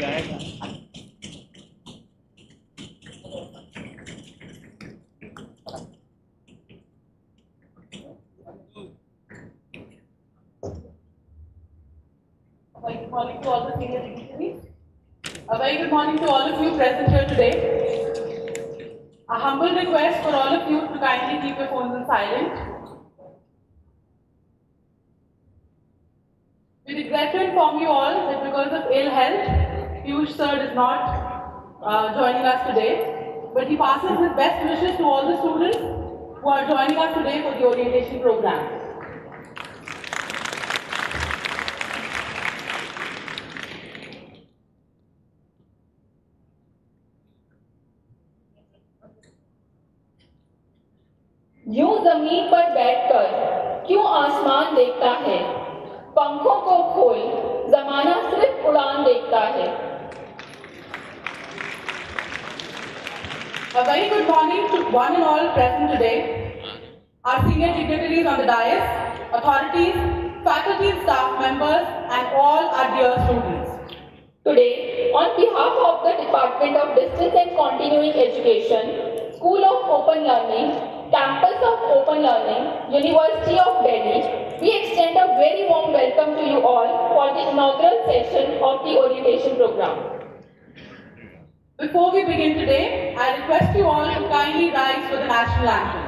Good morning to all the senior dignitaries. A very good morning to all of you present here today. A humble request for all of you to kindly keep your phones on silent. We regret to inform you all that because of ill health, Piyush sir is not joining us today, but he passes his best wishes to all the students who are joining us today for the orientation program. यूं जमीन पर बैठकर क्यों आसमान देखता है, पंखों को खोल जमाना सिर्फ उड़ान देखता है। A very good morning to one and all present today, our senior dignitaries on the dais, authorities, faculty and staff members, and all our dear students. Today, on behalf of the Department of Distance and Continuing Education, School of Open Learning, Campus of Open Learning, University of Delhi, we extend a very warm welcome to you all for the inaugural session of the orientation program. Before we begin today, I request you all to kindly rise for the national anthem.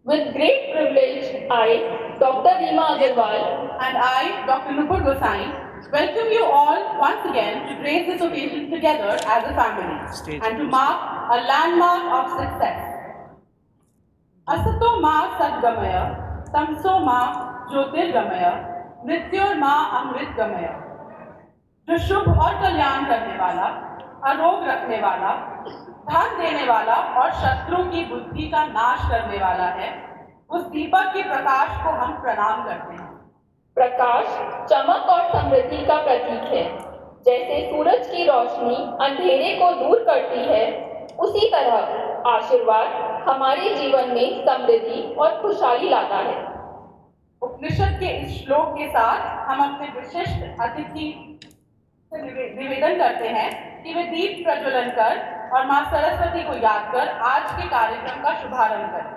With great privilege, I, Dr. Rima Agarwal, And I, Dr. Nupur Gosai, welcome you all once again to grace this occasion together as a family and to mark a landmark of success. Asato ma sadgamaya, tamso ma jyotirgamaya, mrityor ma amritgamaya. जो शुभ और कल्याण करने वाला, आरोग रखने वाला, धन देने वाला और शत्रु की बुद्धि का नाश करने वाला है, उस दीपक के प्रकाश को हम प्रणाम करते हैं। प्रकाश चमक और समृद्धि का प्रतीक है। जैसे सूरज की रोशनी अंधेरे को दूर करती है, उसी तरह आशीर्वाद हमारे जीवन में समृद्धि और खुशहाली लाता है। उपनिषद के इस श्लोक के साथ हम अपने विशिष्ट अतिथि से निवेदन करते हैं कि वे दीप प्रज्वलन कर और मां सरस्वती को याद कर आज के कार्यक्रम का शुभारंभ करें।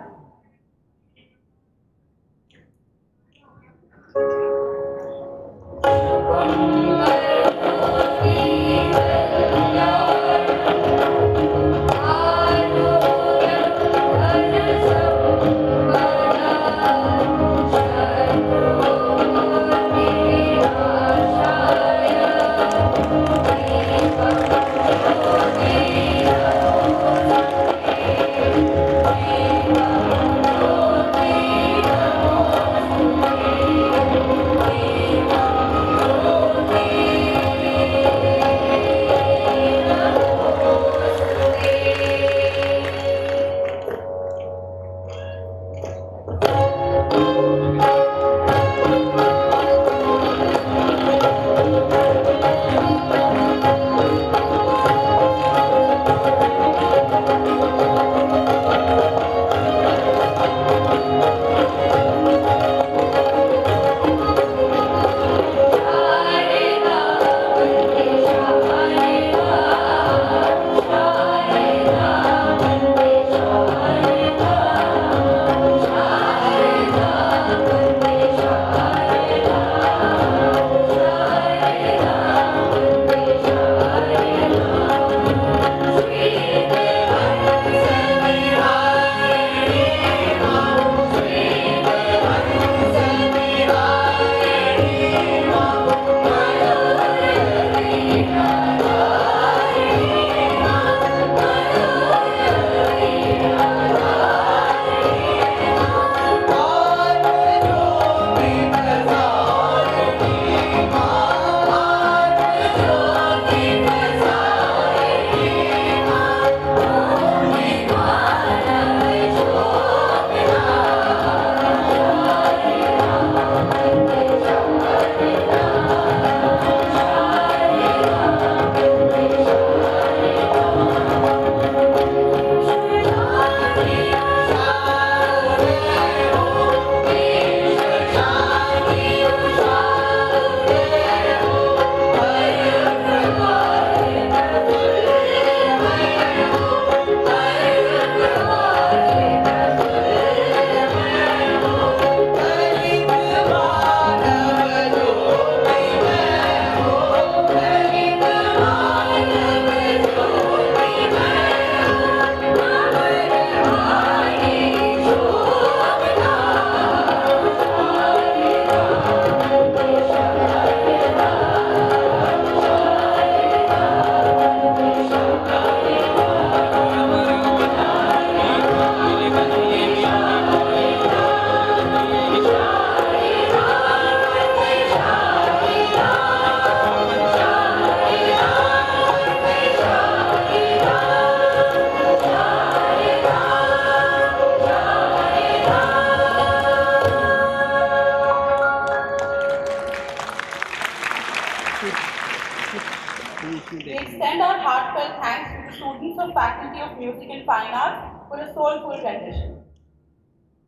We extend our heartfelt thanks to the students of Faculty of Music and Fine Arts for a soulful rendition.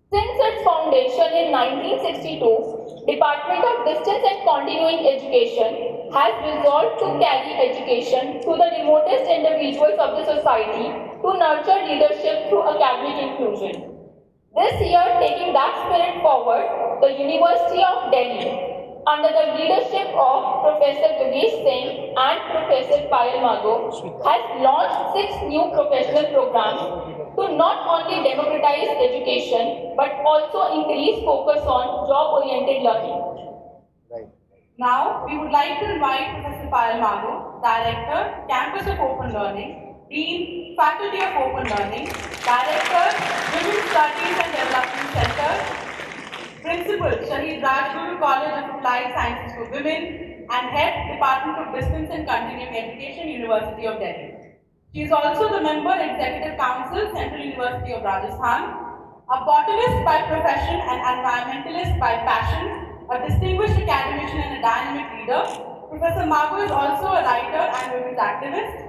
Since its foundation in 1962, Department of Distance and Continuing Education has resolved to carry education to the remotest individuals of the society to nurture leadership through academic inclusion. This year, taking that spirit forward, the University of Delhi, under the leadership of Professor Yogesh Singh and Professor Payal Mago, has launched 6 new professional programs to not only democratize education but also increase focus on job-oriented learning. Now, we would like to invite Professor Payal Mago, Director, Campus of Open Learning, Dean, Faculty of Open Learning, Director, Women's Studies and Development Center, Principal, Shahid Rajguru College of Applied Sciences for Women, and Head, Department of Distance and Continuing Education, University of Delhi. She is also the member, Executive Council, Central University of Rajasthan, a botanist by profession and environmentalist by passion, a distinguished academician and a dynamic leader. Professor Mago is also a writer and women's activist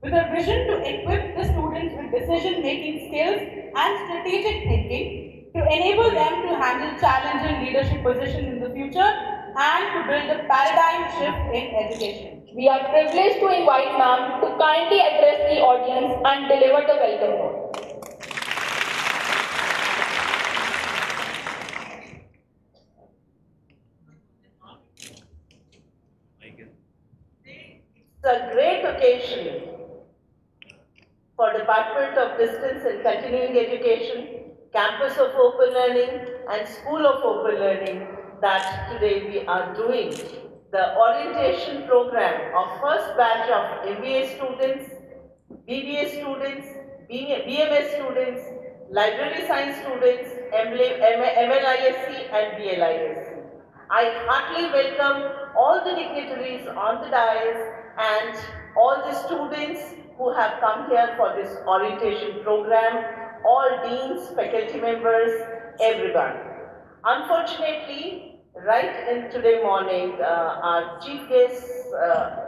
with a vision to equip the students with decision-making skills and strategic thinking to enable them to handle challenging leadership positions in the future and to build a paradigm shift in education. We are privileged to invite ma'am to kindly address the audience and deliver the welcome note. It's a great occasion for Department of Distance and Continuing Education, Campus of Open Learning and School of Open Learning that today we are doing the orientation program of first batch of MBA students, BBA students, BMS students, library science students, MLISC and BLISC. I heartily welcome all the dignitaries on the dais and all the students who have come here for this orientation program, all deans, faculty members, everyone. Unfortunately, right in today morning, our chief guest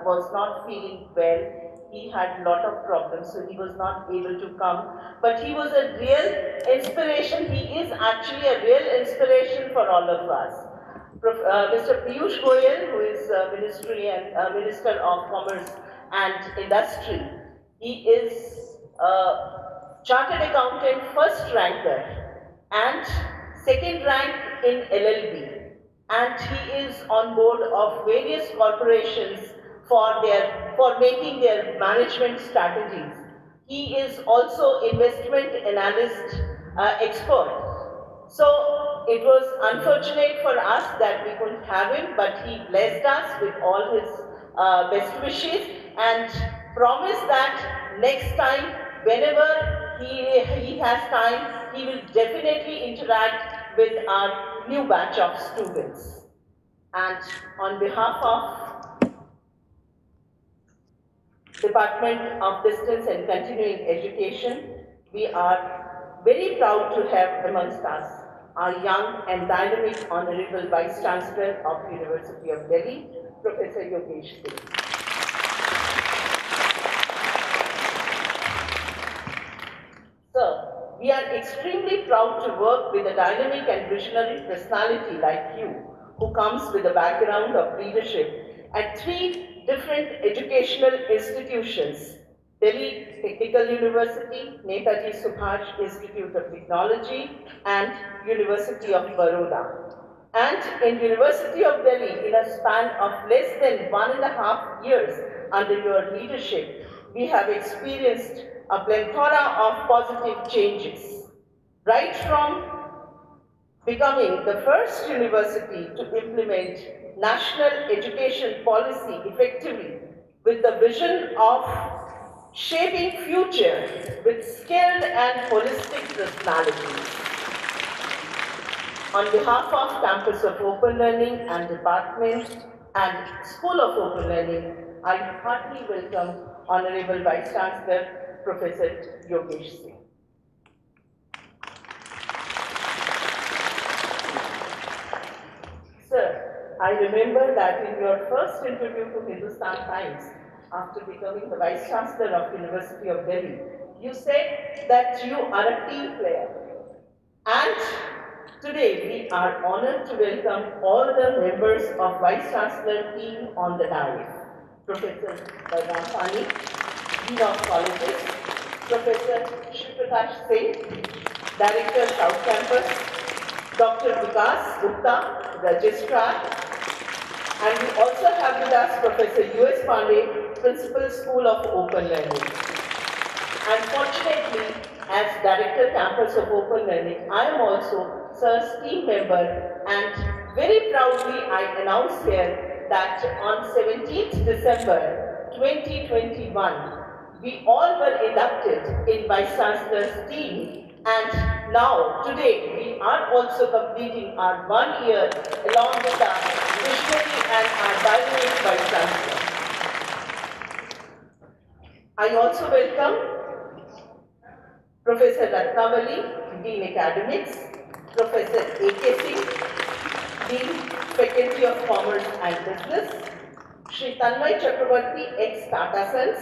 was not feeling well. He had a lot of problems, so he was not able to come. But he was a real inspiration. He is actually a real inspiration for all of us. Mr. Piyush Goyal, who is Minister of Commerce and Industry, he is a chartered accountant first ranker and second rank in LLB, and he is on board of various corporations for making their management strategies. He is also investment analyst expert. So it was unfortunate for us that we couldn't have him, but he blessed us with all his best wishes and promised that next time, whenever he has time, he will definitely interact with our new batch of students. And on behalf of Department of Distance and Continuing Education, we are very proud to have amongst us our young and dynamic Honorable Vice Chancellor of University of Delhi, Professor Yogesh Singh. Sir, we are extremely proud to work with a dynamic and visionary personality like you, who comes with a background of leadership at 3 different educational institutions: Delhi Technical University, Netaji Subhash Institute of Technology, and University of Baroda. And in University of Delhi, in a span of less than 1.5 years under your leadership, we have experienced a plethora of positive changes, right from becoming the first university to implement national education policy effectively with the vision of shaping future with skilled and holistic personalities. On behalf of Campus of Open Learning and Department and School of Open Learning, I heartily welcome Honorable Vice Chancellor Professor Yogesh Singh. Sir, I remember that in your first interview to Hindustan Times, after becoming the Vice Chancellor of University of Delhi, you said that you are a team player. And today we are honored to welcome all the members of Vice Chancellor team on the dais. Professor Bhardwaj, Dean of Colleges, Professor Akash Singh, Director South Campus, Dr. Vikas Gupta, Registrar, and we also have with us Professor U.S. Pandey, Principal School of Open Learning. Unfortunately, as Director Campus of Open Learning, I am also Sir's team member, and very proudly I announce here that on 17th December 2021, we all were inducted in Vice Chancellor's team, and now today we are also completing our 1 year along with our visionary and our dynamic Vice Chancellor. I also welcome Professor Ratnavali, Dean Academics, Professor A.K. Singh, Dean Faculty of Commerce and Business, Shri Tanmay Chakravarti, ex-Tata Sons.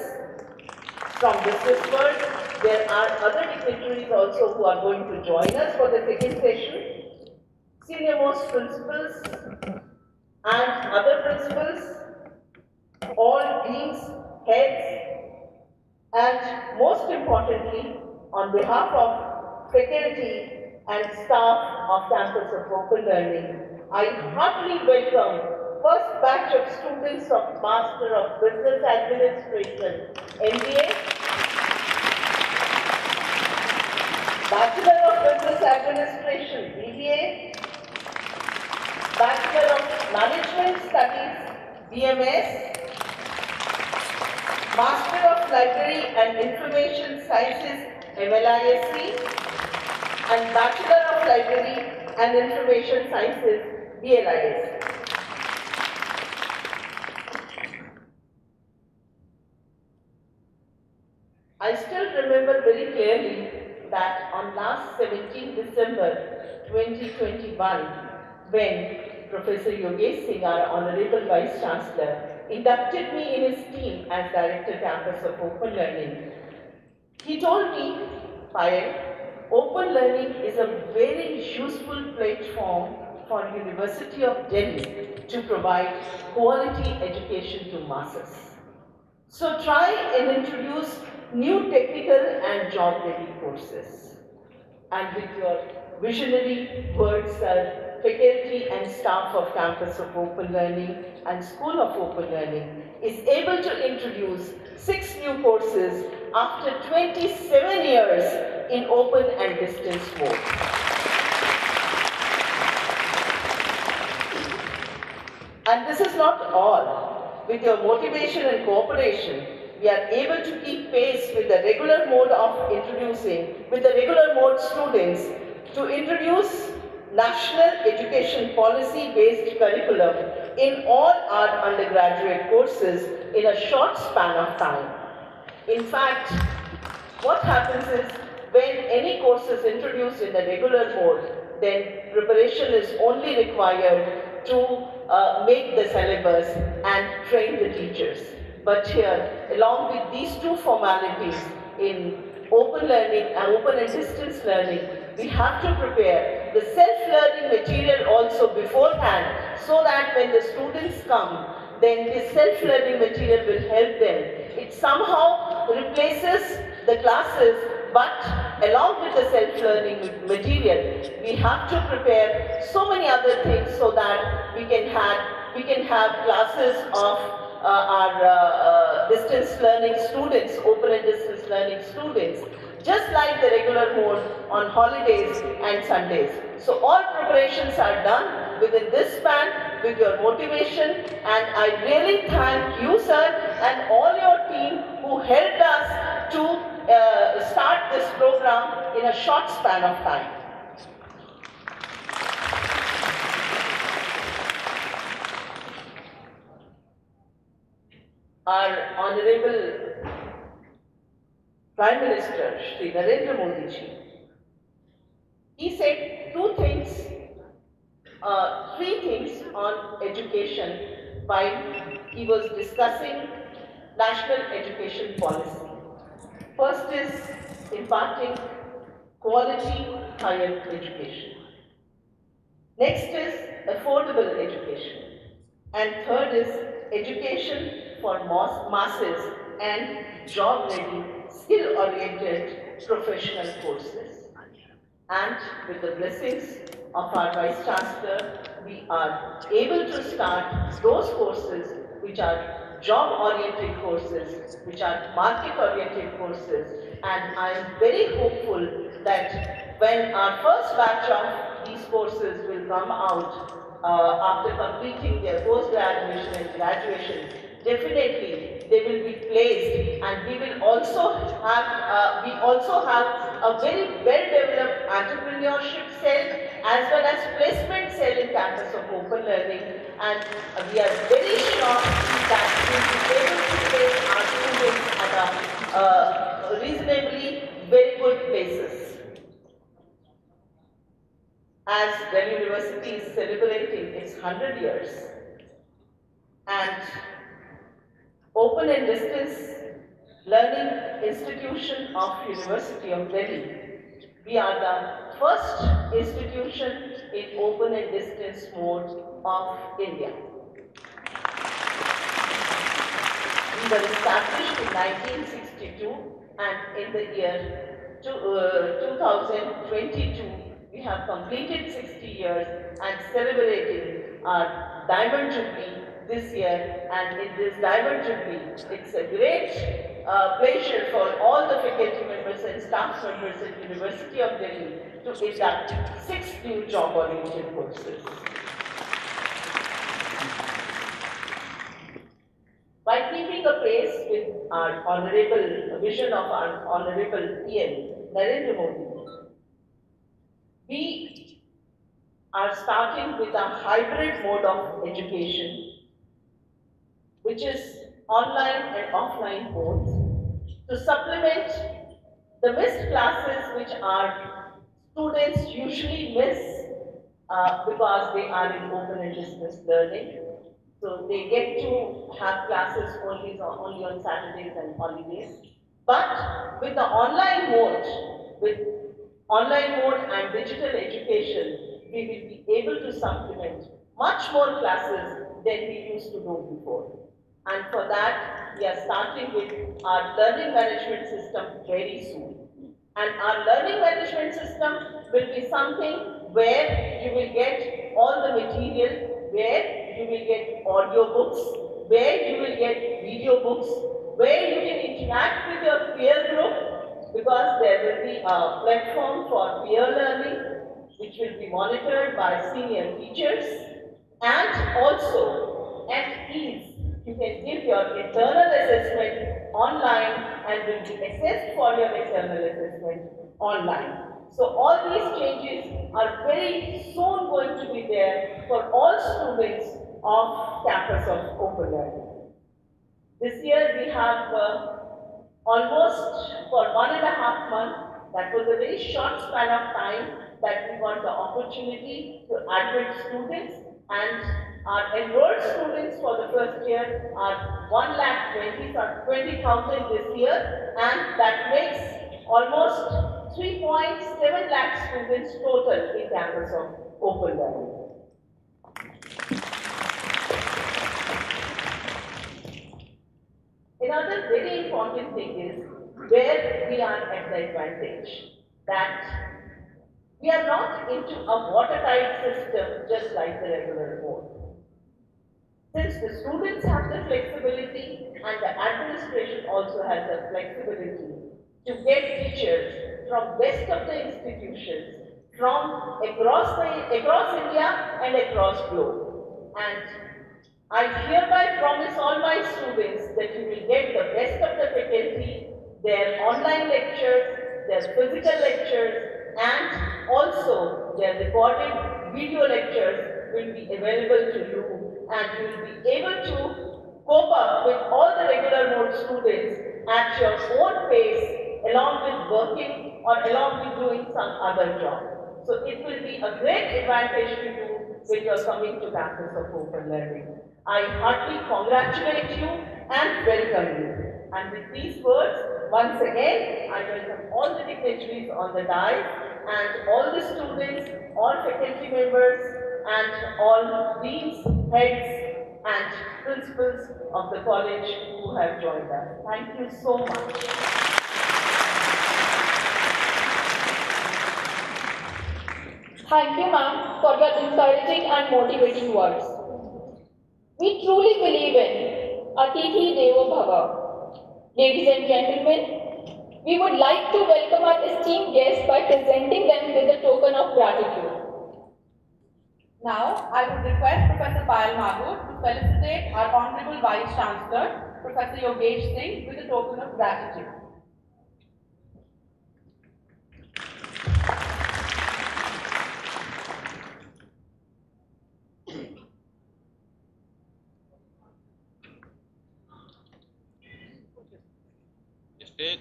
From Business World, there are other dignitaries also who are going to join us for the second session. Senior most principals and other principals, all deans, heads, and most importantly, on behalf of faculty and staff of Campus of Open Learning, I heartily welcome first batch of students of Master of Business Administration, MBA, Bachelor of Business Administration, BBA, Bachelor of Management Studies, BMS, Master of Library and Information Sciences, MLISC, and Bachelor of Library and Information Sciences, BLISC. I still remember very clearly that on last 17 December 2021, when Professor Yogesh Singh, our Honorable Vice Chancellor, inducted me in his team as Director Campus of Open Learning, he told me, Payal, open learning is a very useful platform for University of Delhi to provide quality education to masses. So try and introduce new technical and job-ready courses. And with your visionary words, faculty and staff of Campus of Open Learning and School of Open Learning is able to introduce 6 new courses after 27 years in open and distance mode. And this is not all. With your motivation and cooperation, we are able to keep pace with the regular mode of introducing, with the regular mode students to introduce national education policy based curriculum in all our undergraduate courses in a short span of time. In fact, what happens is when any course is introduced in the regular mode, then preparation is only required to make the syllabus and train the teachers. But here, along with these two formalities in open learning and open and distance learning, we have to prepare the self-learning material also beforehand so that when the students come, then this self-learning material will help them. It somehow replaces the classes, but along with the self-learning material, we have to prepare so many other things so that we can have classes of our distance learning students, open and distance learning students, just like the regular mode on holidays and Sundays. So all preparations are done within this span with your motivation, and I really thank you, sir, and all your team who helped us to start this program in a short span of time. Our Honorable Prime Minister, Shri Narendra Modi ji, he said two things three things on education while he was discussing national education policy. First is imparting quality higher education. Next is affordable education. And third is education for masses and job-ready, skill-oriented professional courses. And with the blessings of our Vice Chancellor, we are able to start those courses which are job-oriented courses, which are market-oriented courses. And I am very hopeful that when our first batch of these courses will come out after completing their post-graduation and graduation, definitely they will be placed, and we also have a very well-developed entrepreneurship cell as well as placement cell in campus of open learning, and we are very sure that we will be able to place our students at a reasonably very good places. As Delhi University is celebrating its 100 years, and open and distance learning institution of University of Delhi, we are the first institution in open and distance mode of India. We were established in 1962, and in the year 2022, we have completed 60 years and celebrating our Diamond Jubilee this year. And in this Diamond Jubilee, it's a great pleasure for all the faculty members and staff members at University of Delhi to induct 6 new job-oriented courses. By keeping a pace with our honorable vision of our honorable PM, Narendra Modi, we are starting with a hybrid mode of education, which is online and offline both, to supplement the missed classes which our students usually miss because they are in open and distance learning. So they get to have classes only on Saturdays and holidays. But with the online mode and digital education, we will be able to supplement much more classes than we used to do before. And for that, we are starting with our learning management system very soon. And our learning management system will be something where you will get all the material, where you will get audio books, where you will get video books, where you can interact with your peer group, because there will be a platform for peer learning, which will be monitored by senior teachers, and also at ease, you can give your internal assessment online and will be assessed for your external assessment online. So all these changes are very soon going to be there for all students of campus of open learning. This year we have almost for 1.5 months, that was a very short span of time that we got the opportunity to admit students, and our enrolled students for the first year are 1,20,000 this year, and that makes almost 3.7 lakh students total in campus of open learning. Another very important thing is where we are at the advantage, that we are not into a watertight system just like the regular board. Since the students have the flexibility and the administration also has the flexibility to get teachers from best of the institutions from across India and across globe. And I hereby promise all my students that you will get the best of the faculty, their online lectures, their physical lectures, and also their recorded video lectures will be available to you, and you will be able to cope up with all the regular mode students at your own pace, along with working or along with doing some other job. So it will be a great advantage to you when you are coming to campus of open learning. I heartily congratulate you and welcome you. And with these words, once again, I welcome all the dignitaries on the dais and all the students, all faculty members, and all deans, heads, and principals of the college who have joined us. Thank you so much. Thank you, ma'am, for your encouraging and motivating words. We truly believe in Atithi Devo Bhava. Ladies and gentlemen, we would like to welcome our esteemed guests by presenting them with a token of gratitude. Now, I would request Professor Payal Magur to felicitate our Honorable Vice Chancellor, Professor Yogesh Singh, with a token of gratitude. State.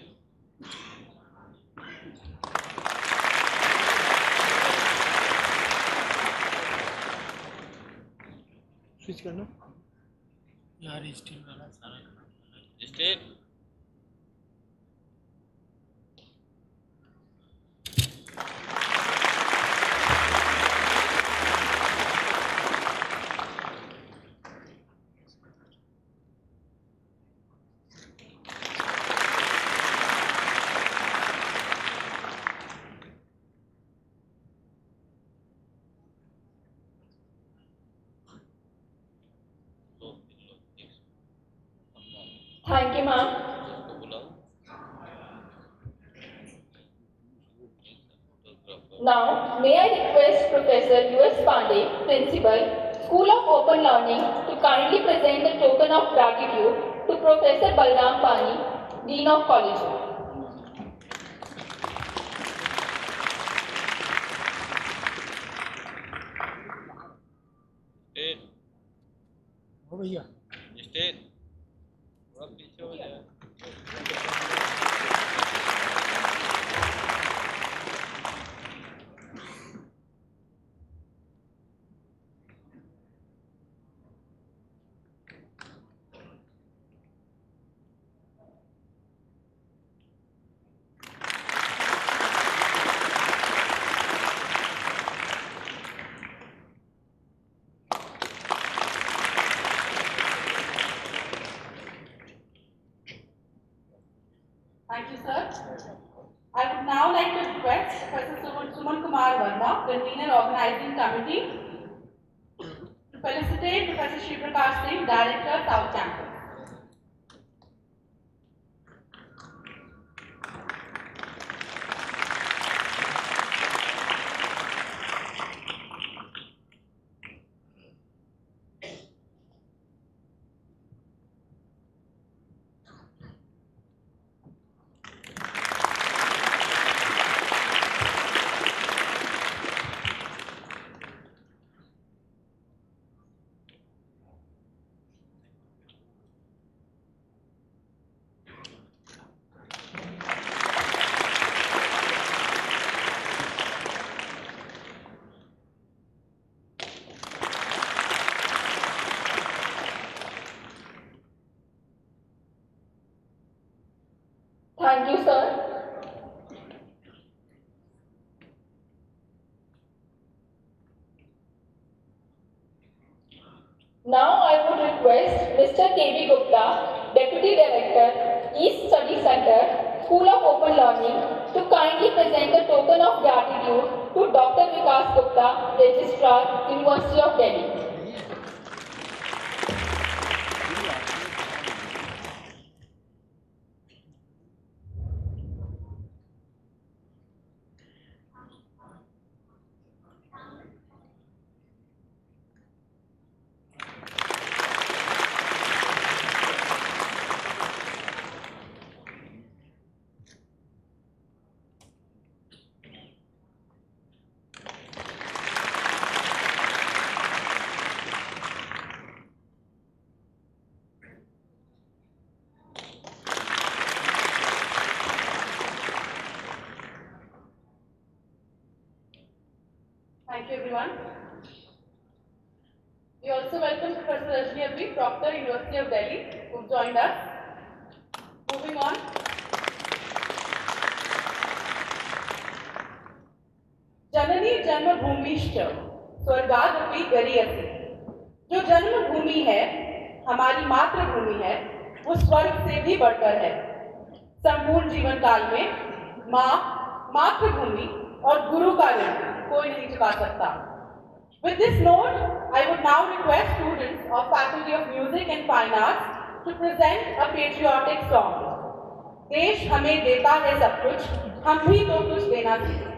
Switch करना यार steel वाला सारा state Thank you, ma'am. Now, may I request Professor U.S. Pandey, Principal, School of Open Learning, to kindly present the token of gratitude to Professor Balram Pani, Dean of College. State हो भैया state थोड़ा पीछे हो जाए Thank you, sir. I would now like to request Professor Suman Kumar Verma, Convener Organizing Committee, to felicitate Professor Shri Prakash Singh, Director, South Campus. Thank you, sir. Now I would request Mr. K.B. Gupta, Deputy Director, East Study Center, School of Open Learning, to kindly present a token of gratitude to Dr. Vikas Gupta, Registrar, University of Delhi. Thank you, everyone. Rajni Abhi, Proctor, University of Delhi, who joined us. Moving on. जननी जन्मभूमिश्च स्वर्गादपि गरीयसी। जो जन्मभूमि है, हमारी मातृभूमि है, वो स्वर्ग से भी बढ़कर है। संपूर्ण जीवन काल में माँ, मातृभूमि और गुरु का ऋण कोई नहीं चुका सकता। With this note, I would now request students of Faculty of Music and Fine Arts to present a patriotic song. देश हमें देता है सब कुछ, हम भी तो कुछ देना सीखें।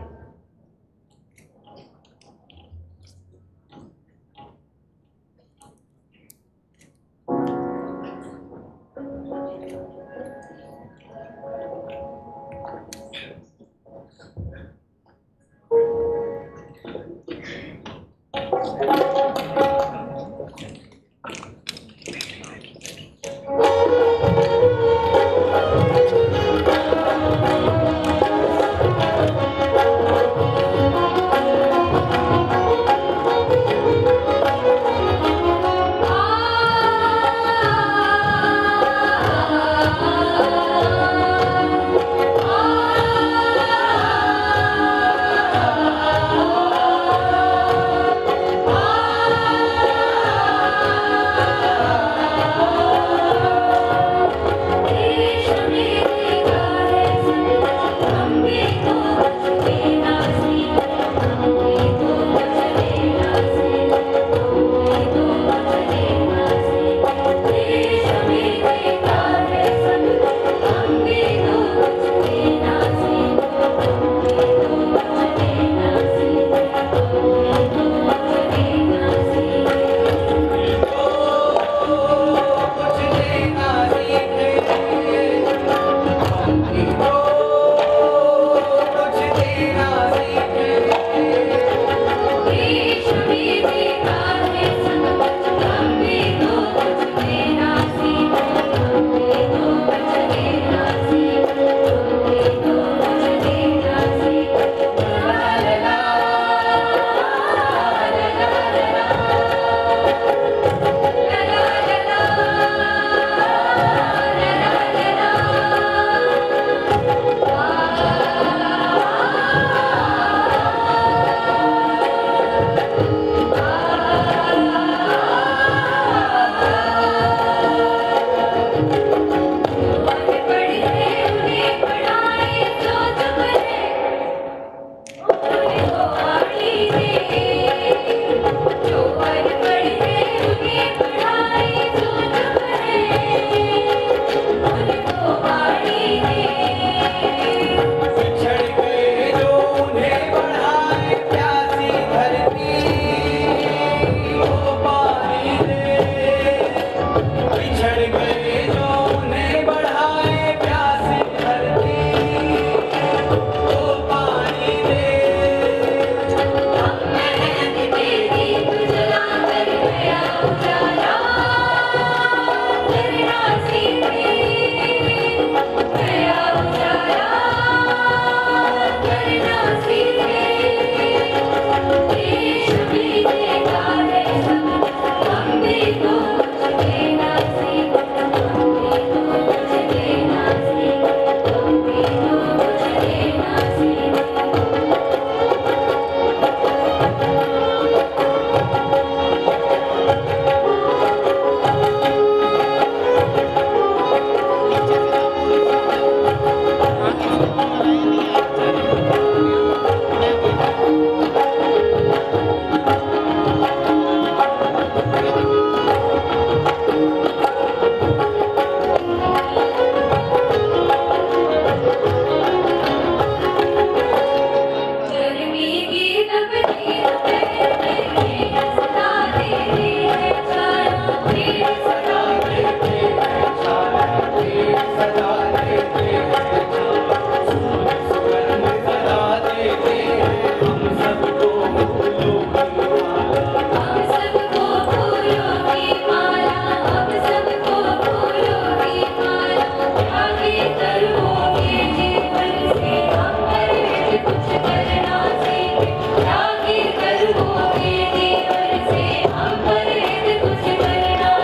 कुछ करना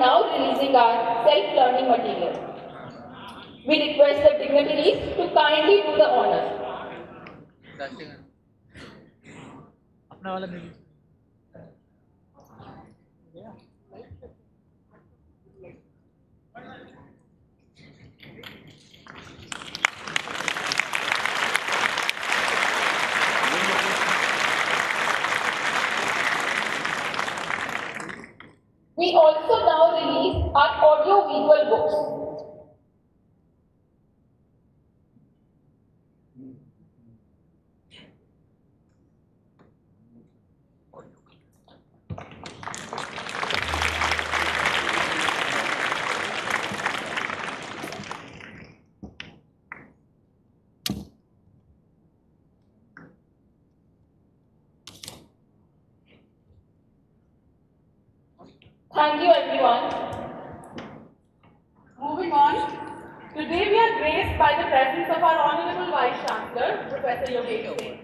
now releasing our self-learning material. We request the dignitaries to kindly do the honors. अपना वाला नहीं We also now release our audio-visual books. Thank you, everyone. Moving on, today we are graced by the presence of our Honorable Vice Chancellor, Professor Yogesh Singh.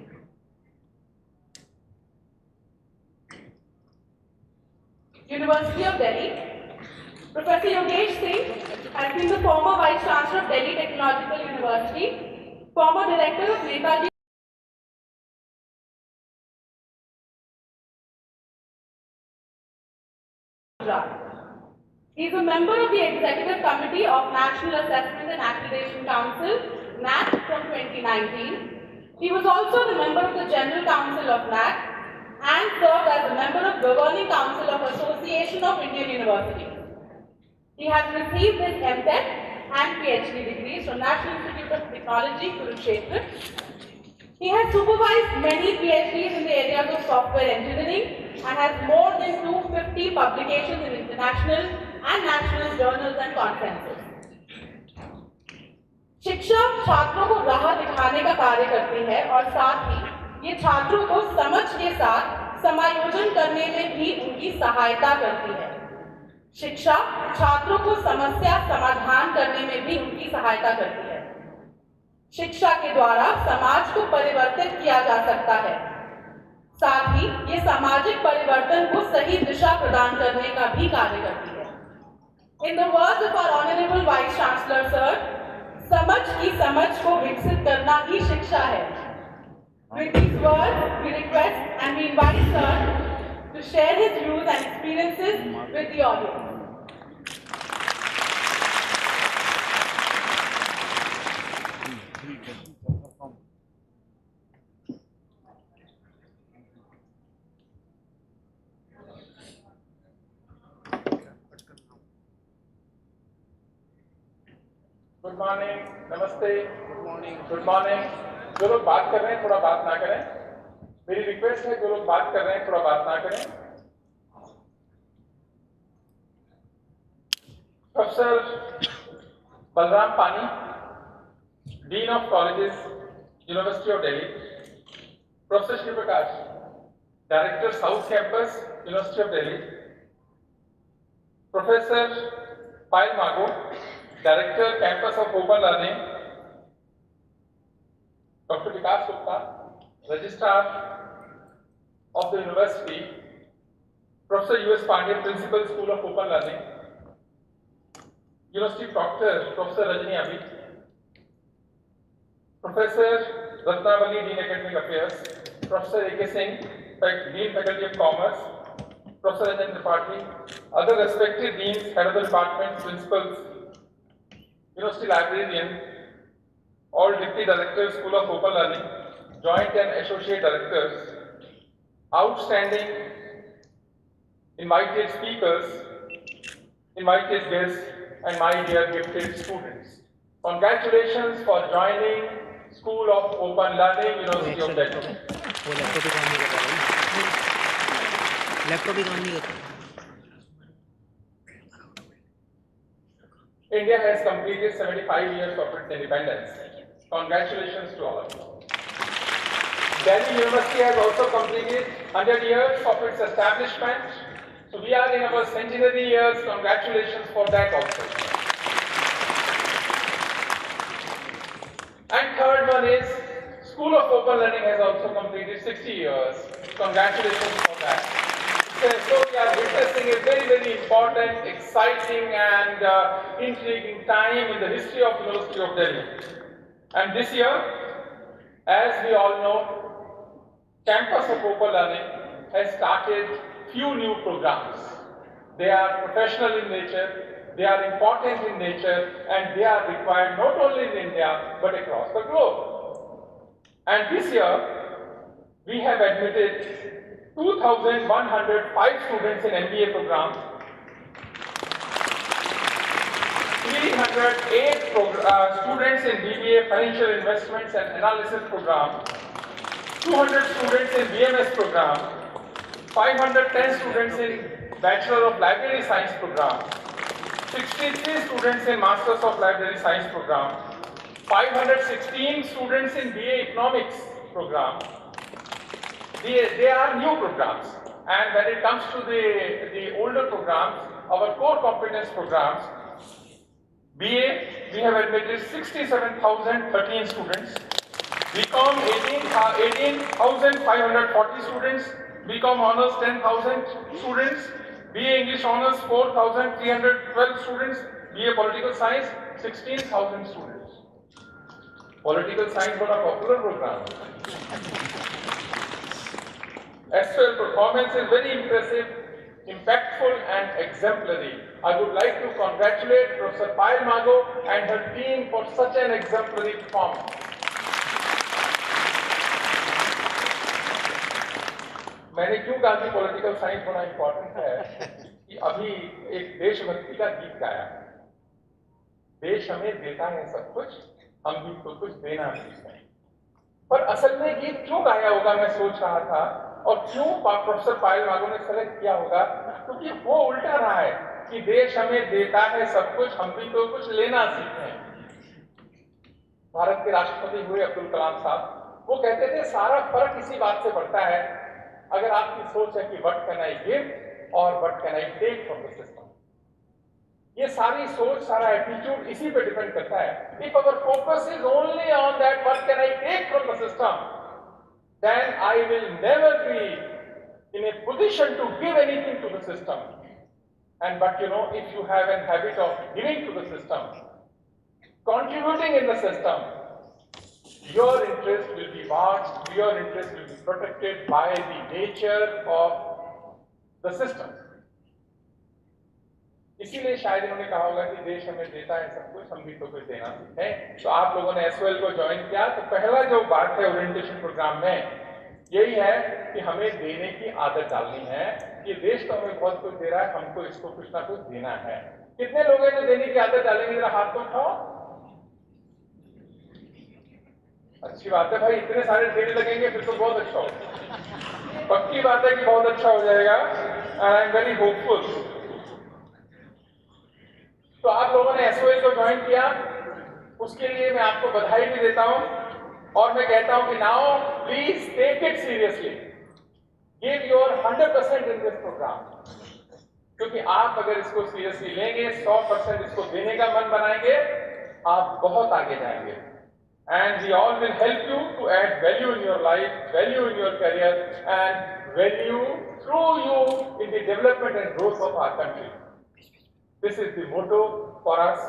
University of Delhi. Professor Yogesh Singh has been the former Vice Chancellor of Delhi Technological University, former Director of Netaji He is a member of the Executive Committee of National Assessment and Accreditation Council, NAC, from 2019. He was also the member of the General Council of NAC and served as a member of Governing Council of Association of Indian Universities. He has received his MTech and PhD degrees from National Institute of Technology, Kurukshetra. He has supervised many PhDs in the areas of software engineering and has more than 250 publications in international and national journals and conferences. शिक्षा छात्रों को राह दिखाने का कार्य करती है और साथ ही ये छात्रों को समझ के साथ समायोजन करने में भी उनकी सहायता करती है। शिक्षा छात्रों को समस्या समाधान करने में भी उनकी सहायता करती है। शिक्षा के द्वारा समाज को परिवर्तित किया जा सकता है। साथ ही ये सामाजिक परिवर्तन को सही दिशा प्रदान करने का भी कार्य करती है। In the words of our Honorable Vice Chancellor, sir, समझ की समझ को विकसित करना ही शिक्षा है। With these words, we request and we invite sir to share his views and experiences with the audience. Good morning, नमस्ते, गुड मॉर्निंग। जो लोग बात कर रहे हैं थोड़ा बात ना करें। मेरी रिक्वेस्ट है जो लोग बात कर रहे हैं थोड़ा बात ना करें। Professor Balram Pani, dean of colleges, university of Delhi. Professor Shri Prakash, director south campus, university of Delhi. Professor Payal Mago, Director, Campus of Open Learning, Dr. Vikas Gupta, Registrar of the University, Professor U.S. Pandey, Principal, School of Open Learning, University Proctor, Professor Rajini Abi, Professor Ratnavali, Dean Academic Affairs, Professor A.K. Singh, Dean Faculty of Commerce, Professor Rajender Singh, other respected deans, head of the departments, principals, University Librarian, all Deputy Directors, School of Open Learning, Joint and Associate Directors, outstanding invited speakers, invited guests, and my dear gifted students. Congratulations for joining School of Open Learning, University of Delhi. वो laptop ही काम नहीं करता भाई, laptop ही काम नहीं करता। India has completed 75 years of its independence. Congratulations to all of you. Delhi University has also completed 100 years of its establishment. So we are in our centenary years. Congratulations for that also. And third one is School of Open Learning has also completed 60 years. Congratulations for that. So we are witnessing a very, very important, exciting and intriguing time in the history of University of Delhi. And this year, as we all know, Campus of Open Learning has started few new programs. They are professional in nature, they are important in nature, and they are required not only in India but across the globe. And this year, we have admitted 2,105 students in MBA program, 308 students in BBA Financial Investments and Analysis program, 200 students in BMS program, 510 students in Bachelor of Library Science program, 63 students in Masters of Library Science program, 516 students in BA Economics program. They are new programs, and when it comes to the older programs, our core competence programs, BA, we have admitted 67,013 students, BCom 18,540 students, BCom Honors 10,000 students, BA English Honors 4,312 students, BA Political Science 16,000 students. Political Science was a popular program. SOL performance is very impressive, impactful and exemplary. I would like to congratulate Professor Payal Mago and her team for such an exemplary performance. मैंने क्यों कहा कि political science बड़ा important है कि अभी एक देशभक्ति का गीत गाया, देश हमें देता है सब कुछ, हम भी तो कुछ देना सीखते हैं। पर असल में गीत क्यों गाया होगा मैं सोच रहा था, और क्यों प्रोफेसर पायल मागो ने सेलेक्ट किया होगा, क्योंकि वो उल्टा रहा है कि देश हमें देता है सब कुछ, हम भी तो कुछ लेना सीखते हैं। भारत के राष्ट्रपति हुए अब्दुल कलाम साहब, वो कहते थे सारा फर्क इसी बात से पड़ता है, अगर आपकी सोच है कि व्हाट कैन आई गिव और what can I take from the system, ये सारी सोच, सारा एटीट्यूड इसी पे डिपेंड करता है। If our focus is only on that what can I take from the system, then I will never be in a position to give anything to the system. And but you know, if you have a habit of giving to the system, contributing in the system, your interest will be watched, your interest will be protected by the nature of the system. इसीलिए शायद इन्होंने कहा होगा कि देश हमें देता है सब कुछ, हम भी तो कुछ देना सीखें। तो आप लोगों ने एसओएल को ज्वाइन किया, तो पहला जो बात है ओरिएंटेशन प्रोग्राम में यही है कि हमें देने की आदत डालनी है कि देश तो हमें बहुत कुछ दे रहा है, हमको इसको कुछ ना कुछ देना है। कितने लोग हैं जो देने की आदत डालेंगे, जरा हाथ को उठाओ। अच्छी बात है भाई, इतने सारे देने लगेंगे फिर तो बहुत अच्छा होगा। पक्की बात है कि बहुत अच्छा हो जाएगा, and I am very hopeful. तो आप लोगों ने एसओएल को ज्वाइन किया, उसके लिए मैं आपको बधाई भी देता हूं, और मैं कहता हूं कि now please take it seriously, give your 100% in this program, क्योंकि आप अगर इसको सीरियसली लेंगे, 100% इसको देने का मन बनाएंगे, आप बहुत आगे जाएंगे। And we all will help you to add value in your life, value in your career, and value through you in the development and growth of our country. This is the motto for us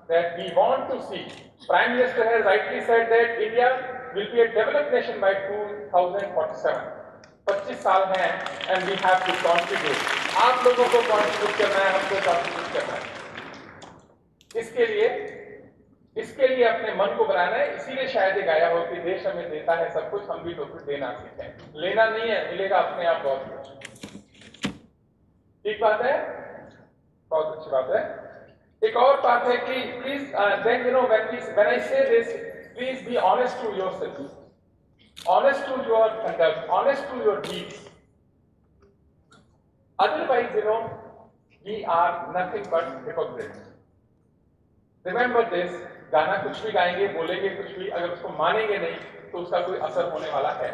that we want to see. Prime Minister has rightly said that India will be a developed nation by 2047. 25 साल हैं and we have to contribute. आप लोगों को contribute करना है, हमको contribute करना है। इसके लिए अपने मन को बनाना है। इसीलिए शायद ये गाया हो कि देश हमें देता है सब कुछ, हम भी तो कुछ देना सीखें। लेना नहीं है, मिलेगा अपने आप बहुत कुछ। ठीक बात है, बहुत अच्छी बात है। एक और बात है कि please then you know when I say this, please be honest to yourself, honest to your conduct, honest to your deeds. Otherwise you know we are nothing but hypocrites. Remember this, गाना कुछ भी गाएंगे, बोलेंगे कुछ भी, अगर उसको मानेंगे नहीं तो उसका कोई असर होने वाला है।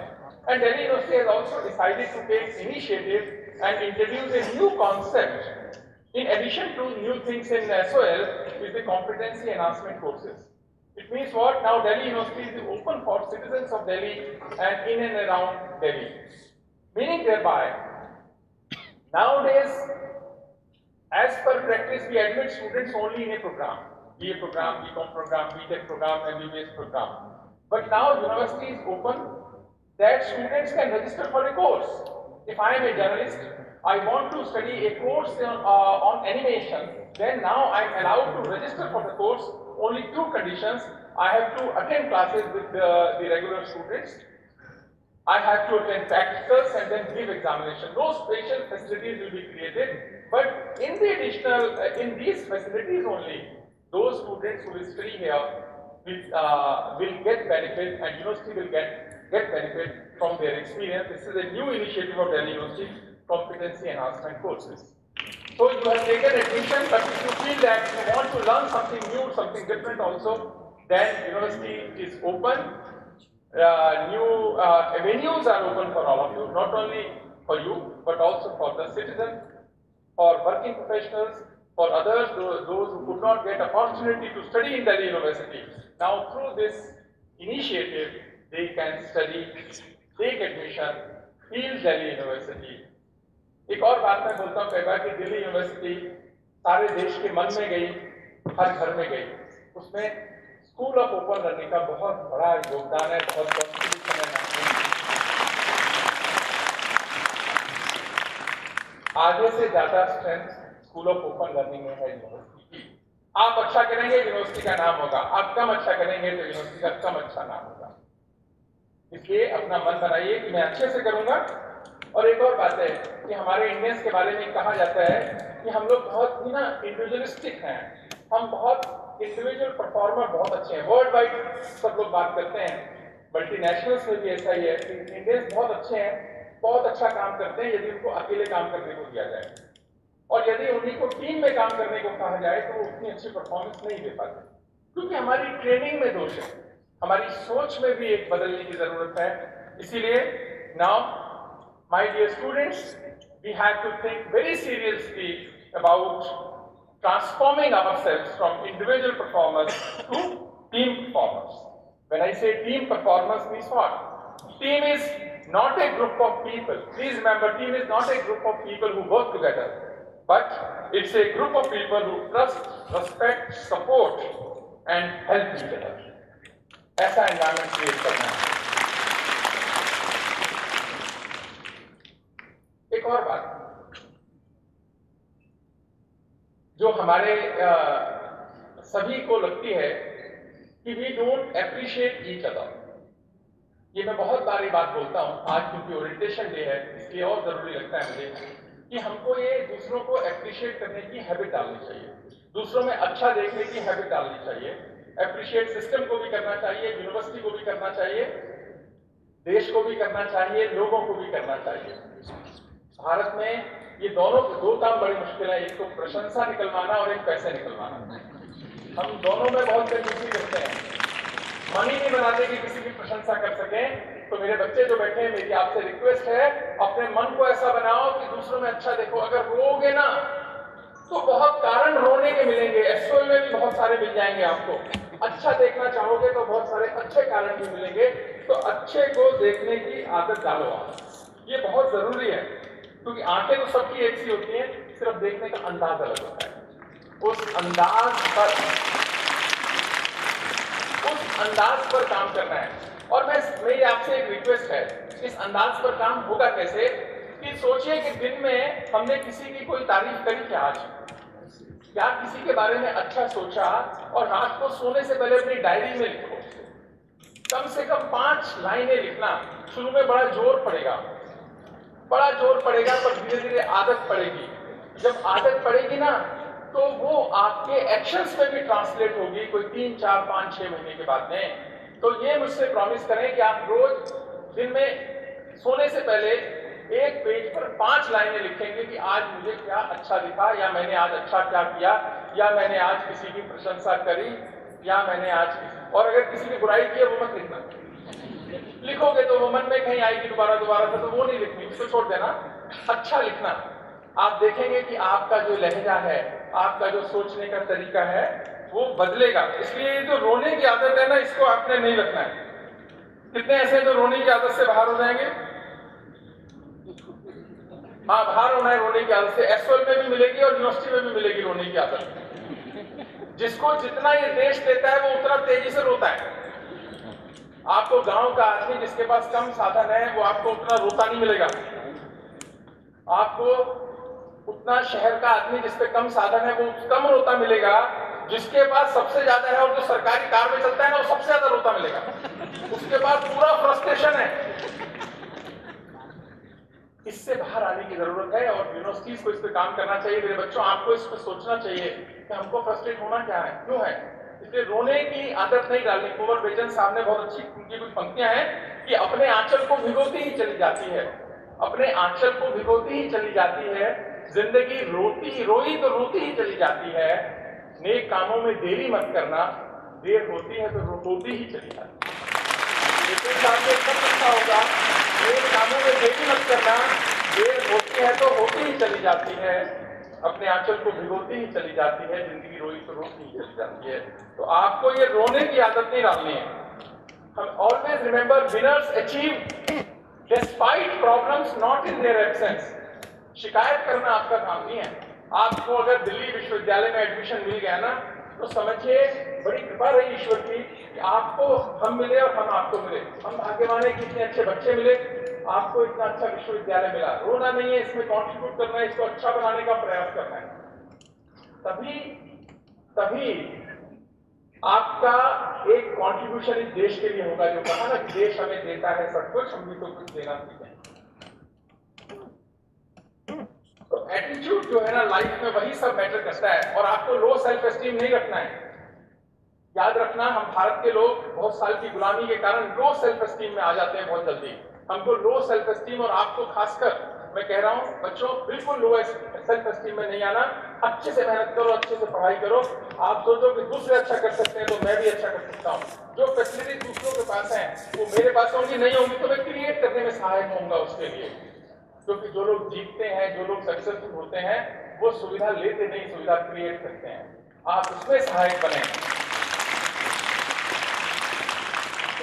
And Delhi university has also decided to take initiative and introduce a new concept in addition to new things in SOL is the competency enhancement courses. It means what? Now Delhi University is open for citizens of Delhi and in and around Delhi. Meaning thereby, nowadays As per practice, we admit students only in a program, BA program, BCom program, BTech program, MBBS program. But now university is open that students can register for a course. If I am a journalist, I want to study a course on animation, then now I am allowed to register for the course. Only two conditions: I have to attend classes with the regular students, I have to attend practicals and then give examination. Those special facilities will be created, but in the additional, in these facilities only, those students who will study here will get benefit, and university will get benefit from their experience. This is a new initiative of Delhi University, competency enhancement courses. So you have taken admission, but if you feel that you want to learn something new, something different also, then university is open. New avenues are open for all of you, not only for you, but also for the citizens, for working professionals, for others, those who could not get opportunity to study in Delhi University. Now through this initiative, they can study, take admission, feel Delhi University. एक और बात मैं बोलता हूँ कई बार कि Delhi university सारे देश के मन में गई, हर घर में गई, उसमें स्कूल ऑफ ओपन लर्निंग का बहुत बड़ा योगदान है, बहुत कंट्रीब्यूशन है। आगे से ज्यादा strength school of open learning में है यूनिवर्सिटी की। आप अच्छा करेंगे यूनिवर्सिटी का नाम होगा, आप कम अच्छा करेंगे तो यूनिवर्सिटी का कम अच्छा नाम होगा। इसलिए अपना मन बनाइए कि मैं अच्छे से करूंगा। और एक और बात है कि हमारे इंडियंस के बारे में कहा जाता है कि हम लोग बहुत ही ना इंडिविजुअलिस्टिक हैं, हम बहुत इंडिविजुअल परफॉर्मर बहुत अच्छे हैं। वर्ल्ड वाइड सब लोग बात करते हैं, मल्टीनेशनल्स में भी ऐसा ही है कि इंडियंस बहुत अच्छे हैं, बहुत अच्छा काम करते हैं यदि उनको अकेले काम करने को दिया जाए, और यदि उन्हीं को टीम में काम करने को कहा जाए तो वो उतनी अच्छी परफॉर्मेंस नहीं दे पाते, क्योंकि हमारी ट्रेनिंग में दोष है, हमारी सोच में भी एक बदलने की जरूरत है। इसीलिए now my dear students, we have to think very seriously about transforming ourselves from individual performers to team performers. When I say team performers means what? Team is not a group of people. Please remember, team is not a group of people who work together, but it's a group of people who trust, respect, support and help each other. ऐसा environment create करना है। एक और बात जो हमारे सभी को लगती है कि we don't appreciate each other. ये मैं बहुत बारी बात बोलता हूँ, आज क्योंकि ओरिएंटेशन डे है इसलिए और जरूरी लगता है मुझे कि हमको ये दूसरों को एप्रिशिएट करने की हैबिट डालनी चाहिए, दूसरों में अच्छा देखने की हैबिट डालनी चाहिए। एप्रिशिएट सिस्टम को भी करना चाहिए, यूनिवर्सिटी को भी करना चाहिए, देश को भी करना चाहिए, लोगों को भी करना चाहिए। भारत में ये दो काम बड़ी मुश्किल है, एक तो प्रशंसा निकलवाना और एक पैसे निकलवाना। हम दोनों में बहुत कंजूसी करते हैं, मन ही नहीं बनाते कि किसी की प्रशंसा कर सके। तो मेरे बच्चे जो बैठे हैं, मेरी आपसे रिक्वेस्ट है, अपने मन को ऐसा बनाओ कि दूसरों में अच्छा देखो। अगर रोओगे ना तो बहुत कारण रोने के मिलेंगे, एसओ में भी बहुत सारे मिल जाएंगे आपको। अच्छा देखना चाहोगे तो बहुत सारे अच्छे कारण भी मिलेंगे। तो अच्छे को देखने की आदत डालो आप, ये बहुत जरूरी है, क्योंकि आंखें तो सबकी एक सी होती हैं, सिर्फ देखने का अंदाज अलग होता है। उस अंदाज पर काम करना है। और मेरी आपसे एक रिक्वेस्ट है, इस अंदाज पर काम होगा कैसे कि सोचिए कि दिन में हमने किसी की कोई तारीफ करी क्या आज, क्या किसी के बारे में अच्छा सोचा, और रात को सोने से पहले अपनी डायरी में लिखो। कम से कम 5 लाइनें लिखना। शुरू में बड़ा जोर पड़ेगा, पर धीरे धीरे आदत पड़ेगी। जब आदत पड़ेगी ना तो वो आपके एक्शंस में भी ट्रांसलेट होगी, कोई 3, 4, 5, 6 महीने के बाद में। तो ये मुझसे प्रॉमिस करें कि आप रोज दिन में सोने से पहले एक पेज पर 5 लाइनें लिखेंगे कि आज मुझे क्या अच्छा दिखा, या मैंने आज अच्छा क्या किया, या मैंने आज किसी की प्रशंसा करी, या मैंने आज और अगर किसी की बुराई की है वो मत लिखना। लिखोगे तो वो मन में कहीं आएगी दोबारा से, तो वो नहीं लिखनी, उसको छोड़ देना। अच्छा लिखना, आप देखेंगे कि आपका जो लहजा है, आपका जो सोचने का तरीका है वो बदलेगा। इसलिए ये जो रोने की आदत है ना, इसको आपने नहीं रखना है। कितने ऐसे जो रोने की आदत से बाहर हो जाएंगे? हाँ, बाहर होना है रोने की आदत से, एसओएल में भी मिलेगी और यूनिवर्सिटी में भी मिलेगी रोने की आदत। जिसको जितना ये देश देता है वो उतना तेजी से रोता है। आपको गांव का आदमी जिसके पास कम साधन है वो आपको उतना रोता नहीं मिलेगा। आपको उतना शहर का आदमी जिस पे कम साधन है वो कम रोता मिलेगा। जिसके पास सबसे ज्यादा है और जो सरकारी कार में चलता है ना वो सबसे ज्यादा रोता मिलेगा। उसके पास पूरा फ्रस्ट्रेशन है। इससे बाहर आने की जरूरत है और यूनिवर्सिटीज को इस पे काम करना चाहिए। मेरे बच्चों, आपको इस पे सोचना चाहिए कि हमको फ्रस्ट्रेट होना क्या है, क्यों है। इसलिए रोने की आदत नहीं डालनी। कुंवर बेचन साहब ने बहुत अच्छी उनकी कुछ पंक्तियां हैं कि अपने आंचल को भिगोती ही चली जाती है, अपने आंचल को भिगोती ही चली जाती है, जिंदगी रोई तो रोती ही चली जाती है। नेक कामों में देरी मत करना, देर होती है तो रोती ही चली जाती है। लेकिन साथ में सब अच्छा होगा, नेक कामों में देरी मत करना, देर होती है तो होती ही चली जाती है, अपने आंचल को भिगोती ही चली जाती है, जिंदगी रोई तो रोती ही चली जाती है। तो आपको ये रोने की आदत नहीं डालनी है। हम always remember winners achieve despite problems not in their absence. शिकायत करना आपका काम नहीं है। आपको अगर दिल्ली विश्वविद्यालय में एडमिशन मिल गया ना तो समझिए बड़ी कृपा रही ईश्वर की कि आपको हम मिले और हम आपको मिले। हम भाग्यवान है कि इतने अच्छे बच्चे मिले, आपको इतना अच्छा विश्वविद्यालय मिला। रोना नहीं है, इसमें कॉन्ट्रीब्यूट करना है, इसको अच्छा बनाने का प्रयास करना है। तभी आपका एक कॉन्ट्रीब्यूशन इस देश के लिए होगा। जो कहा ना कि देश हमें देता है सब कुछ, हम भी तो कुछ देना सीखें। तो एटीट्यूड जो है ना लाइफ में वही सब मैटर करता है। और आपको लो सेल्फ एस्टीम नहीं रखना है। याद रखना, हम भारत के लोग बहुत साल की गुलामी के कारण लो सेल्फ एस्टीम में आ जाते हैं बहुत जल्दी। हमको लो सेल्फ एस्टीम, और आपको खासकर मैं कह रहा हूं बच्चों, बिल्कुल लो सेल्फ एस्टीम में नहीं आना। अच्छे से मेहनत करो, अच्छे से पढ़ाई करो। आप सोचो कि दूसरे अच्छा कर सकते हैं तो मैं भी अच्छा कर सकता हूँ। जो फैसिलिटी दूसरों के पास है वो मेरे पास होंगी, नहीं होंगी तो मैं क्रिएट करने में सहायक होऊंगा उसके लिए। क्योंकि जो लोग जीतते हैं, जो लोग सक्सेसफुल होते हैं, वो सुविधा लेते नहीं, सुविधा क्रिएट करते हैं। आप उसमें सहायक बने।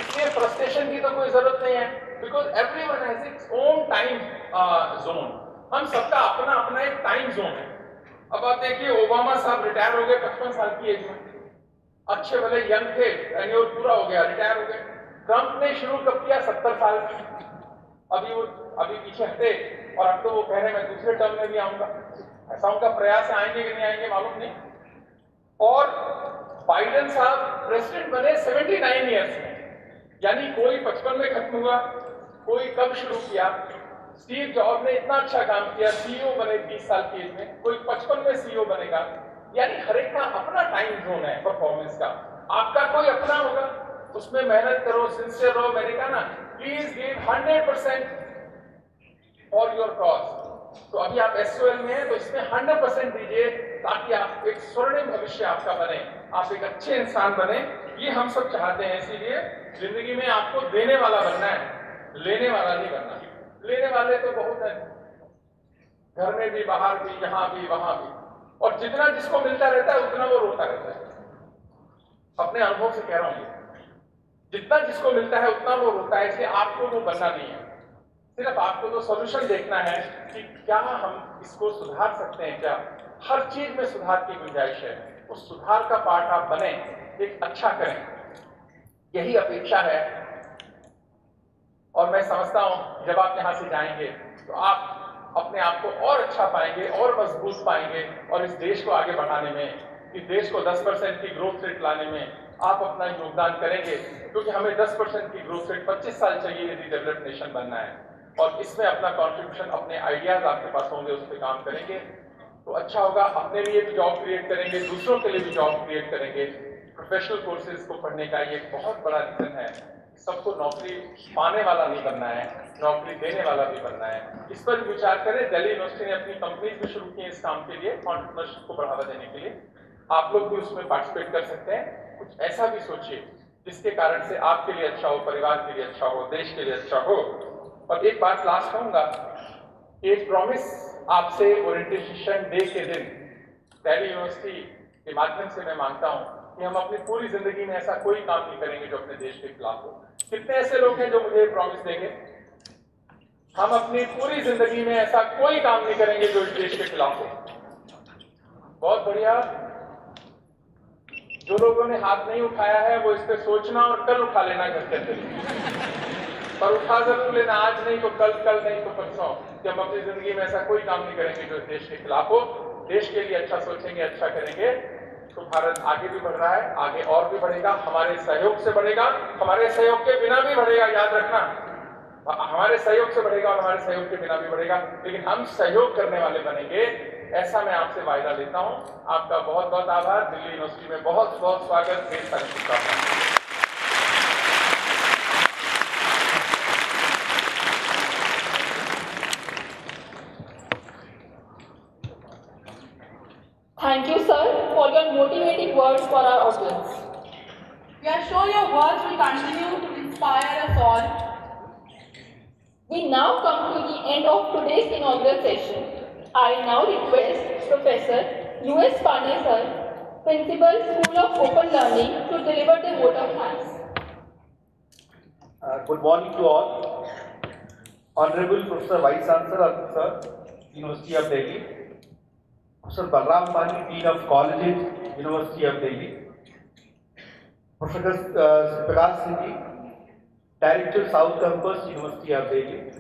इसलिए फ्रस्ट्रेशन की तो कोई जरूरत नहीं है, because everyone has its own time zone. हम सबका अपना अपना एक टाइम जोन है। अब आप देखिए, ओबामा साहब रिटायर हो गए 55 साल की एज में। अच्छे भले यंग थे, टेन्योर पूरा हो गया, रिटायर हो गए। ट्रंप ने शुरू कब किया? 70 साल में। अभी पीछे हटे और अब तो वो कह रहे हैं मैं दूसरे टर्म में भी आऊंगा। ऐसा उनका प्रयास है, आएंगे कि नहीं आएंगे मालूम नहीं। और बाइडेन साहब प्रेसिडेंट बने 79 ईयर्स में, यानी कोई 55 में खत्म हुआ, कोई कब शुरू किया। स्टीव जॉब ने इतना अच्छा काम किया, सीईओ बने 30 साल की एज में, कोई 55 में सीईओ बनेगा। यानी हर एक का अपना टाइम जोन है परफॉर्मेंस का। आपका कोई अपना होगा, उसमें मेहनत करो, सिंसियर रहो। मैंने कहा ना, please give 100% for your cause. तो अभी आप एसओएल में हैं तो इसमें 100% दीजिए, ताकि आप एक स्वर्णिम भविष्य आपका बने, आप एक अच्छे इंसान बने। ये हम सब चाहते हैं। इसीलिए जिंदगी में आपको देने वाला बनना है, लेने वाला नहीं बनना। लेने वाले तो बहुत है, घर में भी, बाहर भी, यहाँ भी, वहां भी। और जितना जिसको मिलता रहता है उतना वो रोता रहता है। अपने अनुभव से कह रहा हूं, जितना जिसको मिलता है उतना वो रोता है। इसलिए आपको वो बनना नहीं है। सिर्फ आपको तो सॉल्यूशन देखना है कि क्या हम इसको सुधार सकते हैं। क्या हर चीज में सुधार की गुंजाइश है। उस सुधार का पार्ट आप बने, एक अच्छा करें, यही अपेक्षा है। और मैं समझता हूं जब आप यहां से जाएंगे तो आप अपने आप को और अच्छा पाएंगे और मजबूत पाएंगे। और इस देश को आगे बढ़ाने में, इस देश को 10% की ग्रोथ रेट लाने में आप अपना योगदान करेंगे। क्योंकि हमें 10% की ग्रोथ रेट 25 साल चाहिए यदि डेवलप्ड नेशन बनना है। और इसमें अपना कंट्रीब्यूशन, अपने आइडियाज आपके पास होंगे, उस पर काम करेंगे तो अच्छा होगा। अपने लिए भी जॉब क्रिएट करेंगे, दूसरों के लिए भी जॉब क्रिएट करेंगे। प्रोफेशनल कोर्सेज को पढ़ने का ये एक बहुत बड़ा रीजन है। सबको नौकरी पाने वाला नहीं बनना है, नौकरी देने वाला भी बनना है। इस पर विचार करें। दिल्ली यूनिवर्सिटी ने अपनी कंपनीज भी शुरू की है इस काम के लिए, एंटरप्रेन्योरशिप को बढ़ावा देने के लिए। आप लोग भी उसमें पार्टिसिपेट कर सकते हैं। कुछ ऐसा भी सोचिए जिसके कारण से आपके लिए अच्छा हो, परिवार के लिए अच्छा हो, देश के लिए अच्छा हो। और एक बात लास्ट कहूंगा, एक प्रॉमिस आपसे ओरिएंटेशन डे के दिन दिल्ली यूनिवर्सिटी के माध्यम से मैं मांगता हूं कि हम अपनी पूरी जिंदगी में ऐसा कोई काम नहीं करेंगे जो अपने देश के खिलाफ हो। कितने ऐसे लोग हैं जो मुझे प्रॉमिस देंगे? हम अपनी पूरी जिंदगी में ऐसा कोई काम नहीं करेंगे जो इस देश के खिलाफ हो। बहुत बढ़िया। जो लोगों ने हाथ नहीं उठाया है वो इस पे सोचना और कल उठा लेना घर के अंदर, पर उठा जरूर लेना, आज नहीं तो कल, कल नहीं तो परसों, कि हम अपनी जिंदगी में ऐसा कोई काम नहीं करेंगे जो इस देश के खिलाफ हो। देश के लिए अच्छा सोचेंगे, अच्छा करेंगे तो भारत आगे भी बढ़ रहा है, आगे और भी बढ़ेगा, हमारे सहयोग से बढ़ेगा, हमारे सहयोग के बिना भी बढ़ेगा, याद रखना। हमारे सहयोग से बढ़ेगा और हमारे सहयोग के बिना भी बढ़ेगा, लेकिन हम सहयोग करने वाले बनेंगे, ऐसा मैं आपसे वायदा लेता हूं। आपका बहुत बहुत आभार। दिल्ली यूनिवर्सिटी में बहुत बहुत स्वागत, ढेर सारी शुभकामनाएं। Thank you, sir, for your motivating words for our audience. We are sure your words will continue to inspire us all. We now come to the end of today's inaugural session. I now request Professor U.S. Pandey, sir, Principal, School of Open Learning, to deliver the vote of thanks. Good morning to all. Honorable Professor Vice Chancellor, sir, University of Delhi. Professor Balram Pani, Dean of Colleges, University of Delhi. Professor Akash Singh, Director South Campus, University of Delhi.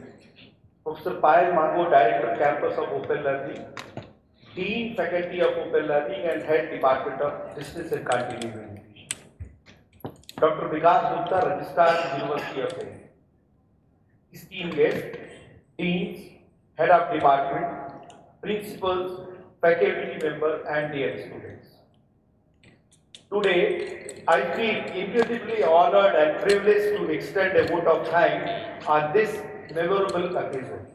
Professor Payal Mango, Director Campus of Open Learning. Dean Faculty of Open Learning and Head Department of Distance and Continuing Education. Dr. Vikas Gupta, Registrar, University of Delhi. Esteemed guests, Deans, Head of Department, Principals, faculty members and dear students. Today, I feel incredibly honored and privileged to extend a vote of thanks on this memorable occasion.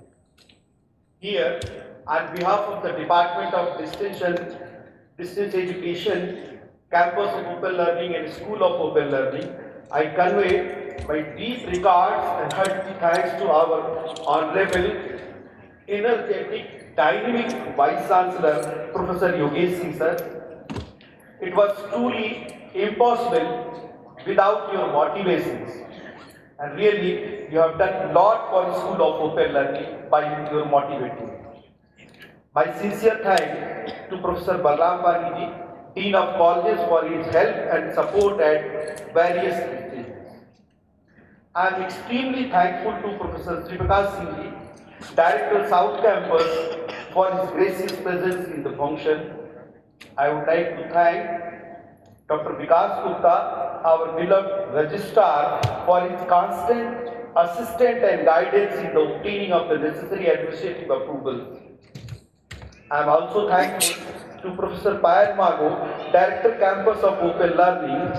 Here, on behalf of the Department of Distance Education, Campus of Open Learning and School of Open Learning, I convey my deep regards and hearty thanks to our Honorable, energetic, dynamic Vice Chancellor, Professor Yogesh Singh, sir. It was truly impossible without your motivations. And really, you have done a lot for the School of Open Learning by your motivating. My sincere thanks to Professor Balram Pani, Dean of Colleges, for his help and support at various stages. I am extremely thankful to Professor Tripakas Singh, Director South Campus, for his gracious presence in the function. I would like to thank Dr. Vikas Gupta, our beloved Registrar, for his constant assistance and guidance in the obtaining of the necessary administrative approvals. I am also thankful to Professor Payal Mago, Director Campus of Open Learning.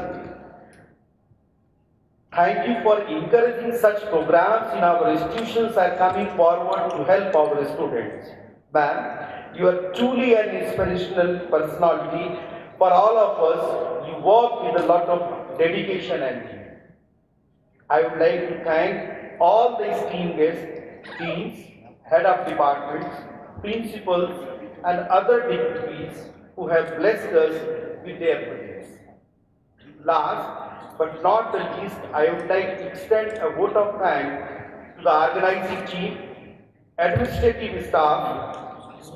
Thank you for encouraging such programs in our institutions and coming forward to help our students. Ma'am, you are truly an inspirational personality for all of us. You work with a lot of dedication and zeal. I would like to thank all the esteemed guests, deans, head of departments, principals, and other dignitaries who have blessed us with their presence. Last but not the least, I would like to extend a vote of thanks to the organizing team, administrative staff,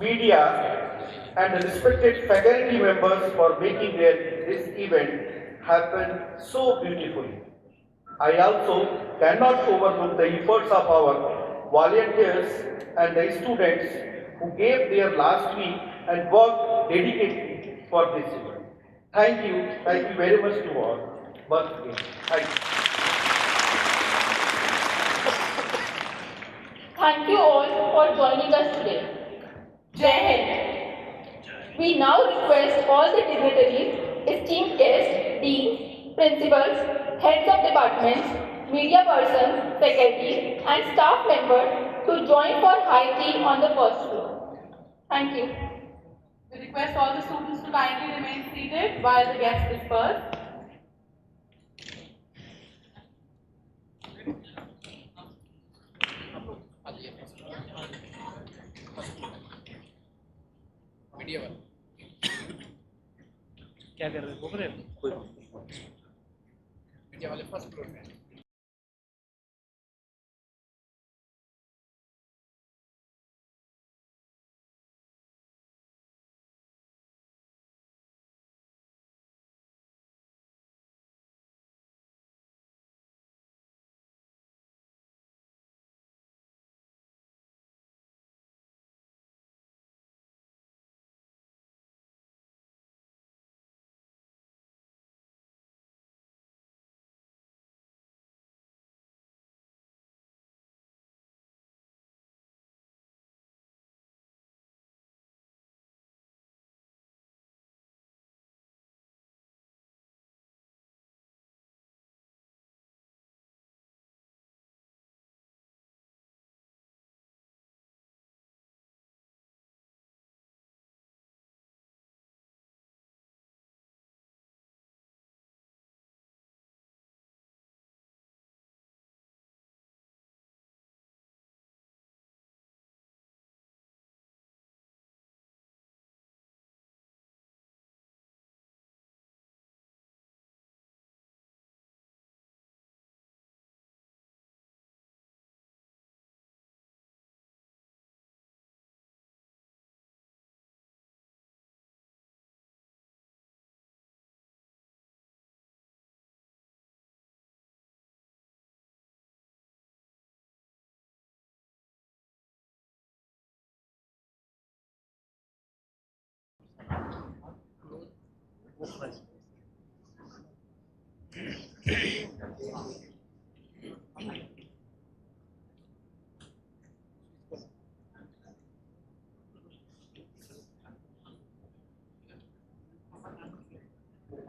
media, and the respected faculty members for making this event happen so beautifully. I also cannot overlook the efforts of our volunteers and the students who gave their last week and worked dedicatedly for this event. Thank you very much to all. Once again, thank you. Thank you all for joining us today. Jai Hind. We now request all the dignitaries, esteemed guests, deans, principals, heads of departments, media persons, faculty, and staff members to join for high tea on the first floor. Thank you. We request all the students to kindly remain seated while the guests disperse. क्या कर रहे हैं? घूम रहे हैं? कोई media वाले first floor में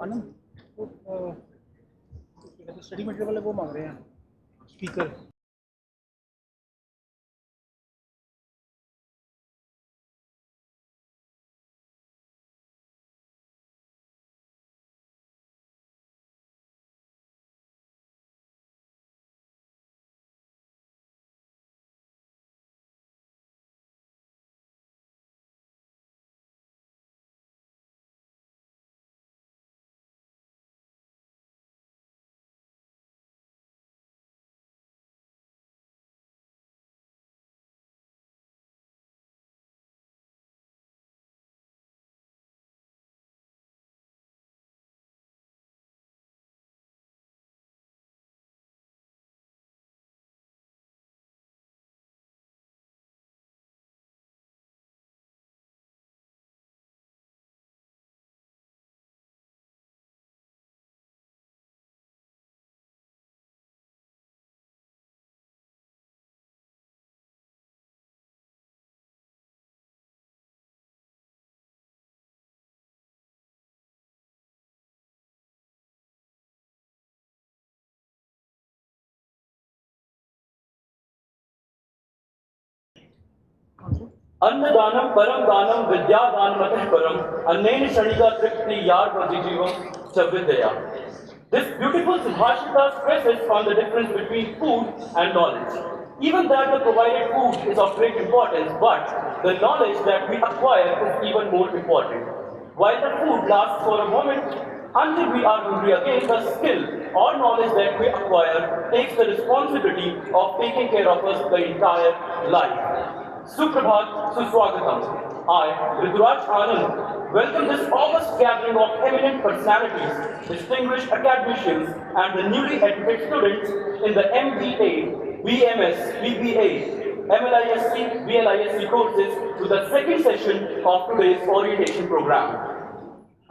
आनंद स्टडी मटेरियल वाले वो मांग रहे हैं स्पीकर। अन्नदानम परम दानम विद्यादान मतः परम अन्नेन शणिका तृप्ति यार जीवम च विद्या. This beautiful Subhashita stresses on the difference between food and knowledge. Even that the provided food is of great importance, but the knowledge that we acquire is even more important. While the food lasts for a moment, until we are hungry again, the skill or knowledge that we acquire takes the responsibility of taking care of us the entire life. Suprabhat, Suswagatam. I, Rajender Anand, welcome this august gathering of eminent personalities, distinguished academicians, and the newly admitted students in the MBA, BMS, BBA, MLISC, BLISC courses to the second session of today's orientation program.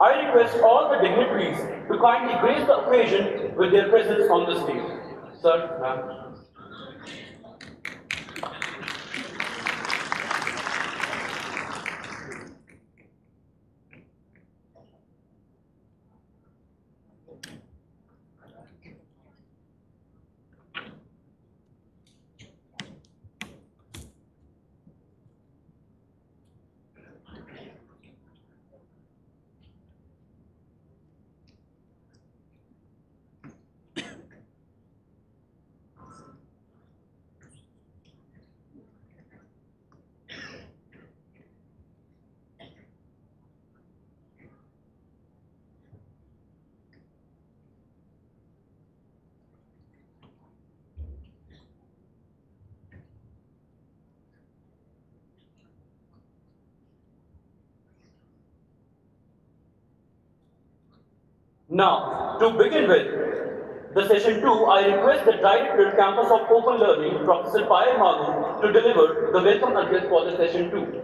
I request all the dignitaries to kindly grace the occasion with their presence on the stage. Sir, ma'am. Now, to begin with the session 2, I request the Director, Campus of Open Learning, Professor Payal Magu, to deliver the welcome address for the session 2.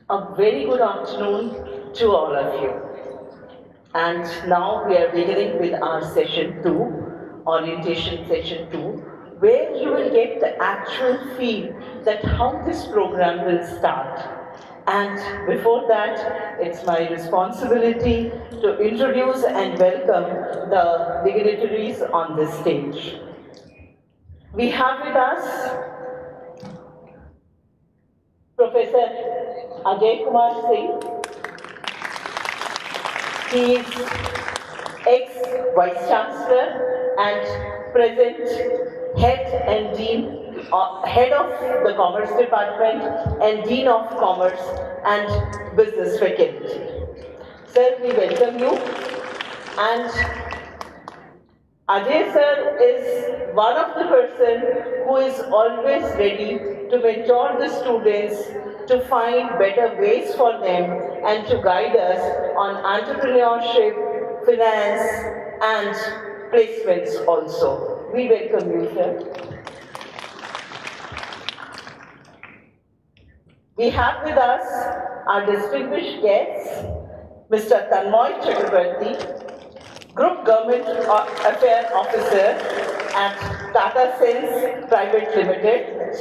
A very good afternoon to all of you. And now we are beginning with our session 2, orientation session 2, where you will get the actual feel that how this program will start. And before that, it's my responsibility to introduce and welcome the dignitaries on this stage. We have with us Professor Ajay Kumar Singh. He is ex-Vice Chancellor and present Head of the Commerce Department and Dean of Commerce and Business Faculty. Sir, we welcome you. And Ajay sir is one of the person who is always ready to mentor the students to find better ways for them and to guide us on entrepreneurship, finance and placements also. We welcome you, sir. We have with us our distinguished guests, Mr. Tanmoy Chakrabarti, Group Government Affair Officer at Tata Sons Private Limited,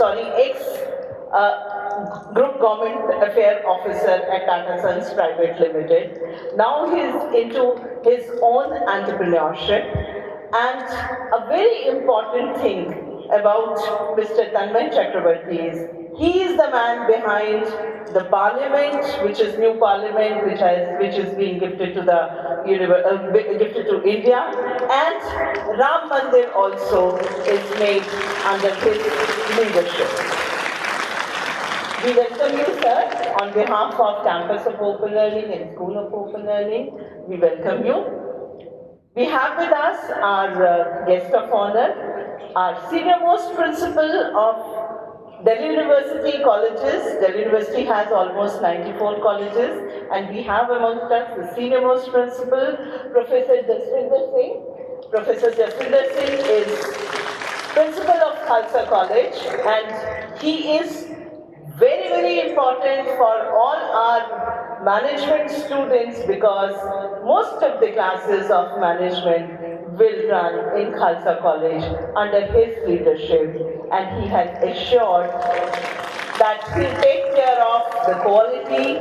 Group Government Affair Officer at Tata Sons Private Limited. Now he is into his own entrepreneurship. And a very important thing about Mr. Tanmoy Chakrabarti is he is the man behind the parliament, which is new parliament, which is being gifted to gifted to India, and Ram Mandir also is made under his leadership. We welcome you, sir, on behalf of Campus of Open Learning and School of Open Learning. We welcome you. We have with us our guest of honor, our senior most principal of Delhi University colleges. Delhi University has almost 94 colleges, and we have amongst us the senior most principal, Professor Rajender Singh. Professor Rajender Singh is principal of Khalsa College, and he is very, very important for all our management students because most of the classes of management will run in Khalsa College under his leadership, and he has assured that he'll take care of the quality,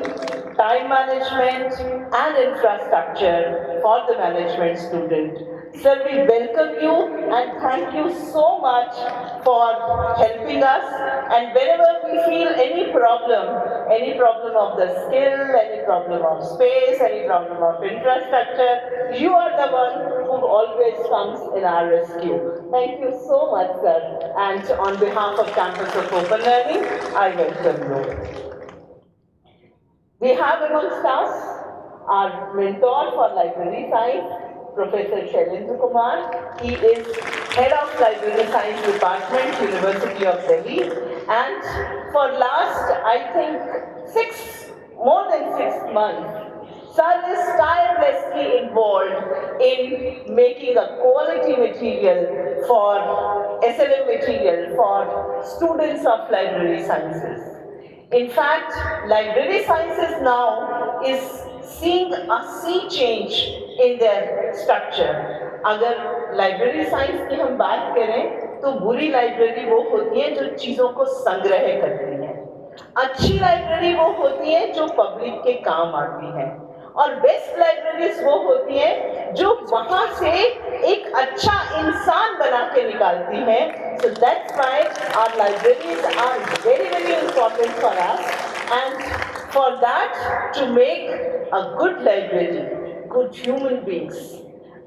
time management and infrastructure for the management student. Sir, we welcome you and thank you so much for helping us, and whenever we feel any problem of the skill, any problem of space, any problem of infrastructure, you are the one who always comes in our rescue. Thank you so much, sir. And on behalf of Campus of Open Learning, I welcome you. We have amongst us our mentor for library science, Professor Shailendra Kumar. He is Head of Library Science Department, University of Delhi. And for last, I think, more than 6 months, Sir is tirelessly involved in making a quality material for SLM material for students of library sciences. In fact, library sciences now is seeing a sea change in their structure. अगर library science की हम बात करें तो बुरी library वो होती है जो चीजों को संग्रह करती है, अच्छी library वो होती है जो public के काम आती है, और बेस्ट लाइब्रेरीज वो होती हैं जो वहां से एक अच्छा इंसान बना के निकालती हैं. So that's why our libraries are very, very important for us, and for that, to make a good library, good human beings,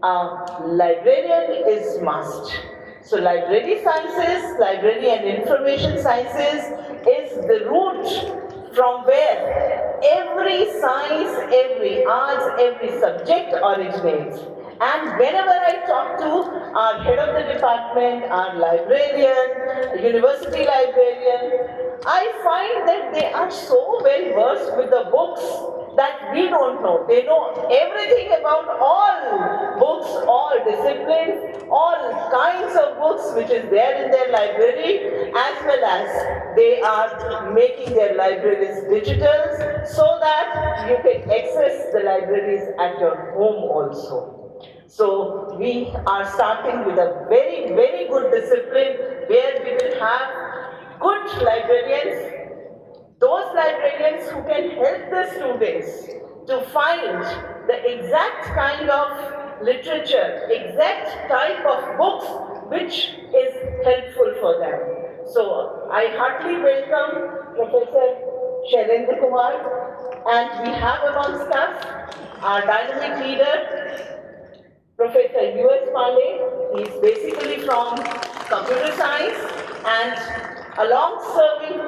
a librarian is must. So library sciences, library and information sciences is the root from where every science, every arts, every subject originates. And whenever I talk to our head of the department, our librarian, university librarian, I find that they are so well versed with the books that we don't know. They know everything about all books, all disciplines, all kinds of books which is there in their library, as well as they are making their libraries digital so that you can access the libraries at your home also. So we are starting with a very, very good discipline where we will have good librarians, those librarians who can help the students to find the exact kind of literature, exact type of books which is helpful for them. So I heartily welcome Professor Shailendra Kumar, and we have amongst us our dynamic leader, Professor U.S. Pandey. He is basically from computer science and a long-serving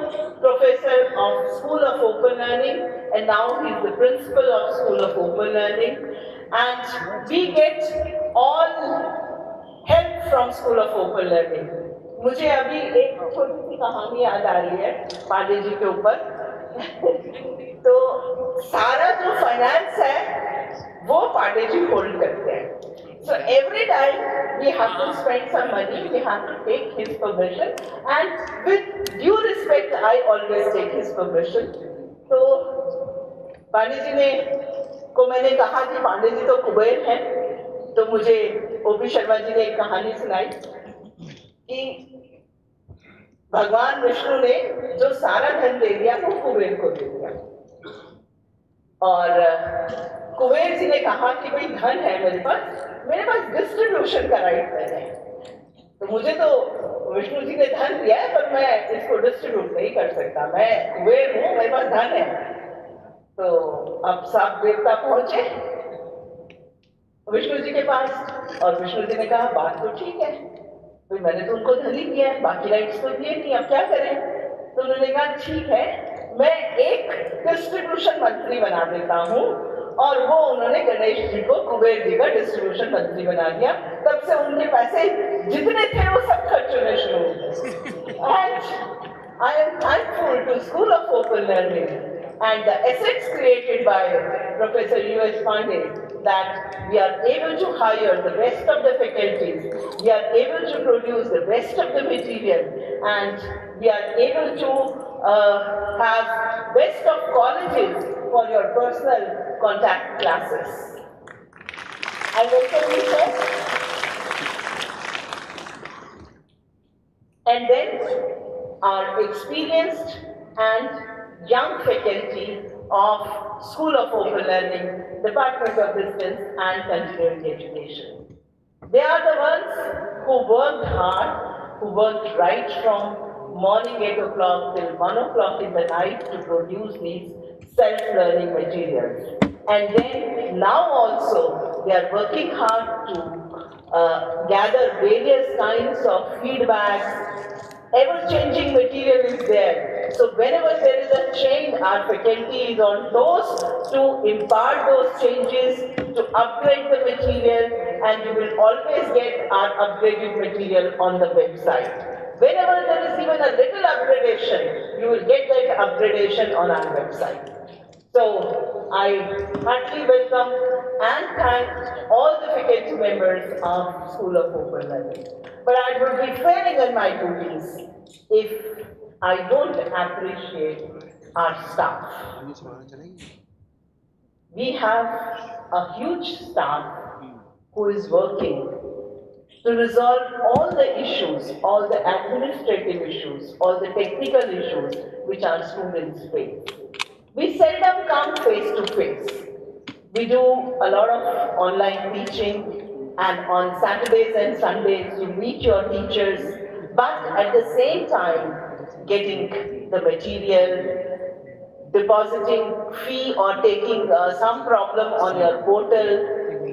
professor of School of Open Learning, and now he is the principal of School of Open Learning. And we get all help from School of Open Learning. मुझे अभी एक छोटी सी कहानी याद आ रही है पांडे जी के ऊपर। तो सारा जो फाइनेंस है वो पांडे जी होल्ड करते हैं। So every time we have to spend some money, we have to take his permission, and with due respect, I always take his permission. तो पांडे जी ने को मैंने कहा कि पांडे जी तो कुबेर हैं, तो मुझे ओपी शर्मा जी ने एक कहानी सुनाई कि भगवान विष्णु ने जो सारा धन दे दिया वो कुबेर को दे दिया, और कुबेर जी ने कहा कि भाई धन है मेरे पास डिस्ट्रीब्यूशन का राइट नहीं है, तो मुझे तो विष्णु जी ने धन दिया है पर मैं इसको डिस्ट्रीब्यूट नहीं कर सकता, मैं कुबेर हूँ, मेरे पास धन है। तो अब सब देवता पहुंचे विष्णु जी के पास, और विष्णु जी ने कहा बात तो ठीक है, तो मैंने तो उनको धन ही दिया है, बाकी राइट्स तो दिए नहीं, अब क्या करें। तो उन्होंने कहा ठीक है, मैं एक डिस्ट्रीब्यूशन मंत्री बना देता हूँ, और वो उन्होंने गणेश जी को कुबेर जी का डिस्ट्रीब्यूशन मंत्री बना दिया। तब से उनके पैसे जितने थे वो सब खर्च होने शुरू हो गए। And I am thankful to school of open learning and the assets created by Professor U.S. Pandey, that we are able to hire the best of the faculties, we are able to produce the best of the material, and we are able to have best of colleges for your personal contact classes. I welcome you, sir. And then our experienced and young faculty of School of Open Learning, Department of Distance and Continuing Education. They are the ones who worked hard, who worked right from morning 8 o'clock till 1 o'clock in the night to produce these self-learning materials. And then now also they are working hard to gather various kinds of feedbacks. Ever-changing material is there. So whenever there is a change, our faculty is on toes to impart those changes, to upgrade the material, and you will always get our upgraded material on the website. Whenever there is even a little upgradation, you will get that upgradation on our website. So I heartily welcome and thank all the faculty members of School of Open Learning. But I would be failing in my duties if I don't appreciate our staff. We have a huge staff who is working to resolve all the issues, all the administrative issues, all the technical issues which our students face. We seldom come face to face. We do a lot of online teaching, and on Saturdays and Sundays you meet your teachers, but at the same time getting the material, depositing fee or taking some problem on your portal,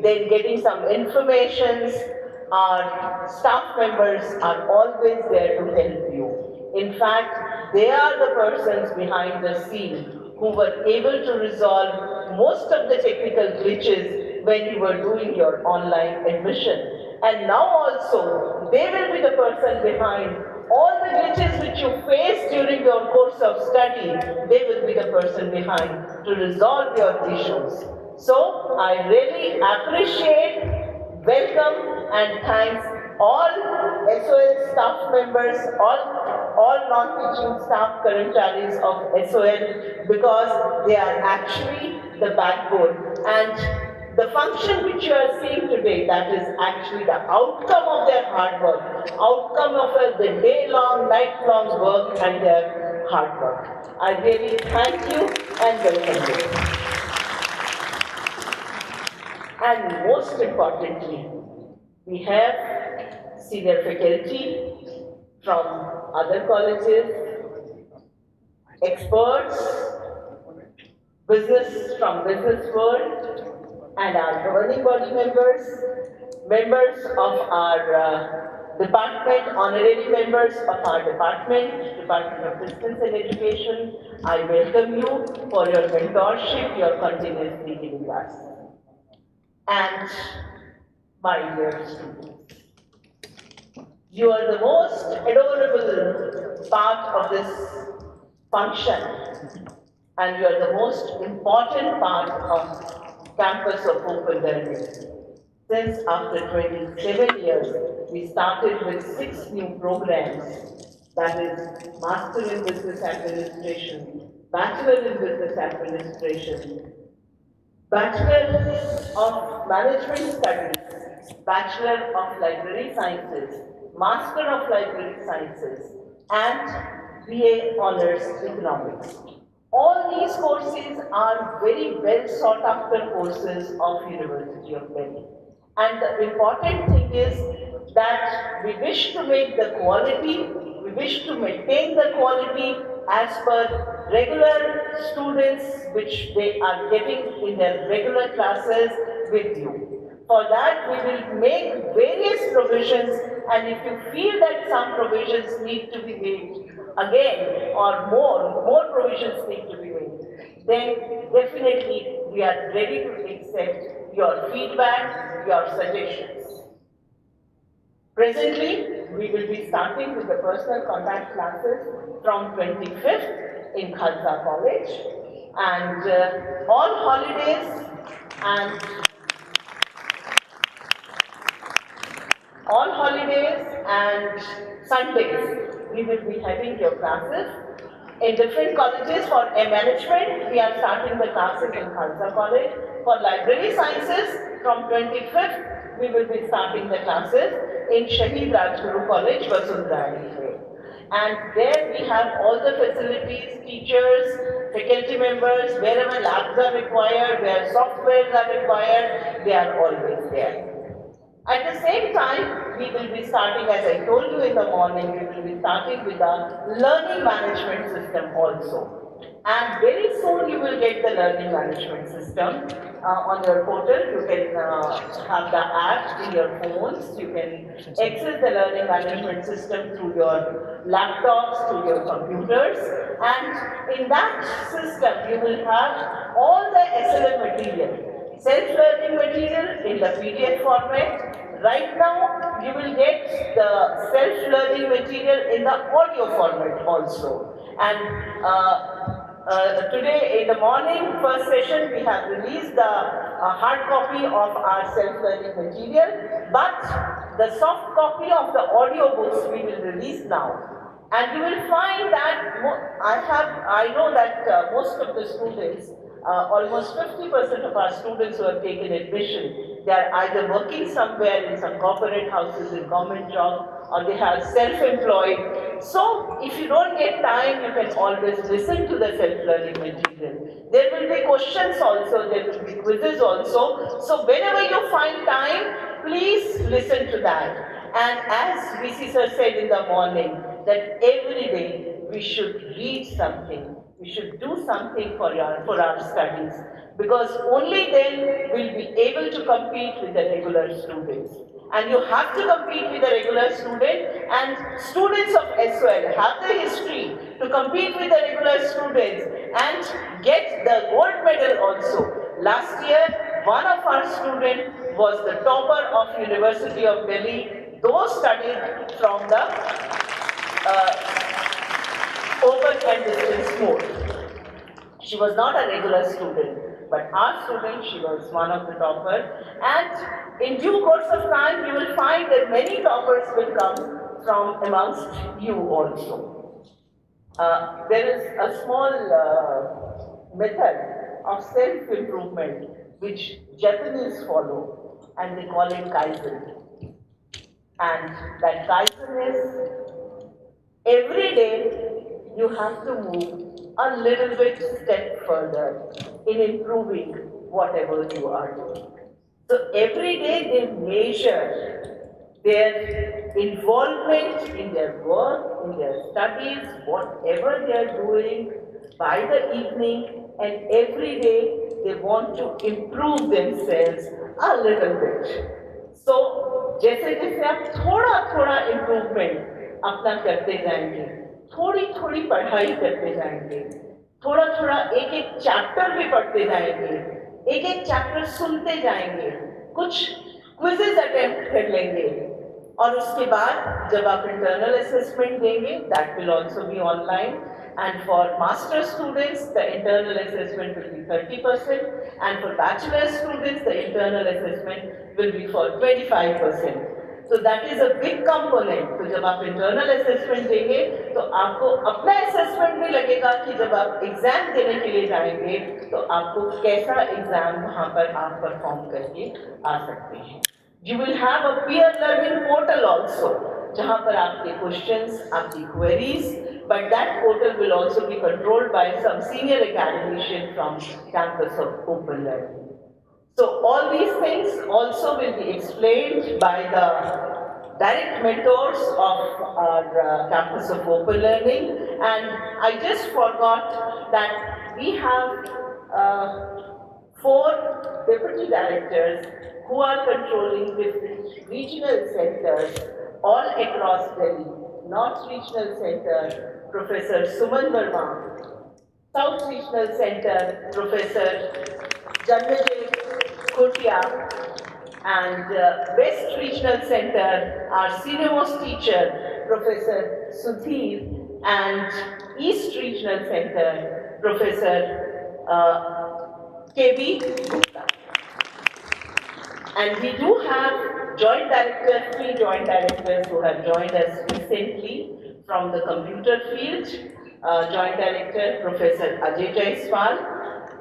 then getting some informations. Our staff members are always there to help you. In fact, they are the persons behind the scene who were able to resolve most of the technical glitches when you were doing your online admission. And now also, they will be the person behind all the glitches which you face during your course of study. They will be the person behind to resolve your issues. So, I really appreciate, welcome and thanks all SOL staff members, all non-teaching staff Karamcharis of SOL, because they are actually the backbone. And the function which you are seeing today, that is actually the outcome of their hard work, outcome of the day-long, night-long work and their hard work. I really thank you and welcome you. And most importantly, we have senior faculty from other colleges, experts, business from business world, and our governing body members, members of our department, honorary members of our department, Department of Distance and Education. I welcome you for your mentorship, your continuously giving us. And my dear students, You are the most adorable part of this function, and you are the most important part of campus of open learning. Since after 27 years, we started with 6 new programs, that is Master in Business Administration, Bachelor in Business Administration, Bachelor of Management Studies, Bachelor of Library Sciences, Master of Library Sciences, and BA Honours Economics. All these courses are very well sought after courses of University of Delhi. And the important thing is that we wish to make the quality, we wish to maintain the quality as per regular students which they are getting in their regular classes with you. For that, we will make various provisions, and if you feel that some provisions need to be made again or more provisions need to be made, then definitely we are ready to accept your feedback, your suggestions. Presently, we will be starting with the personal contact classes from 25th in Khalsa College, and all holidays and Sundays, we will be having your classes. In different colleges for a management, we are starting the classes in Khalsa College. For library sciences, from 25th, we will be starting the classes in Shahid Rajguru College, Vasundhara. And there we have all the facilities, teachers, faculty members, wherever labs are required, where softwares are required, they are always there. At the same time, we will be starting, as I told you in the morning, we will be starting with a learning management system also. And very soon you will get the learning management system on your portal. You can have the app in your phones. You can access the learning management system through your laptops, through your computers. And in that system, you will have all the SLM material, self-learning material in the PDF format. Right now, you will get the self-learning material in the audio format also. And today in the morning, first session, we have released the hard copy of our self-learning material, but the soft copy of the audio books we will release now. And you will find that I know that most of the students, almost 50% of our students who have taken admission, they are either working somewhere in some corporate houses, in government jobs, or they have self-employed. So, if you don't get time, you can always listen to the self-learning material. There will be questions also, there will be quizzes also. So, whenever you find time, please listen to that. And as VC sir said in the morning, that every day we should read something. We should do something for our studies, because only then we'll be able to compete with the regular students. And you have to compete with the regular student, and students of SOL have the history to compete with the regular students and get the gold medal also. Last year, one of our students was the topper of University of Delhi, though studied from the open and distance mode. She was not a regular student, but our student, she was one of the toppers. And in due course of time, you will find that many toppers will come from amongst you also. There is a small method of self-improvement which Japanese follow, and they call it Kaizen. And that Kaizen is, every day you have to move a little bit step further in improving whatever you are doing. So every day they measure their involvement in their work, in their studies, whatever they are doing by the evening, and every day they want to improve themselves a little bit. So जैसे जैसे आप थोड़ा थोड़ा improvement अपना करते जाएंगे, थोड़ी थोड़ी पढ़ाई करते जाएंगे, थोड़ा थोड़ा एक एक चैप्टर भी पढ़ते जाएंगे, एक एक चैप्टर सुनते जाएंगे, कुछ क्विजेस अटेम्प्ट कर लेंगे, और उसके बाद जब आप इंटरनल असेसमेंट देंगे, that will also be online. And for master students, the internal assessment will be 30%, and for bachelor students, the internal assessment will be for 25%. So that is a big component. तो जब आप internal assessment देंगे, तो आपको अपना assessment भी लगेगा कि जब आप exam देने के लिए जाएंगे, तो आपको कैसा exam वहाँ पर आप perform करके आ सकते हैं. You will have a peer learning portal also, जहाँ पर आपके questions, आपकी queries, but that portal will also be controlled by some senior academician from campus of open learning. So all these things also will be explained by the direct mentors of our campus of open learning. And I just forgot that we have 4 deputy directors who are controlling different regional centers all across Delhi. North Regional Center, Professor Suman Verma. South Regional Center, Professor Janmajit Kotia. And West Regional Center, our senior most teacher, Professor Sudhir. And East Regional Center, Professor KB Gupta. And we do have joint directors, 3 joint directors who have joined us recently from the computer field. Joint director, Professor Ajay Jaiswal,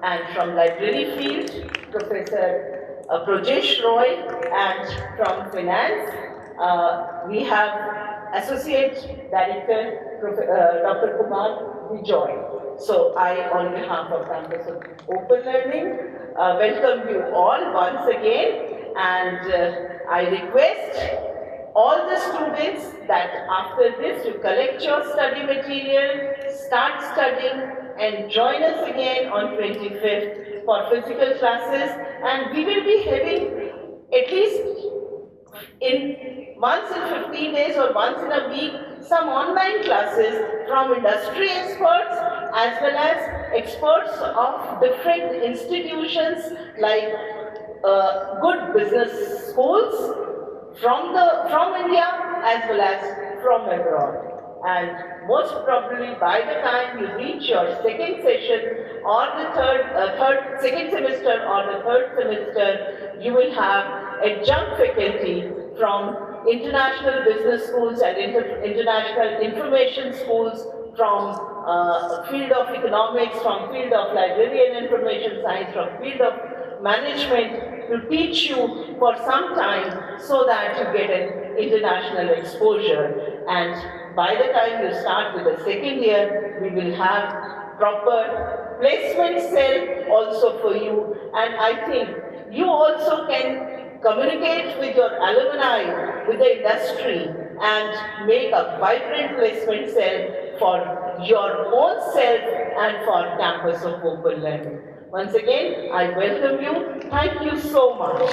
and from library field, Professor Projesh Roy, and from finance, we have Associate Director, Dr. Kumar Bijoy. So I, on behalf of Campus of Open Learning, welcome you all once again. And I request all the students that after this you collect your study material, start studying, and join us again on 25th for physical classes. And we will be having at least once in 15 days or once in a week some online classes from industry experts as well as experts of different institutions like good business schools from India as well as from abroad. And most probably by the time you reach your second session or the second semester or the third semester, you will have adjunct faculty from international business schools and international information schools, from field of economics, from field of library and information science, from field of management, to teach you for some time so that you get an international exposure. And by the time you start with the second year, we will have proper placement cell also for you. And I think you also can communicate with your alumni, with the industry, and make a vibrant placement cell for your own self and for campus of open learning. Once again, I welcome you. Thank you so much.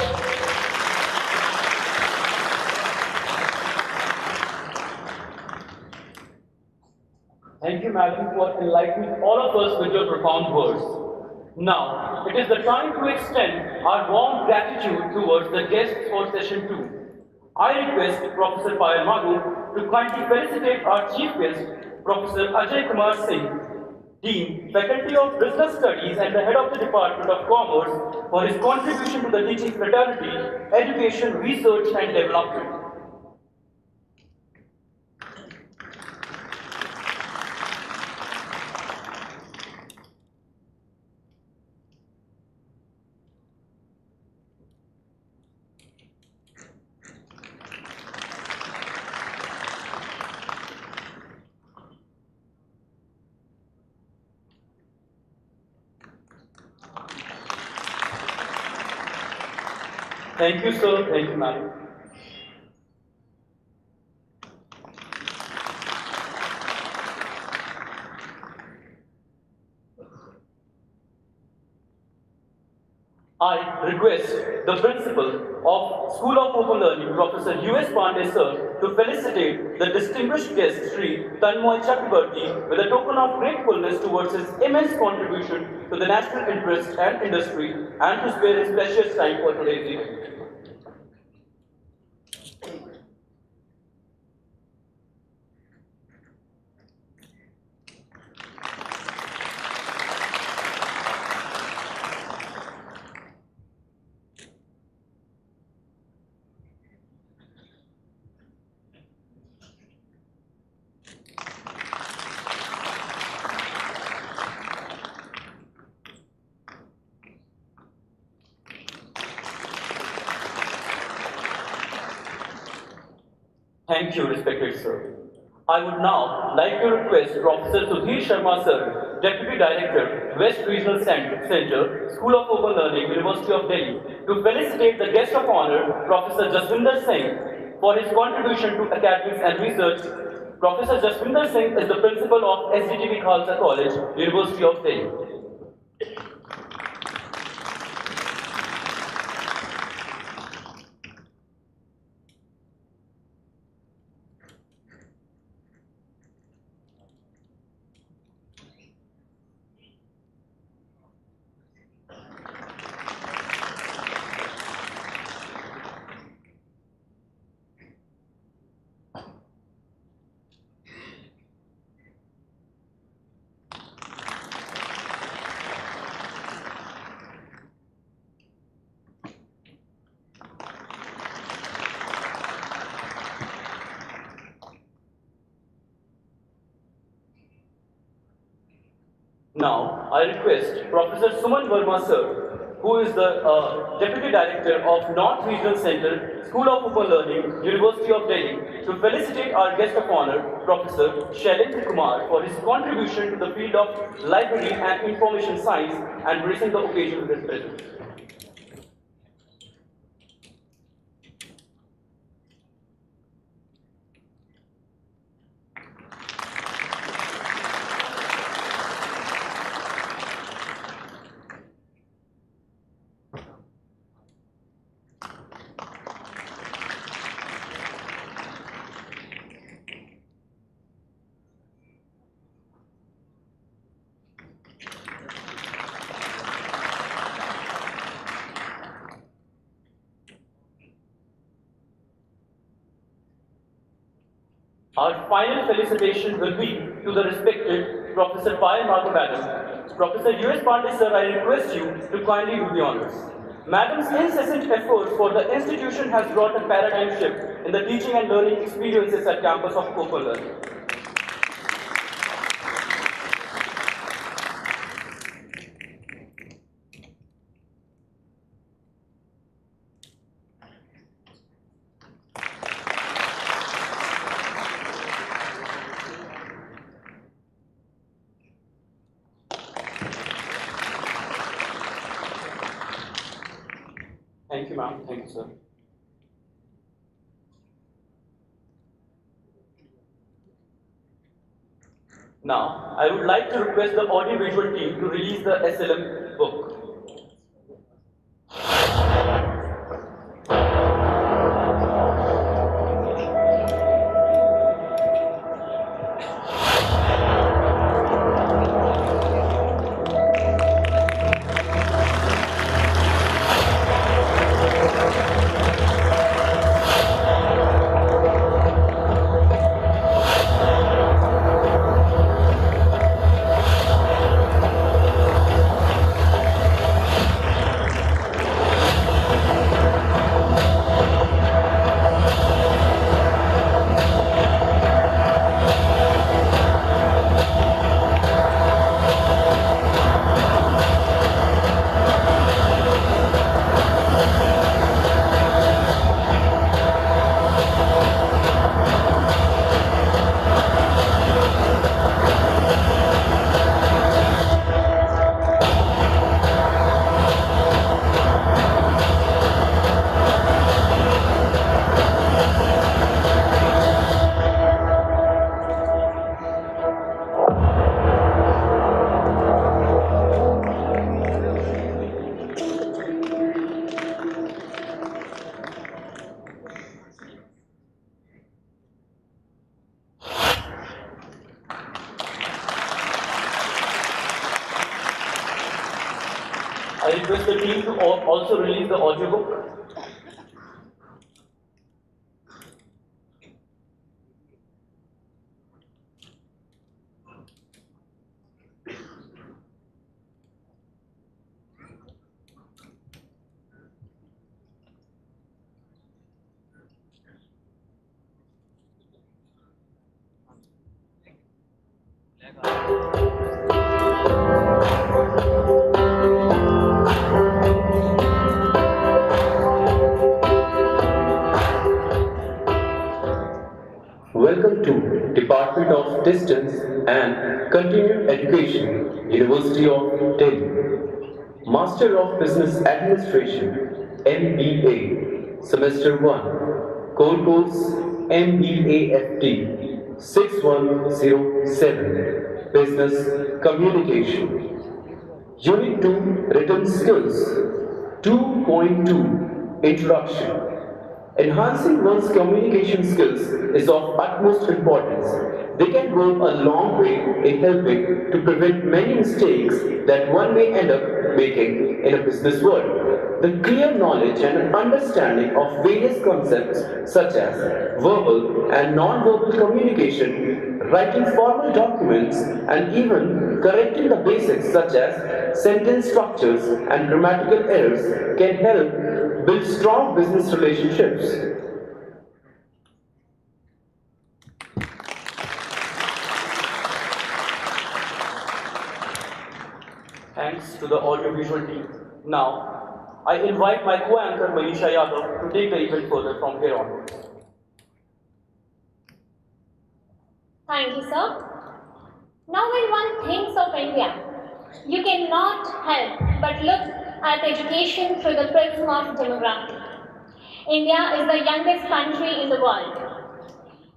Thank you, madam, for enlightening all of us with your profound words. Now, it is the time to extend our warm gratitude towards the guests for session 2. I request Professor Payal Maghu to kindly felicitate our chief guest, Professor Ajay Kumar Singh, Dean, Faculty of Business Studies and the Head of the Department of Commerce, for his contribution to the teaching fraternity, education, research and development. Thank you, sir. Thank you, madam. I request the principal of School of Open Learning, Professor U.S. Pandey, sir, to felicitate the distinguished guest, Sri Tanmoy Chakrabarti, with a token of gratefulness towards his immense contribution to the national interest and industry, and to spare his precious time for today's event. Thank you, respected sir. I would now like to request Professor Sudhir Sharma sir, Deputy Director, West Regional Center, School of Open Learning, University of Delhi, to felicitate the guest of honor, Professor Jaswinder Singh, for his contribution to academics and research. Professor Jaswinder Singh is the principal of SDTV Khalsa College, University of Delhi. Now, I request Professor Suman Verma sir, who is the Deputy Director of North Regional Center, School of Open Learning, University of Delhi, to felicitate our guest of honor, Professor Shailendra Kumar, for his contribution to the field of library and information science and gracing the occasion with his presence. Our final felicitation will be to the respected Professor Payal Margo Madam. Professor U.S. Pandey sir, I request you to kindly do the honors. Madam's incessant efforts for the institution has brought a paradigm shift in the teaching and learning experiences at campus of Open Learning. Thank you, ma'am. Thank you, sir. Now, I would like to request the audiovisual team to release the SLM book. I request the team to also release the audiobook. and Continued Education, University of Delhi. Master of Business Administration, MBA, Semester 1, Core Course MBAFT 6107, Business Communication. Unit 2, Written Skills 2.2, Introduction. Enhancing one's communication skills is of utmost importance. They can go a long way in helping to prevent many mistakes that one may end up making in a business world. The clear knowledge and understanding of various concepts such as verbal and non-verbal communication, writing formal documents, and even correcting the basics such as sentence structures and grammatical errors can help build strong business relationships. Thanks to the audiovisual team. Now, I invite my co-anchor Manisha Yadav to take the event further from here onwards. Thank you, sir. Now, when one thinks of India, you cannot help but look at education through the prism of demography. India is the youngest country in the world.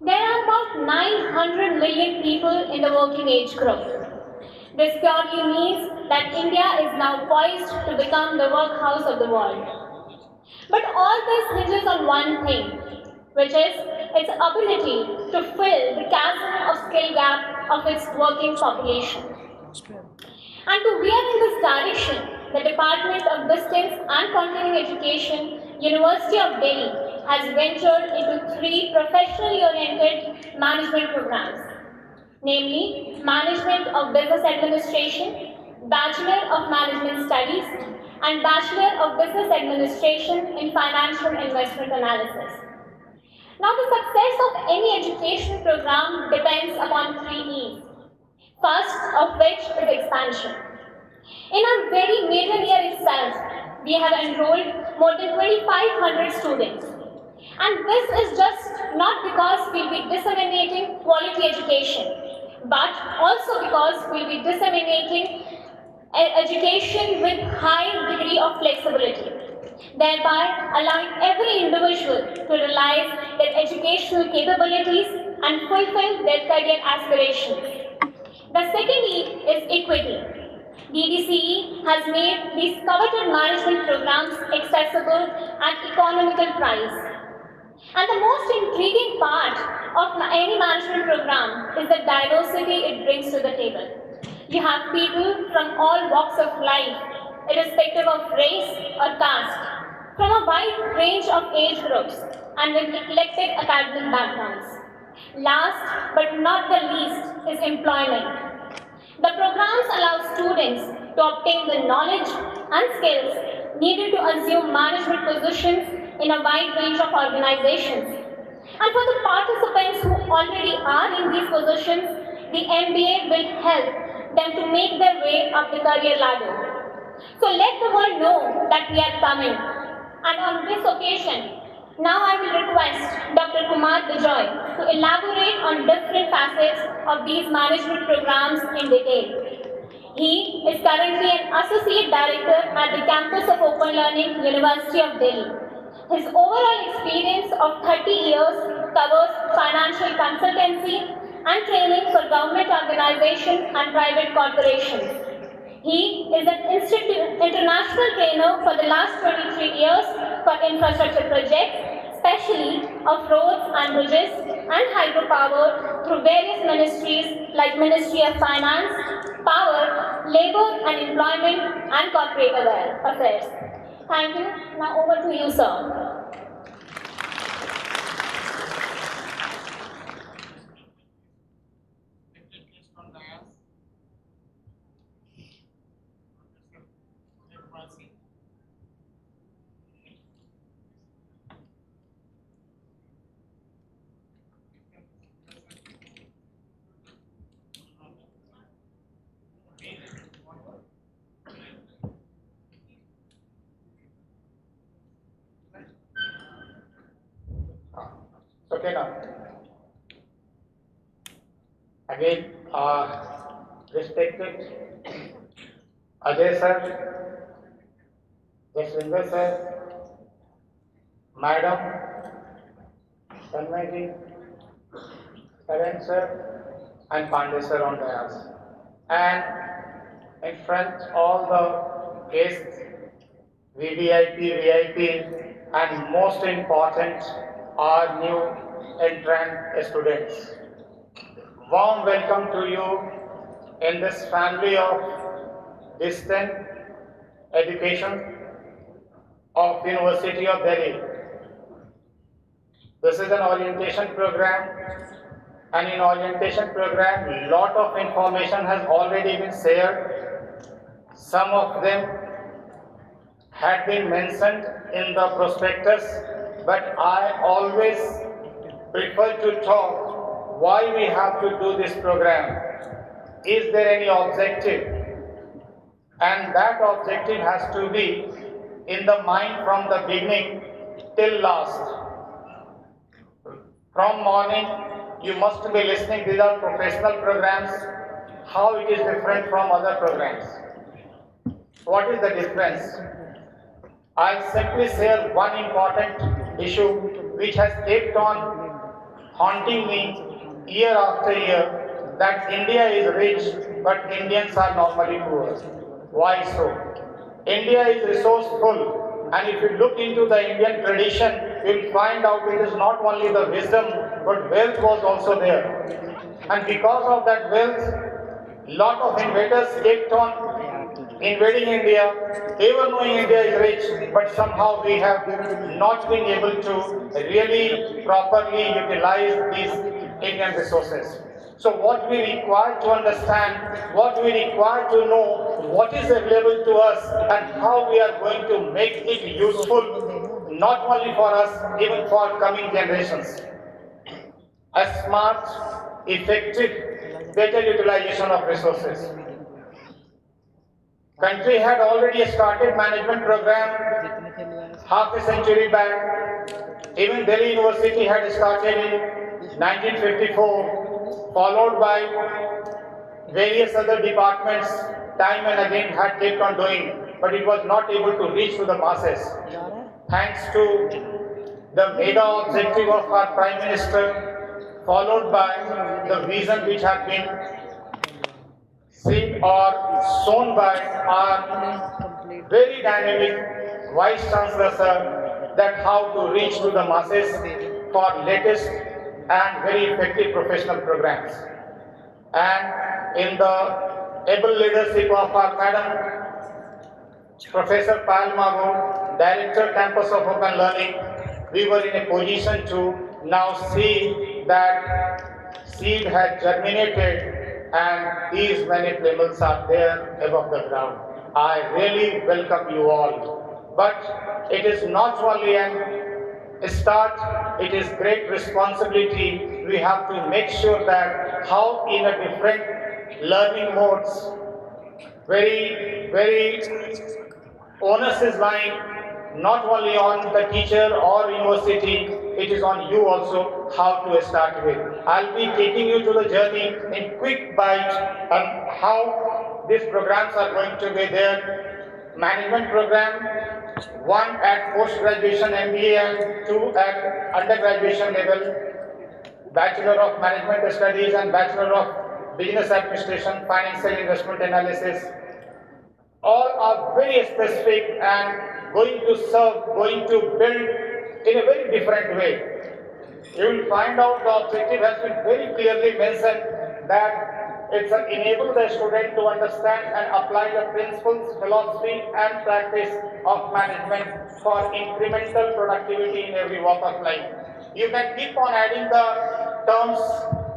There are about 900 million people in the working age group. This purely means that India is now poised to become the workhouse of the world. But all this hinges on one thing, which is its ability to fill the chasm of skill gap of its working population. And to veer in this direction, the Department of Distance and Continuing Education, University of Delhi, has ventured into 3 professionally oriented management programs, namely Management of Business Administration, Bachelor of Management Studies, and Bachelor of Business Administration in Financial Investment Analysis. Now, the success of any education program depends upon 3 E's. First of which is expansion. In our very maiden year itself, we have enrolled more than 2,500 students. And this is just not because we'll be disseminating quality education, but also because we'll be disseminating education with high degree of flexibility, thereby allowing every individual to realize their educational capabilities and fulfill their career aspirations. The second E is equity. DDCE has made these coveted management programs accessible at economical price. And the most intriguing part of any management program is the diversity it brings to the table. You have people from all walks of life, irrespective of race or caste, from a wide range of age groups and with eclectic academic backgrounds. Last but not the least is employment. The programs allow students to obtain the knowledge and skills needed to assume management positions in a wide range of organizations. And for the participants who already are in these positions, the MBA will help them to make their way up the career ladder. So let the world know that we are coming. And on this occasion, now I will request Dr. Kumar Bijoy to elaborate on different facets of these management programs in detail. He is currently an Associate Director at the campus of Open Learning, University of Delhi. His overall experience of 30 years covers financial consultancy and training for government organizations and private corporations. He is an international trainer for the last 23 years for infrastructure projects, especially of roads and bridges and hydropower through various ministries like Ministry of Finance, Power, Labor and Employment and Corporate Affairs. Thank you. Now over to you, sir. Okay now. Again, respected Ajay sir, Rajender sir, Madam, Tanmay ji, Karan sir, and Pandey sir on dais. And in front all the guests, VVIP, VIP, and most important, our new entrant students. Warm welcome to you in this family of distance education of University of Delhi. This is an orientation program, and in orientation program, lot of information has already been shared. Some of them had been mentioned in the prospectus, but I always prefer to talk why we have to do this program. Is there any objective? And that objective has to be in the mind from the beginning till last. From morning, you must be listening. These are professional programs. How it is different from other programs? What is the difference? I'll simply share one important issue which has kept on haunting me year after year, that India is rich but Indians are normally poor. Why so? India is resourceful, and if you look into the Indian tradition, you will find out it is not only the wisdom but wealth was also there. And because of that wealth, lot of invaders kept on invading India. They were knowing India is rich, but somehow we have not been able to really properly utilize these Indian resources. So what we require to understand, what we require to know, what is available to us and how we are going to make it useful, not only for us, even for coming generations. A smart, effective, better utilization of resources. Country had already started management program half a century back. Even Delhi University had started in 1954, followed by various other departments time and again had kept on doing, but it was not able to reach to the masses. Thanks to the mega objective of our Prime Minister, followed by the vision which had been seen or shown by our very dynamic Vice Chancellor sir, that how to reach to the masses for latest and very effective professional programs. And in the able leadership of our Madam Professor Payal Mago, Director Campus of Open Learning, we were in a position to now see that seed has germinated and these many plumels are there above the ground. I really welcome you all. But it is not only an start, it is great responsibility. We have to make sure that how in a different learning modes, very onus is lying not only on the teacher or university, it is on you also how to start with. I'll be taking you to the journey in quick bites on how these programs are going to be there. Management program, one at post-graduation MBA and two at undergraduation level, Bachelor of Management Studies and Bachelor of Business Administration, Financial Investment Analysis. All are very specific and going to serve, going to build in a very different way. You will find out the objective has been very clearly mentioned that it's to enable the student to understand and apply the principles, philosophy and practice of management for incremental productivity in every walk of life. You can keep on adding the terms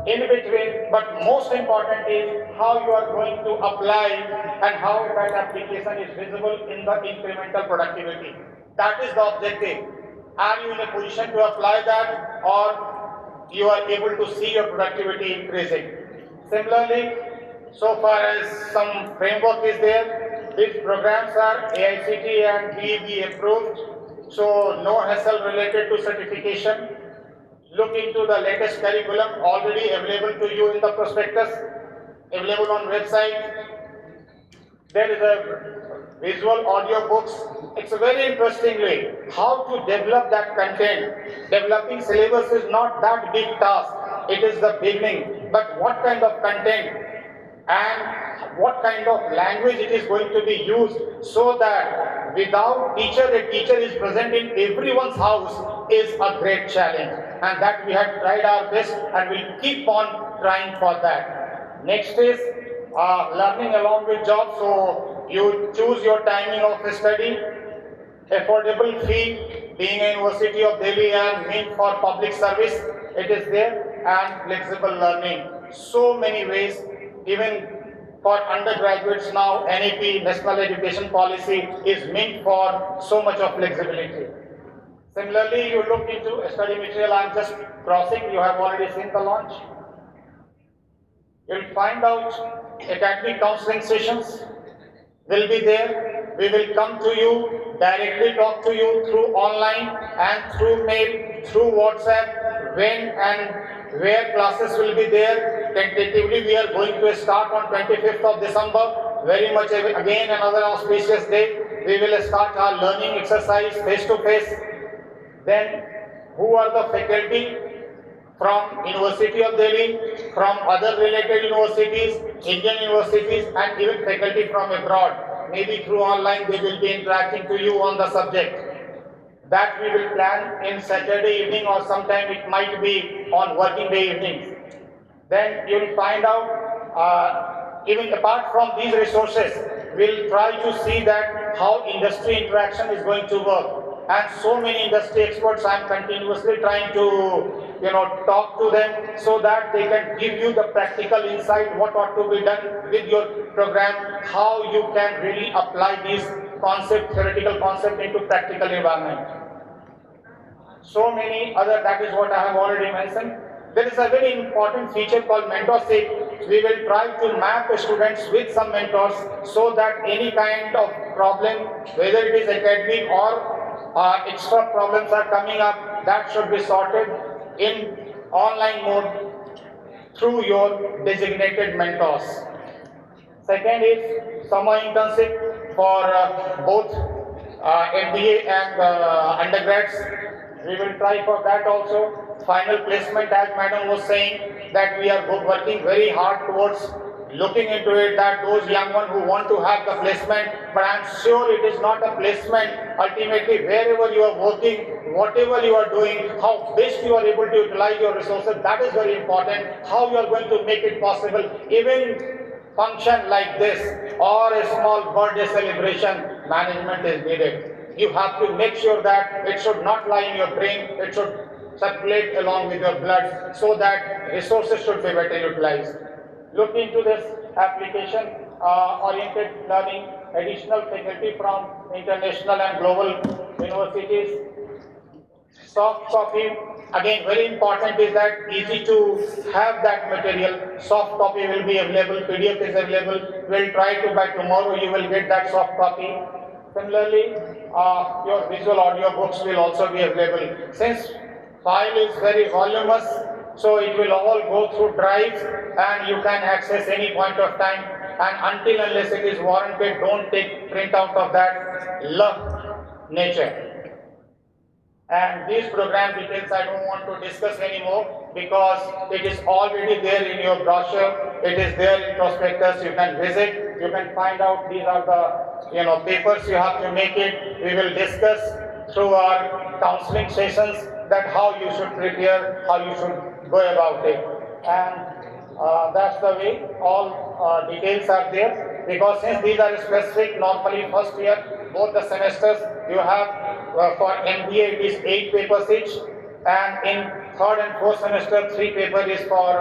in between, but most important is how you are going to apply and how that application is visible in the incremental productivity. That is the objective. Are you in a position to apply that, or you are able to see your productivity increasing? Similarly, so far as some framework is there, these programs are AICTE and BEB approved, so no hassle related to certification. Look into the latest curriculum already available to you in the prospectus. available on website. There is a visual audio books. It's a very interesting way how to develop that content. Developing syllabus is not that big task. It is the beginning. But what kind of content and what kind of language it is going to be used, so that without teacher, a teacher is present in everyone's house is a great challenge. And that we have tried our best and will keep on trying for that. Next is learning along with job. So you choose your timing of study, affordable fee, being a University of Delhi and meant for public service, it is there, and flexible learning. So many ways, even for undergraduates now, NEP, National Education Policy, is meant for so much of flexibility. Similarly, you look into study material, I am just crossing, you have already seen the launch. You will find out academic counseling sessions will be there. We will come to you, directly talk to you through online and through mail, through WhatsApp, when and where classes will be there. Tentatively, we are going to start on 25th of December. Very much again another auspicious day. We will start our learning exercise face to face. Then, who are the faculty? From University of Delhi, from other related universities, Indian universities, and even faculty from abroad. Maybe through online they will be interacting to you on the subject. That we will plan in Saturday evening, or sometime it might be on working day evenings. Then you will find out, even apart from these resources, we will try to see that how industry interaction is going to work. And so many industry experts, I am continuously trying to talk to them so that they can give you the practical insight, what ought to be done with your program, how you can really apply these theoretical concept into practical environment. So many other, that is what I have already mentioned. There is a very important feature called mentorship. We will try to map students with some mentors so that any kind of problem, whether it is academic or extra problems are coming up, that should be sorted in online mode through your designated mentors. Second is summer internship for both MBA and undergrads. We will try for that also. Final placement, as Madam was saying, that we are working very hard towards looking into it, that those young ones who want to have the placement, but I am sure it is not a placement. Ultimately, wherever you are working, whatever you are doing, how best you are able to utilize your resources, that is very important. How you are going to make it possible. Even function like this or a small birthday celebration, management is needed. You have to make sure that it should not lie in your brain, it should circulate along with your blood, so that resources should be better utilized. Look into this application oriented learning, additional faculty from international and global universities. Soft copy, again very important is that easy to have that material. Soft copy will be available, PDF is available. We'll try to, by tomorrow you will get that soft copy. Similarly, your visual audio books will also be available. Since file is very voluminous, so it will all go through drives and you can access any point of time, and until unless it is warranted, don't take print out of that. Love nature. And these program details I don't want to discuss anymore because it is already there in your brochure, it is there in prospectus, you can visit, you can find out these are the papers you have to make it. We will discuss through our counseling sessions that how you should prepare, how you should go about it. And that's the way, all details are there, because since these are specific, normally first year, both the semesters, you have for MBA it is 8 papers each, and in third and fourth semester 3 papers is for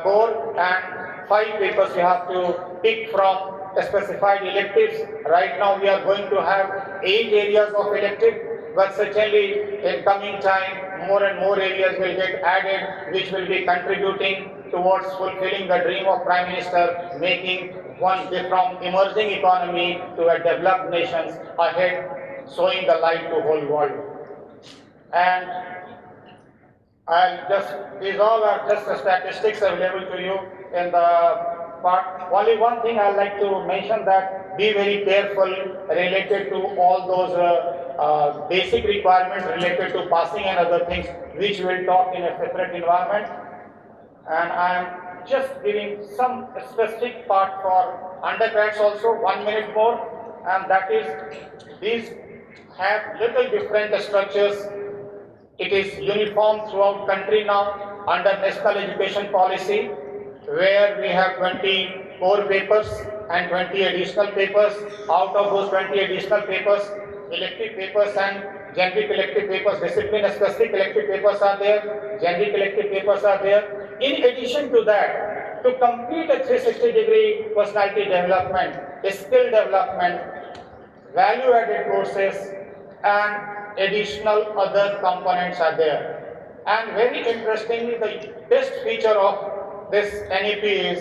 core, and 5 papers you have to pick from specified electives. Right now we are going to have 8 areas of elective, but certainly in coming time more and more areas will get added, which will be contributing towards fulfilling the dream of Prime Minister, making one from emerging economy to a developed nations ahead, showing the light to whole world. And these all are just the statistics available to you in the part. Only one thing I like to mention, that be very careful related to all those basic requirements related to passing and other things, which we'll talk in a separate environment. And I am just giving some specific part for undergrads also, 1 minute more, and that is these have little different structures. It is uniform throughout country now under National Education Policy, where we have 20 core papers and 20 additional papers. Out of those 20 additional papers, elective papers and generic elective papers, discipline specific elective papers are there, generic elective papers are there. In addition to that, to complete a 360-degree personality development, skill development, value-added courses, and additional other components are there. And very interestingly, the best feature of this NEP is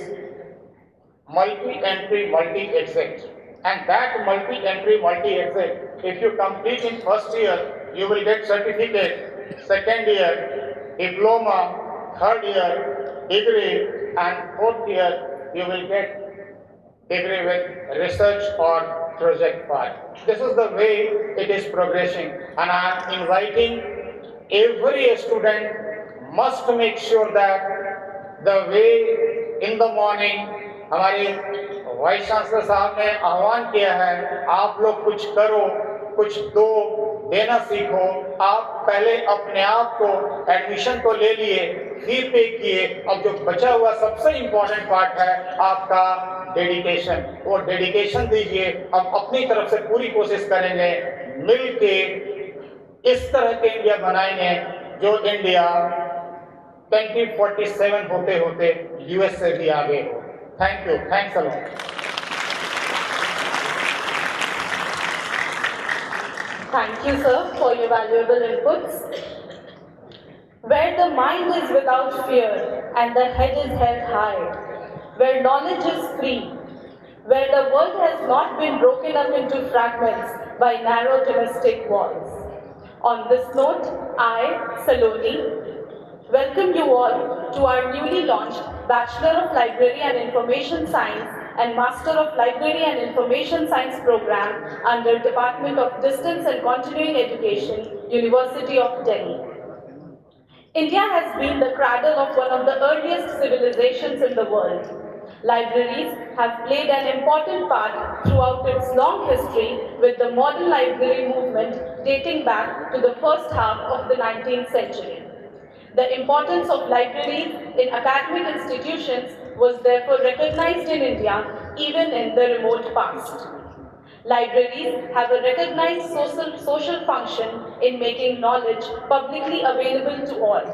multi-entry, multi-exit. And that multi-entry, multi-exit, if you complete in first year, you will get certificate, second year, diploma, third year, degree, and fourth year, you will get degree with research or project part. This is the way it is progressing, and I am inviting every student must make sure that the way in the morning, हमारे vice chancellor साहब ने आह्वान किया है, आप लोग कुछ करो, कुछ दो, देना सीखो। आप पहले अपने आप को एडमिशन तो ले लिए, फी पे किए, अब जो बचा हुआ सबसे इम्पोर्टेंट पार्ट है आपका डेडिकेशन, वो डेडिकेशन दीजिए। अब अपनी तरफ से पूरी कोशिश करेंगे, मिल के इस तरह के इंडिया बनाएंगे जो इंडिया 2047 होते होते यूएस से भी आगे हो। Thank you, thanks a lot. Thank you, sir, for your valuable inputs. Where the mind is without fear and the head is held high, where knowledge is free, where the world has not been broken up into fragments by narrow domestic walls. On this note, I, Saloni, welcome you all to our newly launched Bachelor of Library and Information Science and Master of Library and Information Science program under Department of Distance and Continuing Education, University of Delhi. India has been the cradle of one of the earliest civilizations in the world. Libraries have played an important part throughout its long history, with the modern library movement dating back to the first half of the 19th century. The importance of libraries in academic institutions was therefore recognized in India even in the remote past. Libraries have a recognized social function in making knowledge publicly available to all.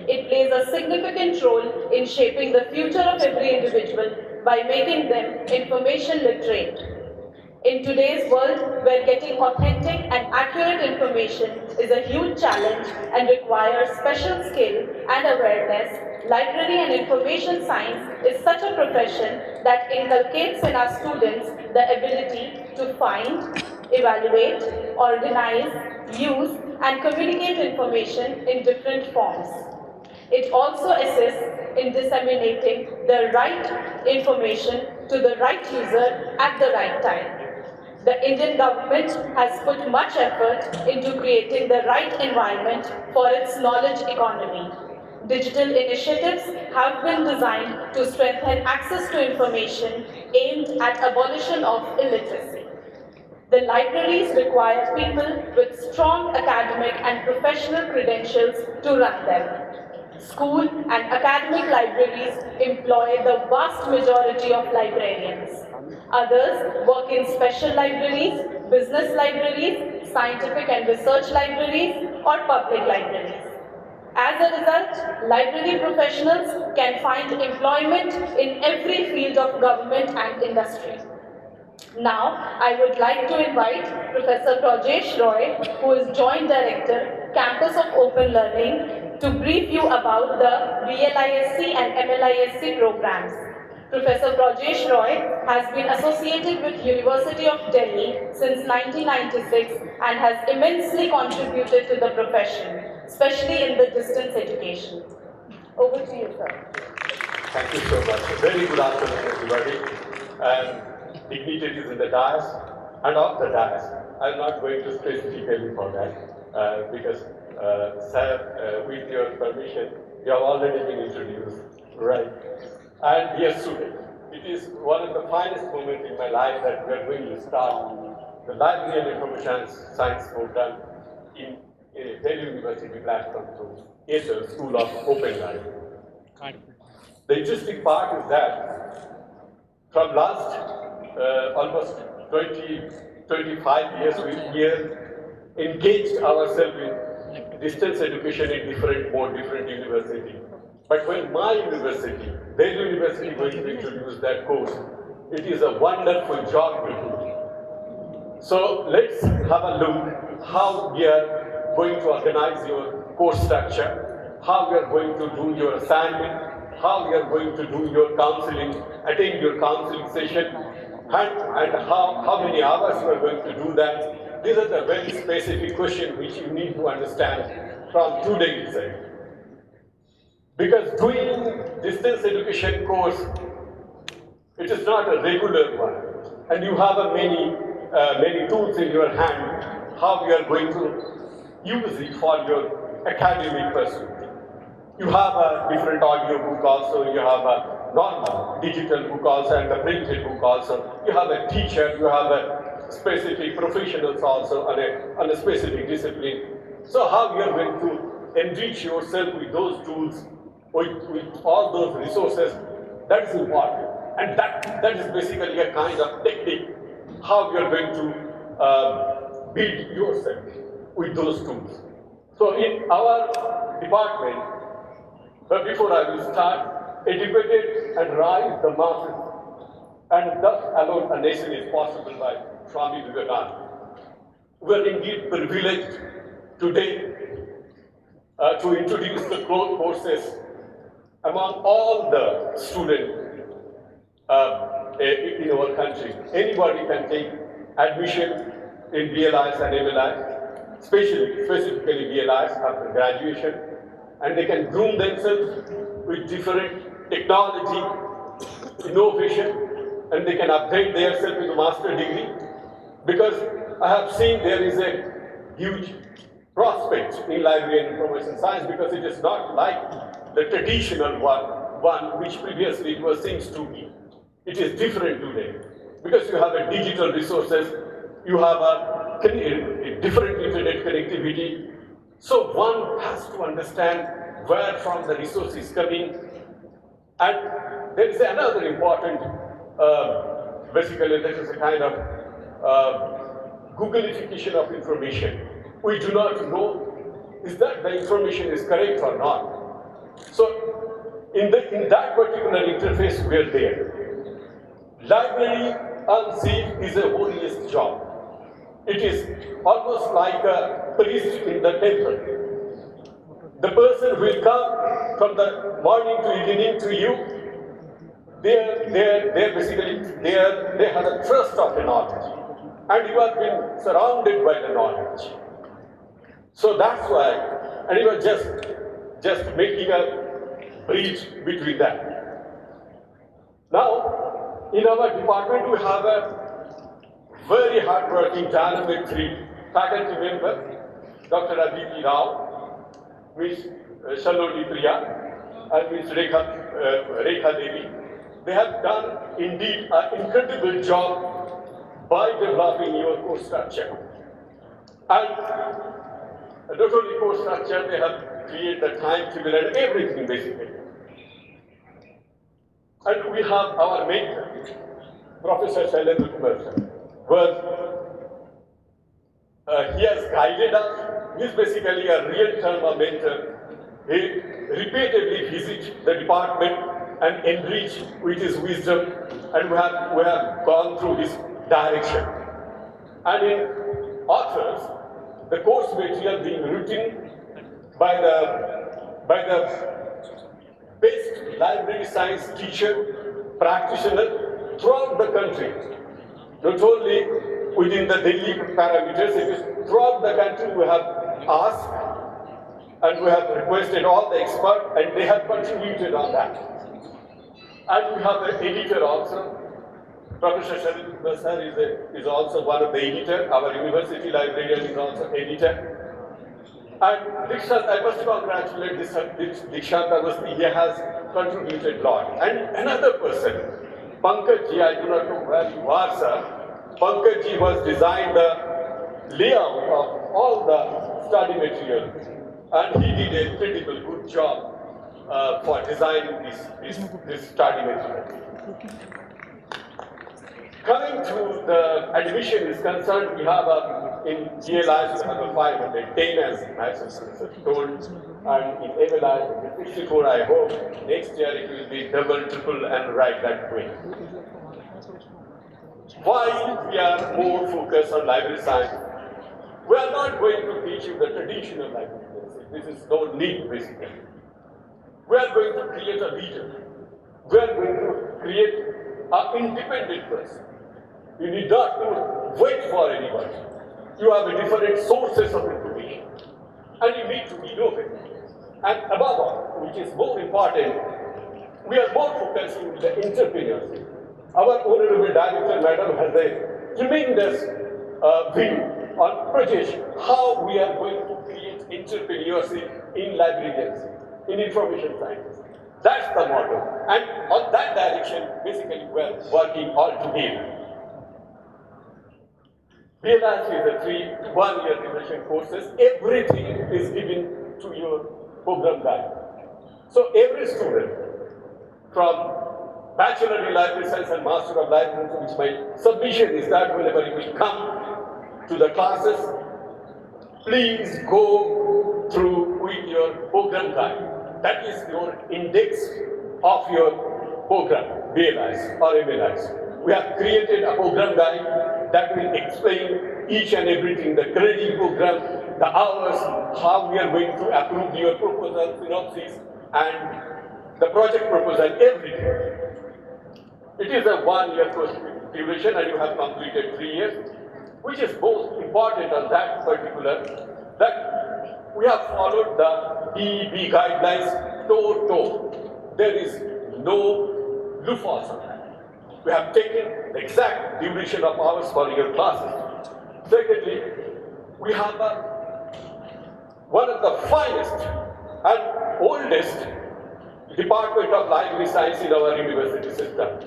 It plays a significant role in shaping the future of every individual by making them information literate. In today's world, where getting authentic and accurate information is a huge challenge and requires special skill and awareness, library and information science is such a profession that inculcates in our students the ability to find, evaluate, organize, use, and communicate information in different forms. It also assists in disseminating the right information to the right user at the right time. The Indian government has put much effort into creating the right environment for its knowledge economy. Digital initiatives have been designed to strengthen access to information aimed at abolition of illiteracy. The libraries require people with strong academic and professional credentials to run them. School and academic libraries employ the vast majority of librarians. Others work in special libraries, business libraries, scientific and research libraries, or public libraries. As a result, library professionals can find employment in every field of government and industry. Now, I would like to invite Professor Rajesh Roy, who is Joint Director, Campus of Open Learning, to brief you about the VLISC and MLISC programs. Professor Rajesh Roy has been associated with University of Delhi since 1996 and has immensely contributed to the profession, especially in the distance education. Over to you, sir. Thank you so much. Very good afternoon, everybody. And dignitaries in the dais and off the dais. I'm not going to specifically for that because, sir, with your permission, you have already been introduced, right? And dear students, it is one of the finest moments in my life that we are going to start the Library and Information Science program in Delhi University platform through ASER, School of Open Learning. The interesting part is that from last almost 25 years, we have engaged ourselves in distance education in different universities. But when my university, Delhi University, is going to introduce that course, it is a wonderful job to do. So let's have a look how we are going to organize your course structure, how we are going to do your assignment, how we are going to do your counseling, attend your counseling session, and how many hours we are going to do that. These are the very specific questions which you need to understand from today itself. Because doing distance education course, it is not a regular one, and you have many tools in your hand, how you are going to use it for your academic pursuit. You have a different audio book also, you have a normal digital book also, and the printed book also. You have a teacher, you have a specific professionals also on a specific discipline. So how you are going to enrich yourself with those tools, with all those resources, that is important. And that is basically a kind of technique, how you are going to build yourself with those tools. So in our department, but before I will start, educated and rise the masses, and thus alone a nation is possible by Swami Vivekananda. We are indeed privileged today to introduce the courses among all the students in our country. Anybody can take admission in BLIs and MLIs, specifically BLIs after graduation, and they can groom themselves with different technology, innovation, and they can upgrade themselves with a master degree. Because I have seen there is a huge prospect in library and information science, because it is not like the traditional one which previously it was seems to be. It is different today because you have a digital resources, you have a different internet connectivity. So one has to understand where from the resource is coming. And there is another important, basically there is a kind of Googleification of information. We do not know is that the information is correct or not. So in that particular interface we are there. Library unseen is a holiest job. It is almost like a priest in the temple. The person will come from the morning to evening to you. They have a trust of the knowledge, and you have been surrounded by the knowledge. So that's why, and you are just making a bridge between that. Now, in our department, we have a very hard-working, dynamic faculty member, Dr. Aditi Rao, Ms. Shaloni Priya, and Ms. Rekha Devi. They have done indeed an incredible job by developing your course structure. And not only course structure, they have created the timetable and everything basically. And we have our mentor, Professor Shailendra Kumar. He has guided us. He is basically a real-term mentor. He repeatedly visits the department and enrich with his wisdom, and we have gone through his direction. And in authors, the course material being written by the best library science teacher, practitioner throughout the country. Not only within the Delhi parameters, it is throughout the country we have asked and we have requested all the experts, and they have contributed on that. And we have an editor also. Professor Sharif sir is also one of the editor. Our university librarian is also editor. And Dikshant, I must congratulate Dikshant Agusthy. He has contributed a lot. And another person, Pankaj ji, I do not know where you are, sir. Pankaj ji was designed the layout of all the study material. And he did an incredible good job for designing this study material. Coming to the admission is concerned, we have in GLIs we have a 510 as told, and in MLIs 64. I hope next year it will be double, triple, and right that way. Why we are more focused on library science? We are not going to teach you the traditional library. This is no need basically. We are going to create a leader. We are going to create an independent person. You need not to wait for anyone. You have different sources of information. And you need to innovate. And above all, which is more important, we are more focused on the entrepreneurship. Our Honorable Director, Madam, has a tremendous view on project, how we are going to create entrepreneurship in librarians, in information science. That's the motto. And on that direction, basically, we are working all together. Realize with the 3 one-year immersion courses, everything is given to your program guide. So every student, from Bachelor in Library Science and Master of Library, which my submission is that whenever you will come to the classes, please go through with your program guide. That is your index of your program, BLIs or MLIs. We have created a program guide that will explain each and everything, the credit program, the hours, how we are going to approve your proposal, synopsis, and the project proposal, everything. It is a 1-year course duration and you have completed 3 years, which is most important on that particular, that we have followed the DEB guidelines toe-to-toe. There is no loopholes on that. We have taken the exact duration of hours for your classes. Secondly, we have one of the finest and oldest Department of Library Science in our university system.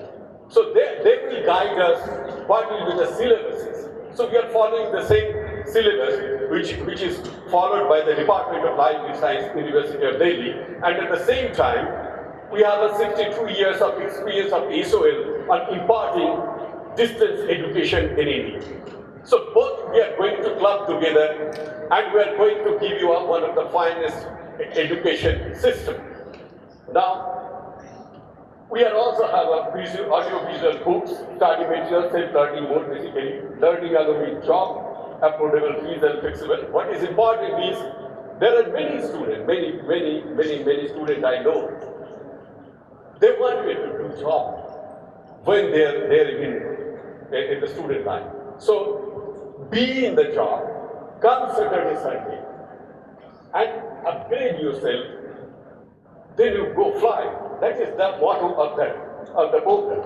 So they will guide us what will be the syllabuses. So we are following the same syllabus which is followed by the Department of Library Science, University of Delhi, and at the same time we have a 62 years of experience of SOL on imparting distance education in India. So both we are going to club together and we are going to give you one of the finest education system. Now, we are also have a audio-visual books, study materials, self-learning mode, basically learning along with job, affordable fees and flexible. What is important is there are many students, many students I know. They want to do job when they're in the student life. So be in the job, come Saturday, Sunday, and upgrade yourself. Then you go fly. That is the motto of the program.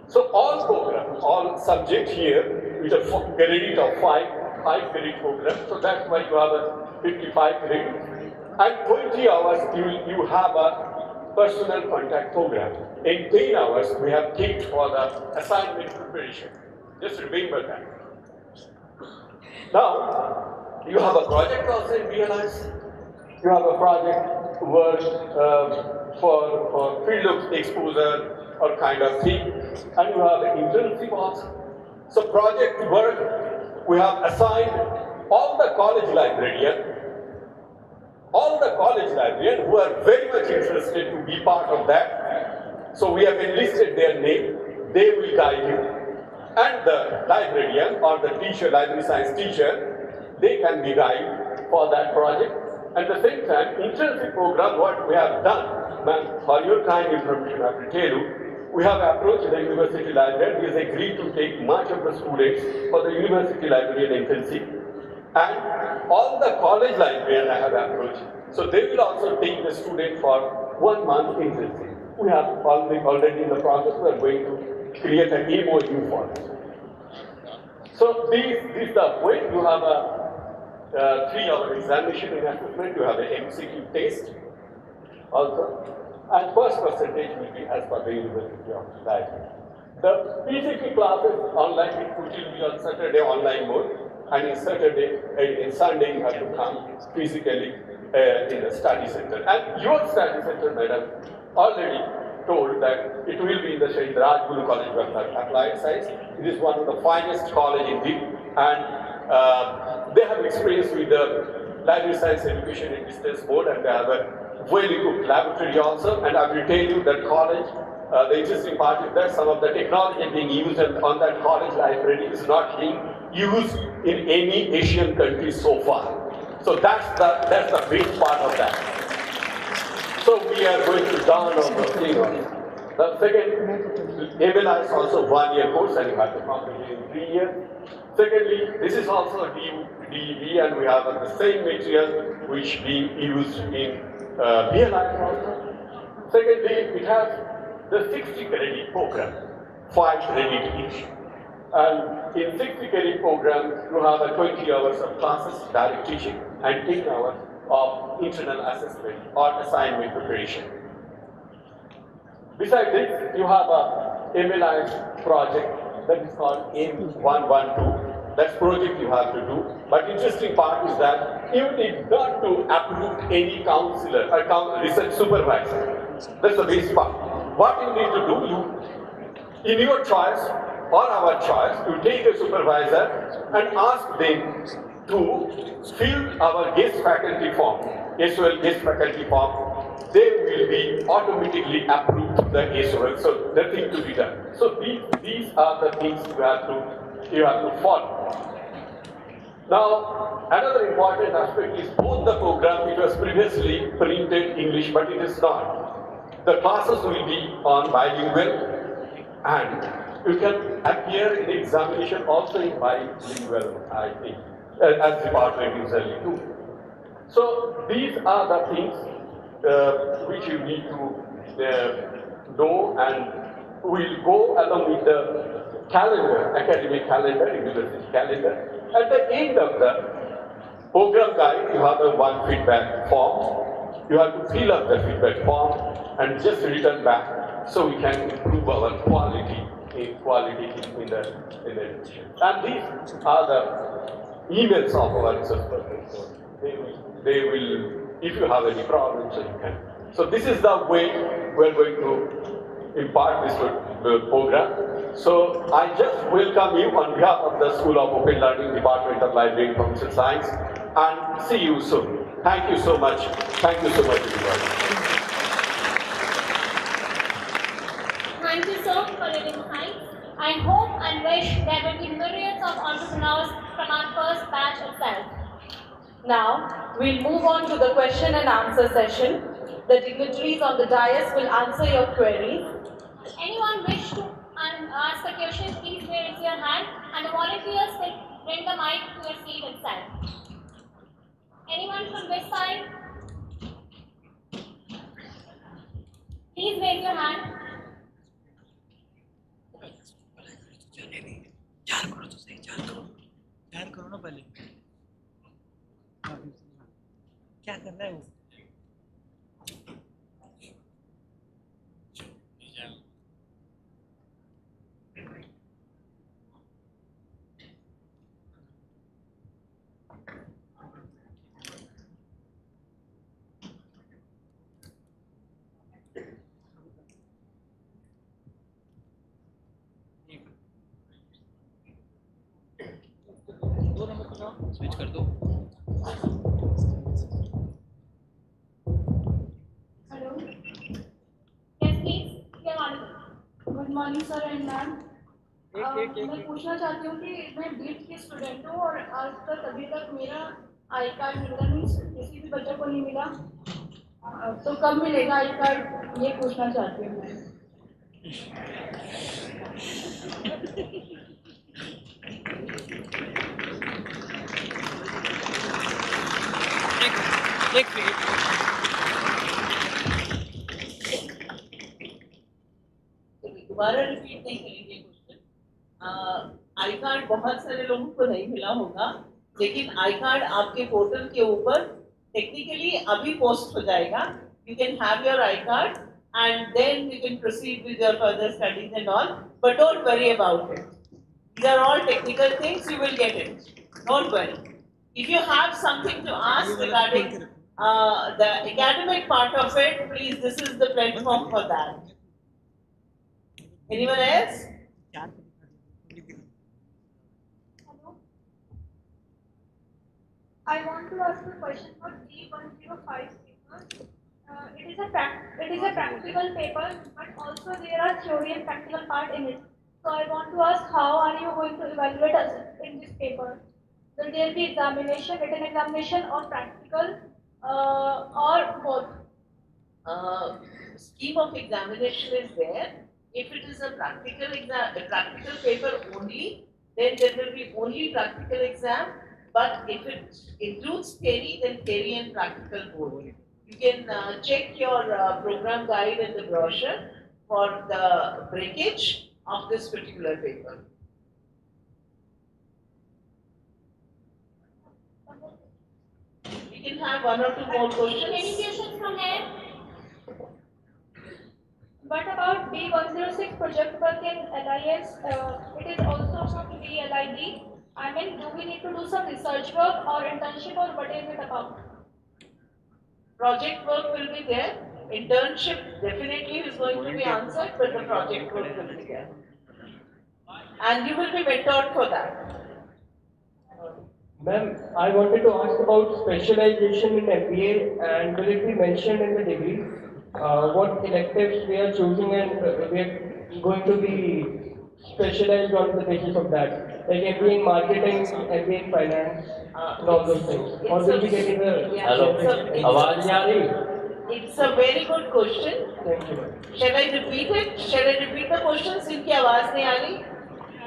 So all programs, all subjects here with a credit of 5 credit program. So that's why you have a 55 credit. And 20 hours you have a personal contact program. In 10 hours we have kicked for the assignment preparation. Just remember that. Now you have a project also in BLIs. You have a project work for field of exposure or kind of thing, and you have the internship also. So project work, we have assigned all the college librarians who are very much interested to be part of that. So we have enlisted their name, they will guide you. And the librarian or the teacher, library science teacher, they can be guided for that project. At the same time, internship program, what we have done, ma'am, for your kind information, I will tell you, we have approached the university librarian. He has agreed to take much of the students for the university librarian internship. And all the college librarians I have approached. So they will also take the student for 1 month internship. we have already in the process, we are going to create an MOU for it. So this is the way. You have a 3-hour examination and assessment, you have an MCQ test also, and first percentage will be as per the University of Library. The PCQ classes online, it will be on Saturday online mode, and in Sunday you have to come physically in the study center. And your study center, madam, already told that it will be in the Shahid Rajguru College of Applied Science. It is one of the finest college indeed, and they have experience with the Library Science Education and Distance Board, and they have a very good laboratory also. And I will tell you that college, the interesting part is that some of the technology being used on that college library is not being used in any Asian country so far. So that's the big part of that. So we are going to down on the thing on it. The second, MLI is also 1-year course and you have to complete in 3 years. Secondly, this is also a DEB and we have the same material which being used in BLI also. Secondly, it has the 60 credit program, 5 credit each. And in 60 credit program, you have a 20 hours of classes, direct teaching, and 10 hours of internal assessment or assignment preparation. Besides this, you have a MLI project that is called M112. That's project you have to do. But interesting part is that you need not to approve any counselor or research supervisor. That's the base part. What you need to do, in your choice or our choice, you take a supervisor and ask them to fill our guest faculty form, SOL guest faculty form. They will be automatically approved the SOL, so nothing to be done. So these are the things you have to follow. Now, another important aspect is both the program, it was previously printed English, but it is not. The classes will be on bilingual and you can appear in the examination also in bilingual, I think, as department usually do. So these are the things which you need to know, and we'll go along with the calendar, academic calendar, university calendar. At the end of the program guide, you have a one feedback form. You have to fill up the feedback form and just return back so we can improve our quality in the education. And these are the emails of our research persons. They will, if you have any problems, so you can. So this is the way we are going to impart this program. So I just welcome you on behalf of the School of Open Learning, Department of Library and Information Science, and see you soon. Thank you so much. Thank you so much, everybody. Thank you, sir, for your insights. I hope and wish there will be myriads of entrepreneurs from our first batch itself. Now, we'll move on to the question and answer session. The dignitaries on the dais will answer your queries. Anyone wish to ask a question, please raise your hand and the volunteers will bring the mic to your seat itself. Anyone from this side? Please raise your hand. ध्यान करो ना पहले क्या करना है वो switch कर दो. Hello. Yes, please. क्या मालूम? Good morning sir and ma'am. मैं पूछना चाहती हूँ कि मैं बीट की स्टूडेंट हूँ और आज तक अभी तक मेरा आई कार्ड मिला नहीं, किसी भी बच्चे को नहीं मिला, तो कब मिलेगा आई कार्ड, ये पूछना चाहती हूँ मैं. को नहीं मिला होगा, लेकिन आई कार्ड आपके पोर्टल के ऊपर टेक्निकली अभी पोस्ट हो जाएगा. You can have your iCard and then you can proceed with your further studies and all. But don't worry about it. These are all technical things, you will get it. Don't worry. If you have something to ask regarding the academic part of it, please, this is the platform for that. Anyone else? Hello. I want to ask a question about D105 paper. It is a practical paper, but also there are theory and practical part in it. So I want to ask, how are you going to evaluate us in this paper? Will there be examination, written examination, or practical, or both? Scheme of examination is there. If it is a practical paper only, then there will be only practical exam. But if it includes theory, then theory and practical both. You can check your program guide and the brochure for the breakage of this particular paper. We can have one or two more questions. Any questions from here? What about B106 project work in LIS? It is also from VLID. I mean, do we need to do some research work or internship, or what is it about? Project work will be there. Internship definitely is going to be answered, but the project work will be there. And you will be mentored for that. Ma'am, I wanted to ask about specialization in MBA, and will it be mentioned in the degree? What electives we are choosing, and we are going to be specialized on the basis of that, like MBA in marketing, MBA in finance, and all those things. Or will we get in the... Hello. आवाज नहीं आ रही? It's a very good question. Thank you. Shall I repeat it? Shall I repeat the question? Sinki आवाज नहीं आ रही?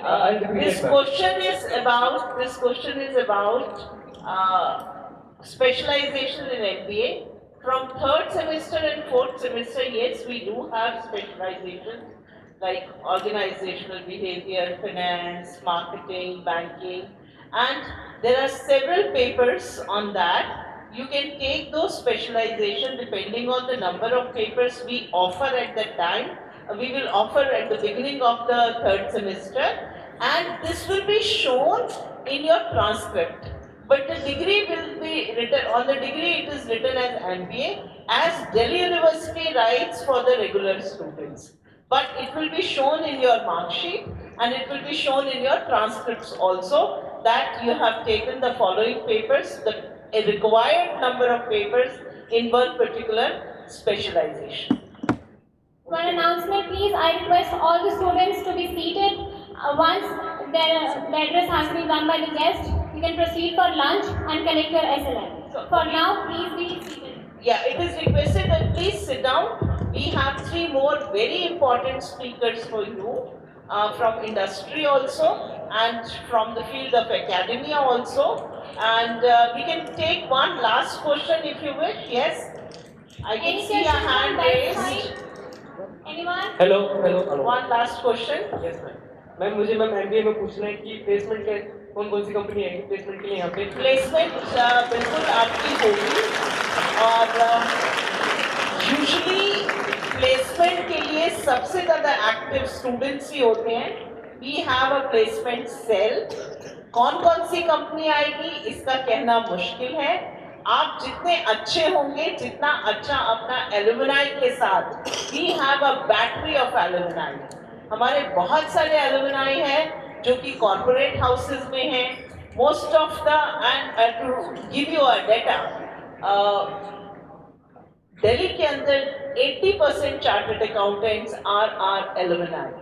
I'll repeat This it, ma'am. question is about specialization in MBA. From third semester and fourth semester, yes, we do have specializations like organizational behavior, finance, marketing, banking, and there are several papers on that. You can take those specializations depending on the number of papers we offer at that time. We will offer at the beginning of the third semester, and this will be shown in your transcript. But the degree will be written, on the degree it is written as MBA, as Delhi University writes for the regular students. But it will be shown in your mark sheet, and it will be shown in your transcripts also, that you have taken the following papers, a required number of papers in one particular specialization. One announcement, please. I request all the students to be seated. Once the address has been done by the guest, you can proceed for lunch and collect your SLM. For now, please be seated. Yeah, it is requested that please sit down. We have 3 more very important speakers for you from industry also, and from the field of academia also. And we can take one last question if you wish. Yes? I can Any see a questions hand from that raised. side? Anyone? Hello. One last question. Yes, ma'am. Ma'am मुझे ma'am MBA में पूछना है कि placement के कौन सी company है placement के लिए यहाँ पे? प्लेसमेंट बिल्कुल आपकी होगी, और यूजुअली प्लेसमेंट के लिए सबसे ज़्यादा एक्टिव स्टूडेंट्स ही होते हैं. We have a placement cell. कौन सी कंपनी आएगी इसका कहना मुश्किल है. आप जितने अच्छे होंगे, जितना अच्छा अपना एलुमनाई के साथ, we have a battery of alumni. हमारे बहुत सारे एलुमनाई हैं जो कि कॉर्पोरेट हाउसेस में हैं. Most of the, and to give you a data, Delhi के अंदर 80% chartered accountants are alumni.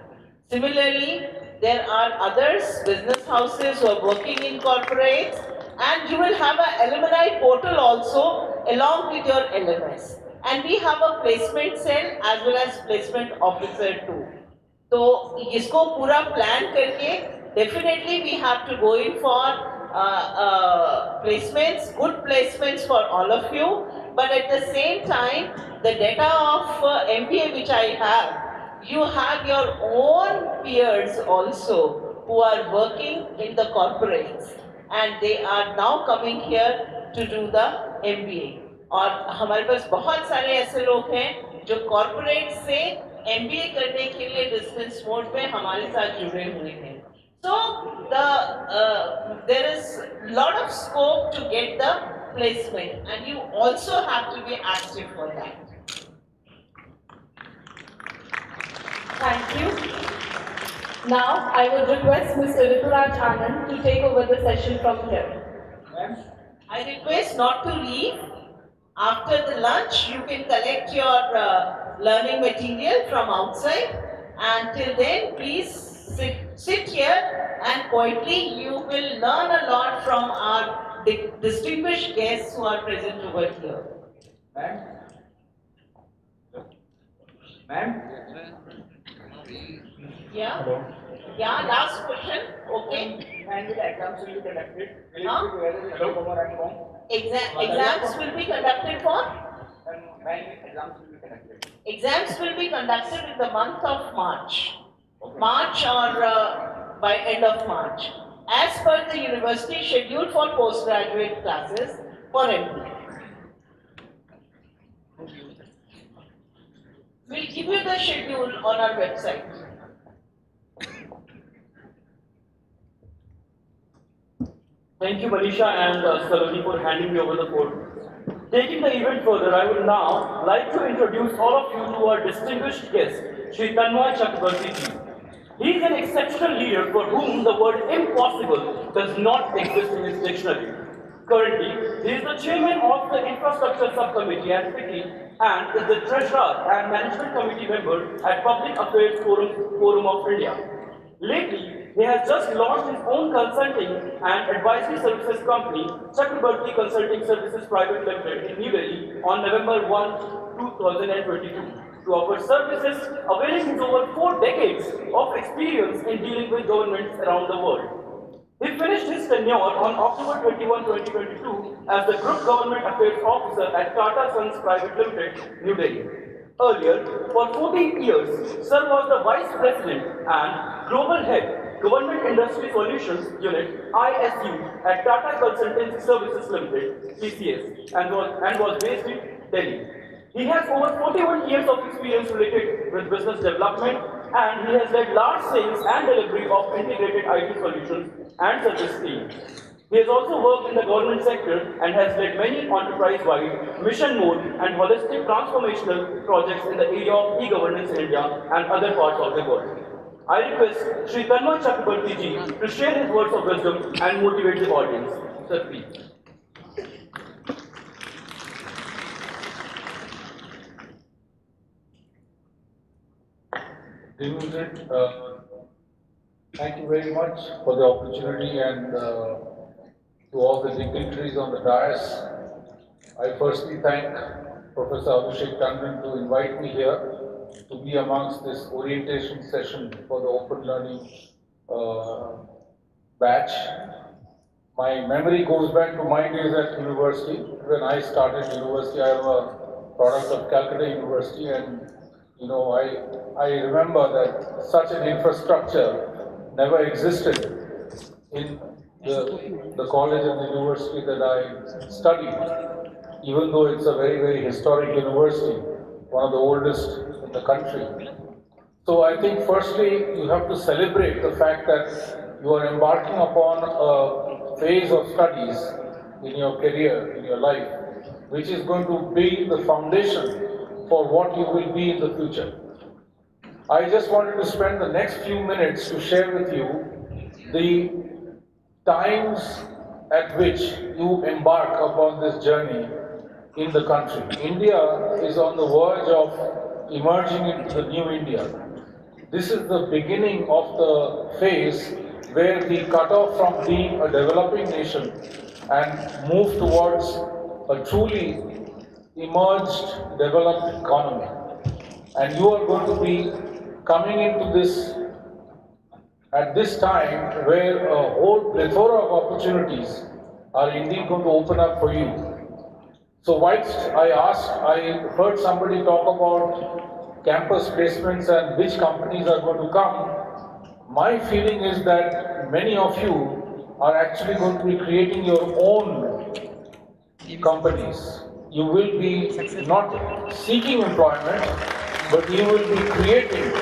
Similarly, there are others, business houses who are working in corporates, and you will have an alumni portal also along with your LMS. And we have a placement cell as well as placement officer too. So, इसको पूरा plan करके definitely we have to go in for placements, good placements for all of you. But at the same time, the data of MBA which I have, you have your own peers also who are working in the corporates and they are now coming here to do the MBA. और हमारे पास बहुत सारे ऐसे लोग हैं जो corporate से MBA करने के लिए डिस्टेंस मोड पे हमारे साथ जुड़े हुए हैं. So there is lot of scope to get the placement, and you also have to be active for that. Thank you. Now I would request Mr. Rituraj Anand to take over the session from here. I request not to leave. After the lunch, you can collect your learning material from outside, and till then, please sit here and quietly. You will learn a lot from our distinguished guests who are present over here. Ma'am? Ma'am? Yeah? Yeah, last question. Okay. And will exams will be conducted? Will Huh? it be together with October and form? Exams will be conducted for? And when exams will be conducted? Exams will be conducted in the month of March. Okay. March or by end of March. As per the university schedule for postgraduate classes for MBA. We'll give you the schedule on our website. Thank you, Manisha and Saloni, for handing me over the floor. Taking the event further, I would now like to introduce all of you to our distinguished guest, Shri Tanmay Chakrabarti ji. He is an exceptional leader for whom the word impossible does not exist in his dictionary. Currently, he is the chairman of the Infrastructure Subcommittee at FICCI and is the treasurer and management committee member at Public Affairs Forum of India. Lately, he has just launched his own consulting and advisory services company, Chakrabarti Consulting Services Private Limited in New Delhi on November 1, 2022, to offer services availing his over 4 decades of experience in dealing with governments around the world. He finished his tenure on October 21, 2022 as the Group Government Affairs Officer at Tata Sons Private Limited, New Delhi. Earlier, for 14 years, Sir was the Vice President and Global Head, Government Industry Solutions Unit, ISU, at Tata Consulting Services Limited, TCS, and was based in Delhi. He has over 41 years of experience related with business development, and he has led large sales and delivery of integrated IT solutions and service teams. He has also worked in the government sector and has led many enterprise-wide, mission mode and holistic transformational projects in the area of e-governance in India and other parts of the world. I request Shri Tanmay Chakrabarti ji to share his words of wisdom and motivate the audience. Sir, please. Thank you very much for the opportunity, and to all the dignitaries on the dais. I firstly thank Professor Abhishek Tandon to invite me here to be amongst this orientation session for the Open Learning batch. My memory goes back to my days at university. When I started university, I am a product of Calcutta University, and I remember that such an infrastructure never existed in the college and the university that I studied, even though it's a very, very historic university, one of the oldest in the country. So I think firstly, you have to celebrate the fact that you are embarking upon a phase of studies in your career, in your life, which is going to be the foundation for what you will be in the future. I just wanted to spend the next few minutes to share with you the times at which you embark upon this journey in the country. India is on the verge of emerging into the new India. This is the beginning of the phase where we cut off from being a developing nation and move towards a truly emerged, developed economy. And you are going to be coming into this at this time where a whole plethora of opportunities are indeed going to open up for you. So whilst I heard somebody talk about campus placements and which companies are going to come, my feeling is that many of you are actually going to be creating your own companies. You will be not seeking employment, but you will be creating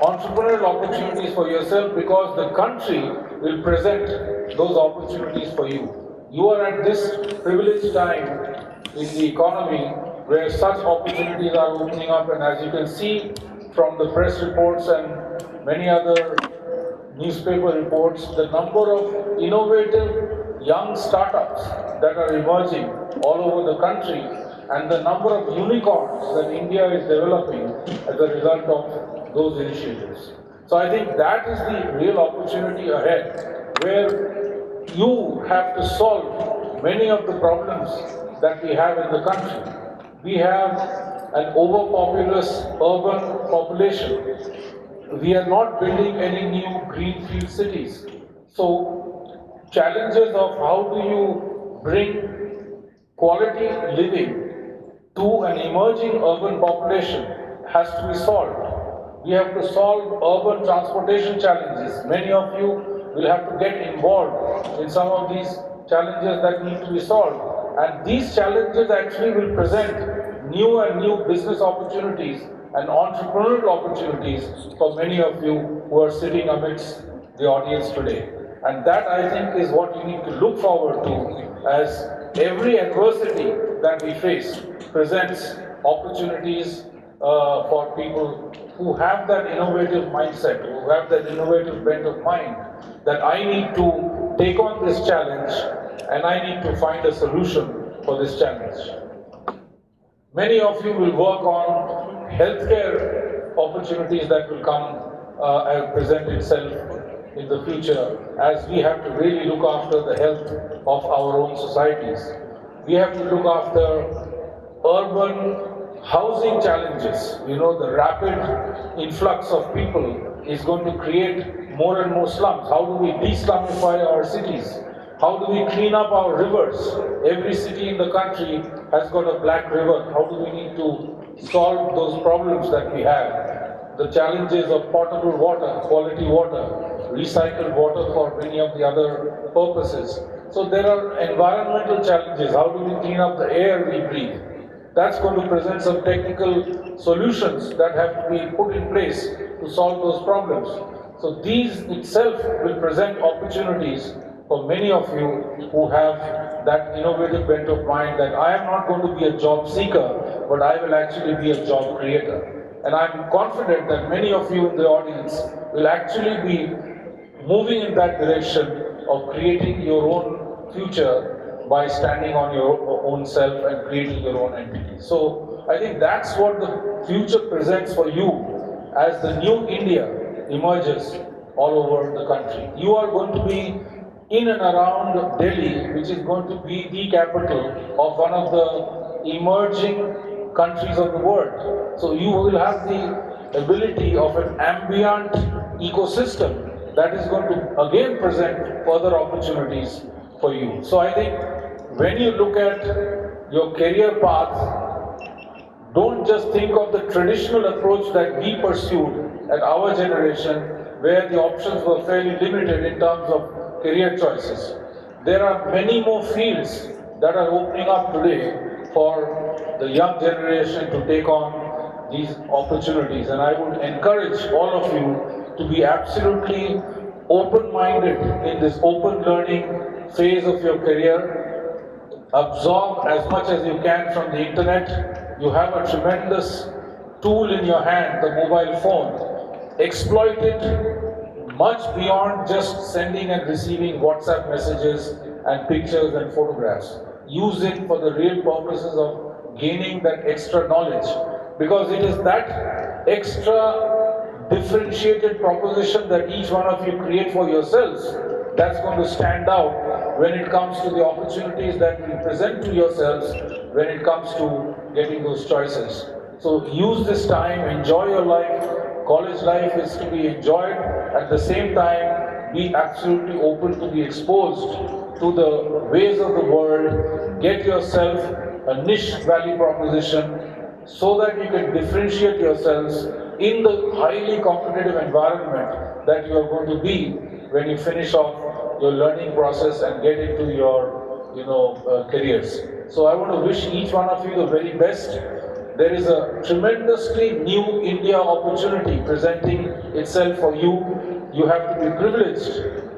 entrepreneurial opportunities for yourself because the country will present those opportunities for you. You are at this privileged time in the economy where such opportunities are opening up, and as you can see from the press reports and many other newspaper reports, the number of innovative young startups that are emerging all over the country and the number of unicorns that India is developing as a result of those initiatives. So I think that is the real opportunity ahead, where you have to solve many of the problems that we have in the country. We have an overpopulous urban population. We are not building any new greenfield cities. So challenges of how do you bring quality living to an emerging urban population has to be solved. We have to solve urban transportation challenges. Many of you will have to get involved in some of these challenges that need to be solved. And these challenges actually will present new business opportunities and entrepreneurial opportunities for many of you who are sitting amidst the audience today. And that, I think, is what you need to look forward to, as every adversity that we face presents opportunities for people who have that innovative mindset, who have that innovative bent of mind, that I need to take on this challenge and I need to find a solution for this challenge. Many of you will work on healthcare opportunities that will come and present itself in the future, as we have to really look after the health of our own societies. We have to look after urban housing challenges. You know, the rapid influx of people is going to create more and more slums. How do we de-slumify our cities? How do we clean up our rivers? Every city in the country has got a black river. How do we need to solve those problems that we have? The challenges of potable water, quality water, recycled water for many of the other purposes. So there are environmental challenges. How do we clean up the air we breathe? That's going to present some technical solutions that have to be put in place to solve those problems. So these itself will present opportunities for many of you who have that innovative bent of mind, that I am not going to be a job seeker, but I will actually be a job creator. And I'm confident that many of you in the audience will actually be moving in that direction of creating your own future by standing on your own self and creating your own entity. So I think that's what the future presents for you as the new India emerges all over the country. You are going to be in and around Delhi, which is going to be the capital of one of the emerging countries of the world. So you will have the ability of an ambient ecosystem that is going to again present further opportunities for you. So I think when you look at your career path, don't just think of the traditional approach that we pursued at our generation, where the options were fairly limited in terms of career choices. There are many more fields that are opening up today for the young generation to take on these opportunities, and I would encourage all of you to be absolutely open-minded in this open learning phase of your career. Absorb as much as you can from the internet. You have a tremendous tool in your hand, the mobile phone. Exploit it much beyond just sending and receiving WhatsApp messages and pictures and photographs. Use it for the real purposes of gaining that extra knowledge, because it is that extra differentiated proposition that each one of you create for yourselves that's going to stand out when it comes to the opportunities that you present to yourselves, when it comes to getting those choices. So use this time, enjoy your life. College life is to be enjoyed. At the same time, be absolutely open to be exposed to the ways of the world. Get yourself a niche value proposition so that you can differentiate yourselves in the highly competitive environment that you are going to be when you finish off your learning process and get into your careers. So I want to wish each one of you the very best. There is a tremendously new India opportunity presenting itself for you. You have to be privileged.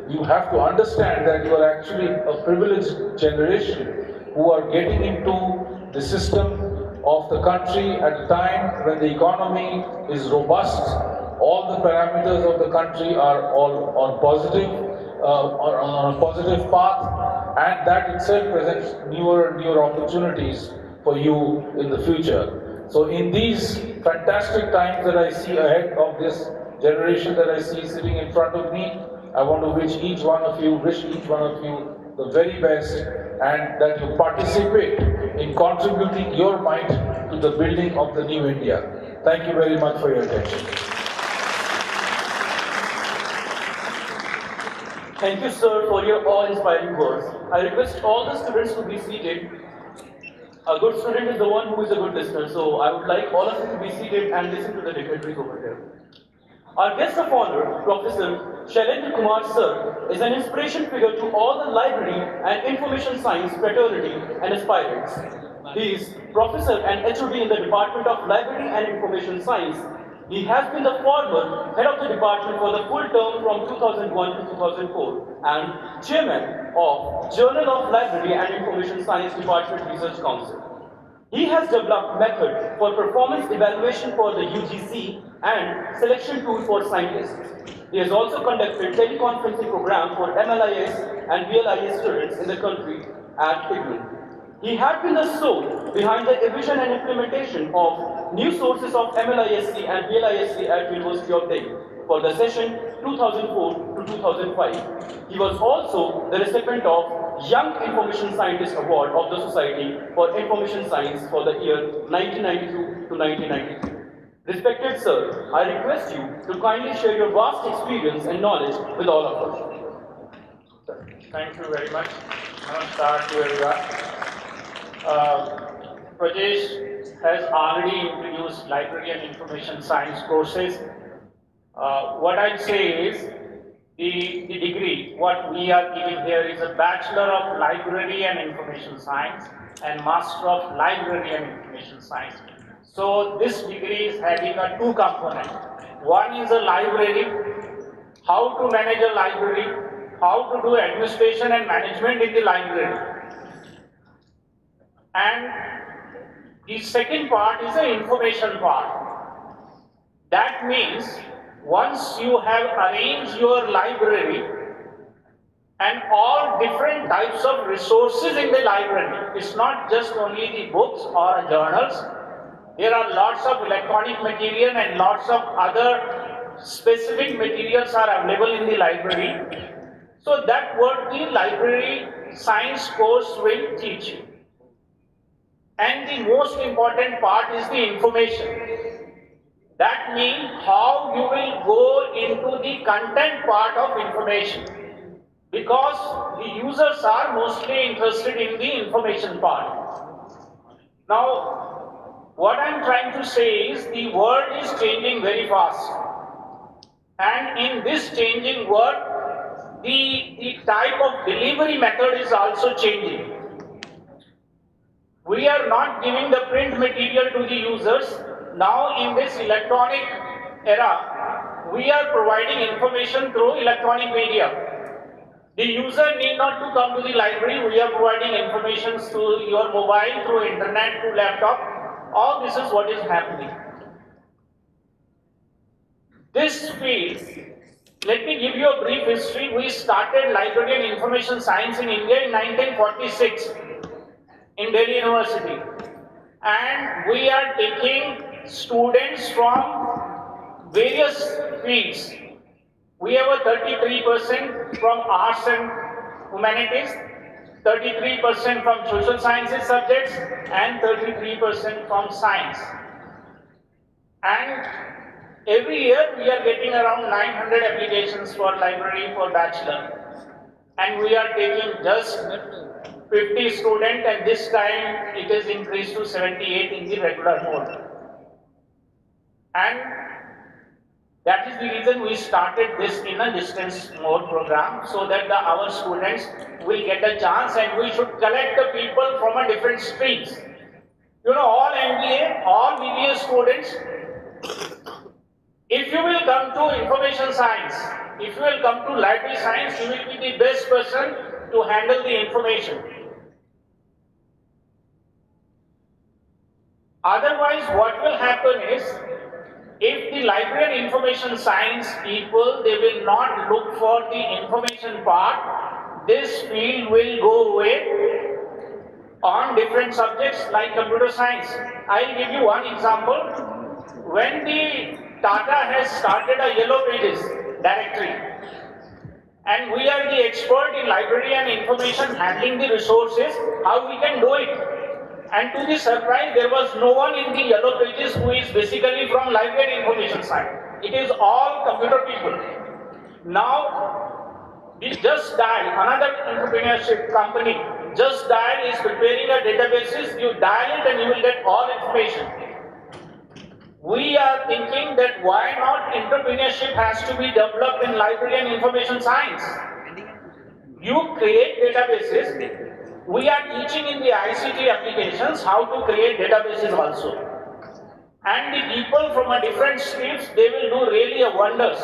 You have to understand that you are actually a privileged generation who are getting into the system of the country at a time when the economy is robust. All the parameters of the country are all on a positive path, and that itself presents newer and newer opportunities for you in the future. So in these fantastic times that I see ahead of this generation that I see sitting in front of me, I want to wish each one of you the very best, and that you participate in contributing your might to the building of the new India. Thank you very much for your attention. Thank you, sir, for your awe-inspiring words. I request all the students to be seated. A good student is the one who is a good listener, so I would like all of you to be seated and listen to the dignitaries over here. Our guest of honor, Professor Shailendra Kumar Sir, is an inspiration figure to all the library and information science fraternity and aspirants. He is Professor and HOD in the Department of Library and Information Science. He has been the former head of the department for the full term from 2001 to 2004 and chairman of Journal of Library and Information Science Department Research Council. He has developed method for performance evaluation for the UGC and selection tool for scientists. He has also conducted teleconferencing program for MLIS and VLIS students in the country at IGNOU. He had been the soul behind the revision and implementation of new sources of MLISC and VLISC at University of Delhi for the session 2004 to 2005. He was also the recipient of Young Information Scientist Award of the Society for Information Science for the year 1992 to 1993. Respected sir, I request you to kindly share your vast experience and knowledge with all of us. Thank you very much. Namaskar to everyone. Prajesh has already introduced library and information science courses. What I'd say is the degree, what we are giving here is a Bachelor of Library and Information Science and Master of Library and Information Science. So this degree is having a two component. One is a library, how to manage a library, how to do administration and management in the library. And the second part is the information part. That means once you have arranged your library and all different types of resources in the library, it's not just only the books or journals. There are lots of electronic material and lots of other specific materials are available in the library. So that what the library science course will teach you. And the most important part is the information. That means how you will go into the content part of information. Because the users are mostly interested in the information part. Now, what I am trying to say is the world is changing very fast. And in this changing world, the type of delivery method is also changing. We are not giving the print material to the users. Now in this electronic era, we are providing information through electronic media. The user need not to come to the library. We are providing information through your mobile, through internet, through laptop. All this is what is happening. This field, let me give you a brief history. We started library and information science in India in 1946. In Delhi University, and we are taking students from various fields. We have a 33% from arts and humanities, 33% from social sciences subjects, and 33% from science. And every year we are getting around 900 applications for library for bachelor, and we are taking just 50 students, and this time it is increased to 78 in the regular mode. And That is the reason we started this in a distance mode program, so that our students will get a chance, and we should collect the people from a different streams. You know, all MBA, all BBA students, if you will come to information science, if you will come to library science, you will be the best person to handle the information. Otherwise, what will happen is, if the library and information science people, they will not look for the information part, this field will go away on different subjects like computer science. I'll give you one example. When the Tata has started a Yellow Pages directory, and we are the expert in library and information handling the resources, how we can do it. And to the surprise, there was no one in the Yellow Pages who is basically from library and information side. It is all computer people. Now, we Just Dial, another entrepreneurship company, Just Dial is preparing a databases. You dial it and you will get all information. We are thinking that why not entrepreneurship has to be developed in library and information science. You create databases. We are teaching in the ICT applications how to create databases also. And the people from a different streams, they will do really a wonders.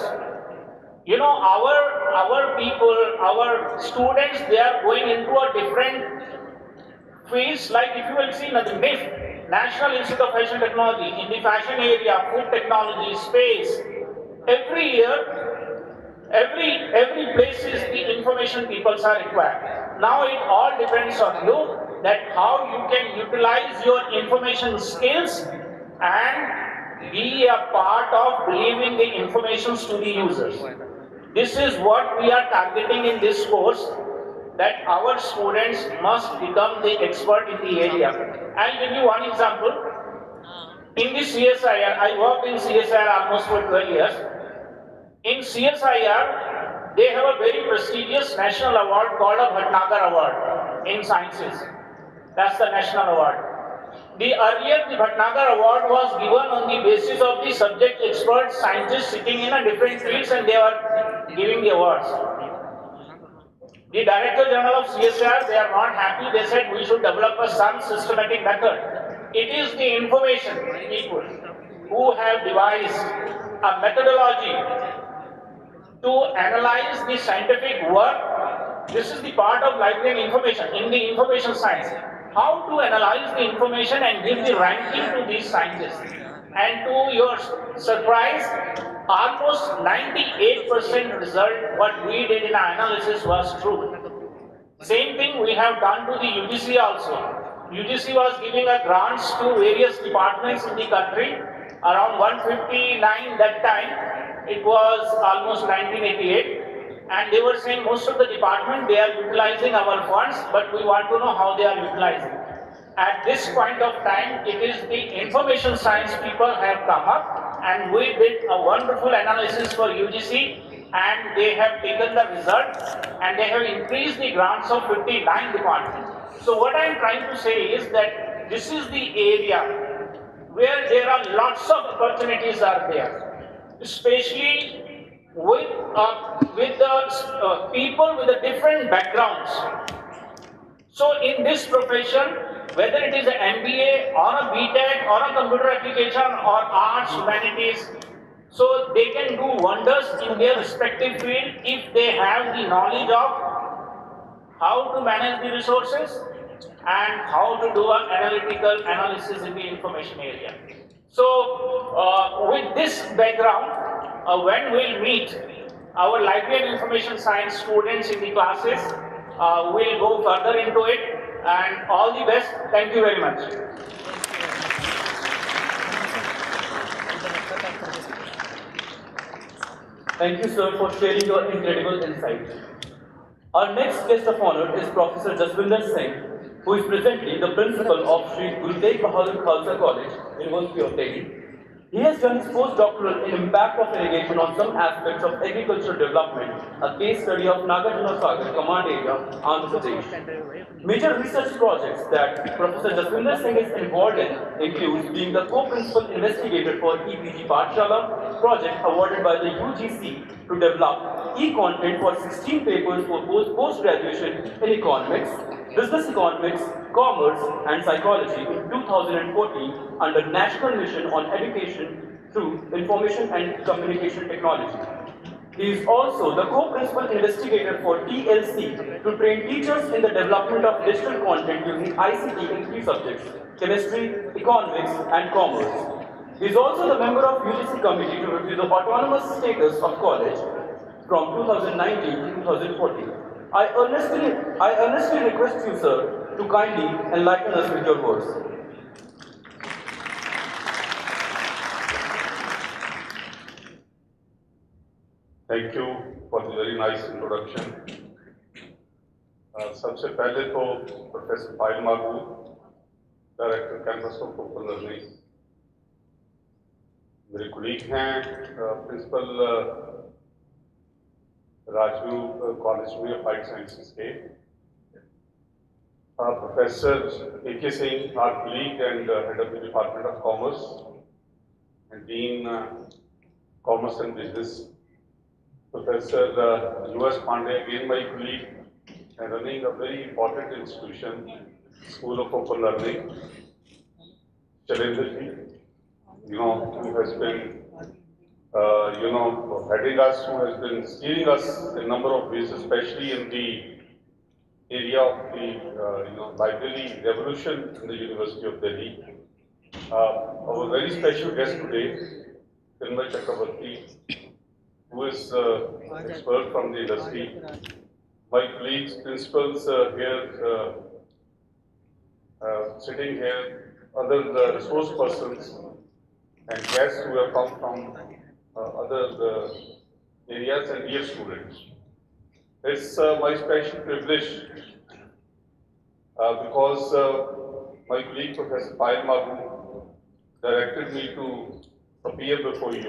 You know, our people, our students, they are going into a different fields, like if you will see the NIF, National Institute of Fashion Technology, in the fashion area, food technology, space, every year, every place is the information peoples are required. Now it all depends on you, that how you can utilize your information skills and be a part of delivering the informations to the users. This is what we are targeting in this course, that our students must become the expert in the area. I'll give you one example. In the CSIR, I worked in CSIR almost for 12 years. In CSIR, they have a very prestigious national award called a Bhatnagar Award in sciences. That's the national award. The Bhatnagar Award was given on the basis of the subject expert scientists sitting in a different fields, and they were giving the awards. The Director General of CSIR, they are not happy. They said we should develop some systematic method. It is the information people who have devised a methodology to analyze the scientific work. This is the part of library and information in the information science. How to analyze the information and give the ranking to these scientists. And to your surprise, almost 98% result what we did in our analysis was true. Same thing we have done to the UGC also. UGC was giving a grants to various departments in the country, around 159 that time. It was almost 1988. And they were saying most of the department, they are utilizing our funds, but we want to know how they are utilizing. At this point of time, it is the information science people have come up, and we did a wonderful analysis for UGC, and they have taken the result, and they have increased the grants of 59 departments. So what I am trying to say is that this is the area where there are lots of opportunities are there, especially with the people with the different backgrounds. So in this profession, whether it is an MBA or a BTech or a computer application or arts, humanities, so they can do wonders in their respective field if they have the knowledge of how to manage the resources and how to do an analytical analysis in the information area. So with this background, when we'll meet our library and information science students in the classes, we'll go further into it, and all the best. Thank you very much. Thank you, sir, for sharing your incredible insight. Our next guest of honor is Professor Rajender Singh, who is presently the principal of Sri Guru Tegh Bahadur Khalsa College, University of Delhi. He has done his postdoctoral in impact of irrigation on some aspects of agricultural development, a case study of Nagarjuna Sagar Command Area, Andhra Pradesh. Major research projects that Professor Jaswinder Singh is involved in includes being the co-principal investigator for EPG Pathshala project awarded by the UGC to develop e-content for 16 papers for post-graduation in economics, business economics, commerce and psychology in 2014 under National Mission on Education through Information and Communication Technology. He is also the co-principal investigator for TLC to train teachers in the development of digital content using ICT in 3 subjects, chemistry, economics and commerce. He is also the member of UGC committee to review the autonomous status of college from 2019 to 2014. I earnestly request you, sir, to kindly enlighten us with your words. Thank you for the very nice introduction. सबसे पहले तो professor पायल मागू, director campus of open learning, मेरे colleague हैं principal Rajguru college में applied sciences के, professor AK Singh, our colleague and head of the Department of Commerce, and Dean Commerce and Business, Professor US Pandey, again my colleague, and running a very important institution, School of Open Learning, Rajender Singh, who has been, heading us, who has been steering us in a number of ways, especially in the area of the, library revolution in the University of Delhi. Our very special guest today, Tilma Chakravarti, who is expert from the industry. My colleagues, principals here, sitting here, other resource persons and guests who have come from other areas and dear students. It's my special privilege because my colleague Professor Payal Magu directed me to appear before you.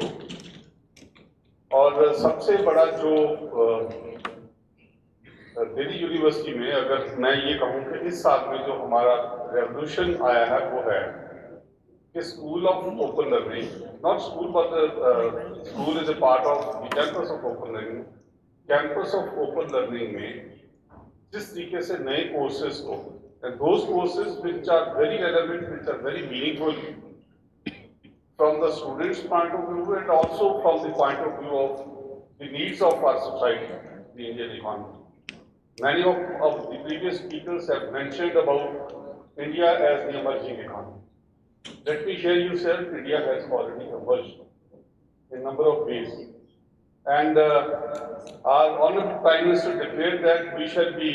और सबसे बड़ा जो Delhi university में अगर मैं ये कहूँ कि इस साल में जो हमारा रेवोल्यूशन आया है वो है कि school of open learning, not school but school is a part of the campus of open learning, campus of open learning में जिस तरीके से नए कोर्सेज को and those courses which are very relevant, which are very meaningful from the students' point of view and also from the point of view of the needs of our society, the Indian economy. Many of the previous speakers have mentioned about India as the emerging economy. Let me share you, sir, India has already emerged in a number of ways. And our Honorable Prime Minister declared that we shall be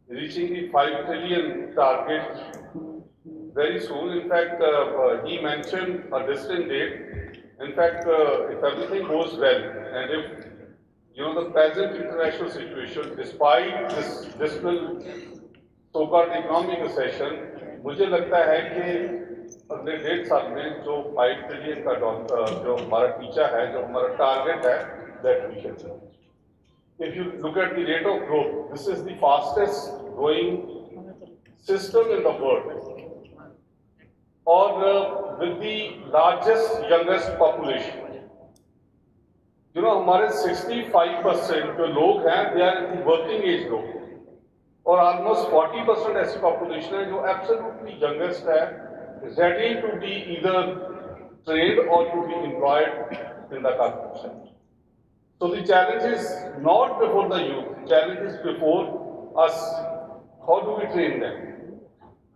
reaching the 5 trillion target very soon. In fact, he mentioned a distant date. In fact, if everything goes well, and if the present international situation, despite this dismal so-called economic recession, मुझे लगता है कि अगले 1.5 साल में जो 5 trillion का जो हमारा टीचा है, जो हमारा टारगेट है, that we can achieve. If you look at the rate of growth, this is the fastest growing system in the world. और with the largest youngest population, हमारे 65% जो लोग हैं, they are in the working age group, और almost 40% ऐसी population है जो absolutely youngest है, ready to be either trained or to be employed in the corporate sector. So the challenge is not before the youth, the challenge is before us. How do we train them?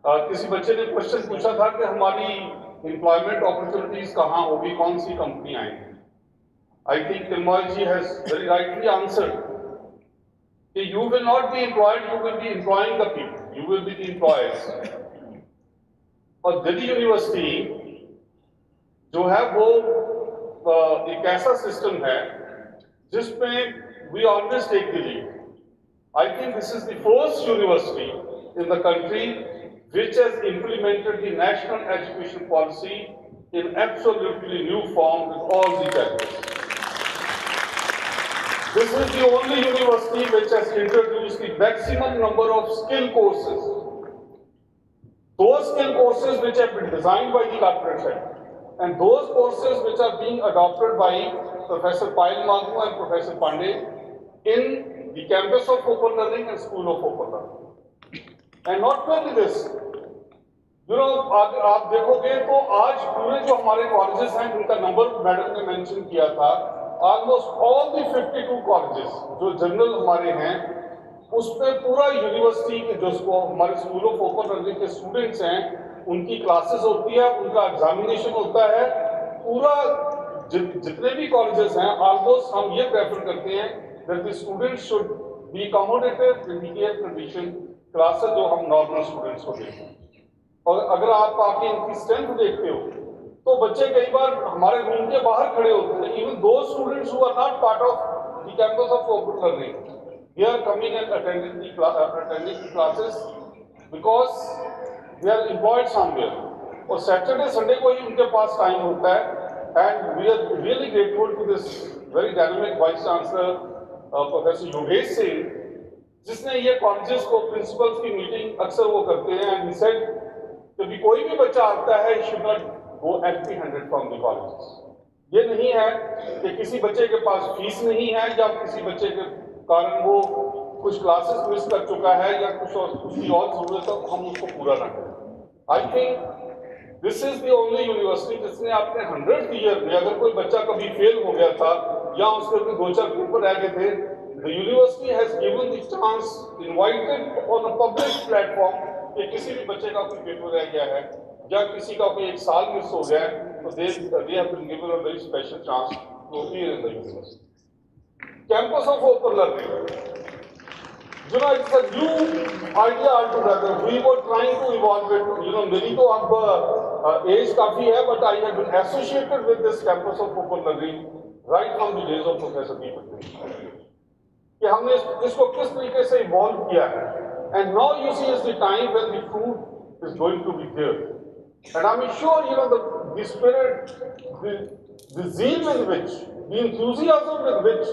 किसी बच्चे ने question पूछा था कि हमारी employment opportunities कहाँ होगी, कौन सी कंपनी आएंगी. I think Tilmoy ji has very rightly answered कि you will not be employed, you will be employing the people, you will be the employers. और दिल्ली यूनिवर्सिटी जो है वो एक ऐसा सिस्टम है जिसमें we always take the lead. I think this is the first university in the country which has implemented the national education policy in absolutely new form with all the challenges. This is the only university which has introduced the maximum number of skill courses. Those skill courses which have been designed by the corporate sector, and those courses which are being adopted by Professor Payal Maghu and Professor Pandey in the campus of open learning and school of open learning. And not only this, आप देखोगे तो आज पूरे जो हमारे colleges हैं जिनका number madam ने मेंशन किया था, ऑलमोस्ट ऑल दी 52 कॉलेजेस जो जनरल हमारे हैं, उस पर पूरा यूनिवर्सिटी के जो हमारे स्कूल ऑफ ओपन लर्निंग के स्टूडेंट्स हैं, उनकी क्लासेस होती है, उनका एग्जामिनेशन होता है, पूरा जितने भी कॉलेजेस हैं ऑलमोस्ट हम ये प्रेफर करते हैं that the students should be accommodated in the air condition classes जो हम नॉर्मल स्टूडेंट्स को देते हैं। और अगर आप आके इनकी स्ट्रेंथ देखते हो तो बच्चे कई बार हमारे रूम के बाहर खड़े होते हैं, even those students who are not part of the campus of open learning, they are coming and attending the classes because they are employed somewhere, और सैटरडे संडे को ही उनके पास टाइम होता है। And we are really grateful to this very dynamic vice chancellor professor Yogesh Singh, जिसने ये colleges को प्रिंसिपल्स की मीटिंग अक्सर वो करते हैं, एंड ही सेड कि कोई भी बच्चा आता है should not go empty handed from the colleges. ये नहीं है कि किसी बच्चे के पास फीस नहीं है या किसी बच्चे के कारण वो कुछ क्लासेस मिस कर चुका है या कुछ और उसकी और जरूरत है हम उसको पूरा ना करें। आई think this is the only university जिसने अपने 100th ईयर में, अगर कोई बच्चा कभी फेल हो गया था या उसके भी 2-4 पेपर रह गए थे, the university has given the chance, invited on a public platform कि किसी भी बच्चे का कोई पेपर रह गया है या किसी का कोई 1 साल मिस हो गया है, तो they have been given a very special chance to appear in the university. Campus of open learning, it's a new idea altogether. We were trying to evolve it. मेरी तो अब एज काफी है, but I have been associated with this campus of open learning right from the days of Professor Deepak, कि हमने इसको किस तरीके से इवॉल्व किया है। And now you see is the time when the fruit is going to be there. And I'm sure, the spirit, the zeal with which, the enthusiasm with which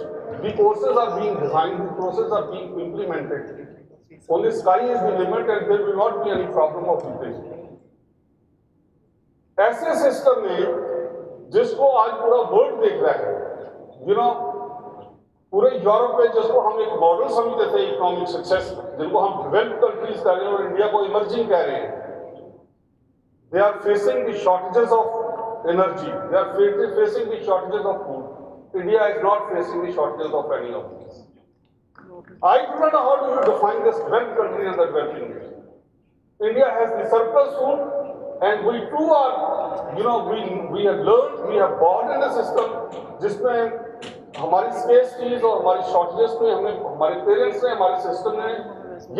the courses are being designed, the courses are being implemented. Only sky is the limit and there will not be any problem of replacement. ऐसे system में जिसको आज पूरा world देख रहा है, पूरे Europe में जिसको हम एक मॉडल समझते थे इकोनॉमिक सक्सेस, जिनको हम डेवलप्ड कंट्रीज कह रहे हैं और इंडिया को इमर्जिंग कह रहे हैं, they are facing the shortages of energy, they are facing the shortages of food. India is not facing the shortages of any of this. I do not know how to define this developed country and the developing nation. India has the surplus food, and we too are, we have learned, we have born in a system जिसमें हमारी स्केर्सिटीज और हमारी shortages में हमें हमारे parents ने, हमारे system ने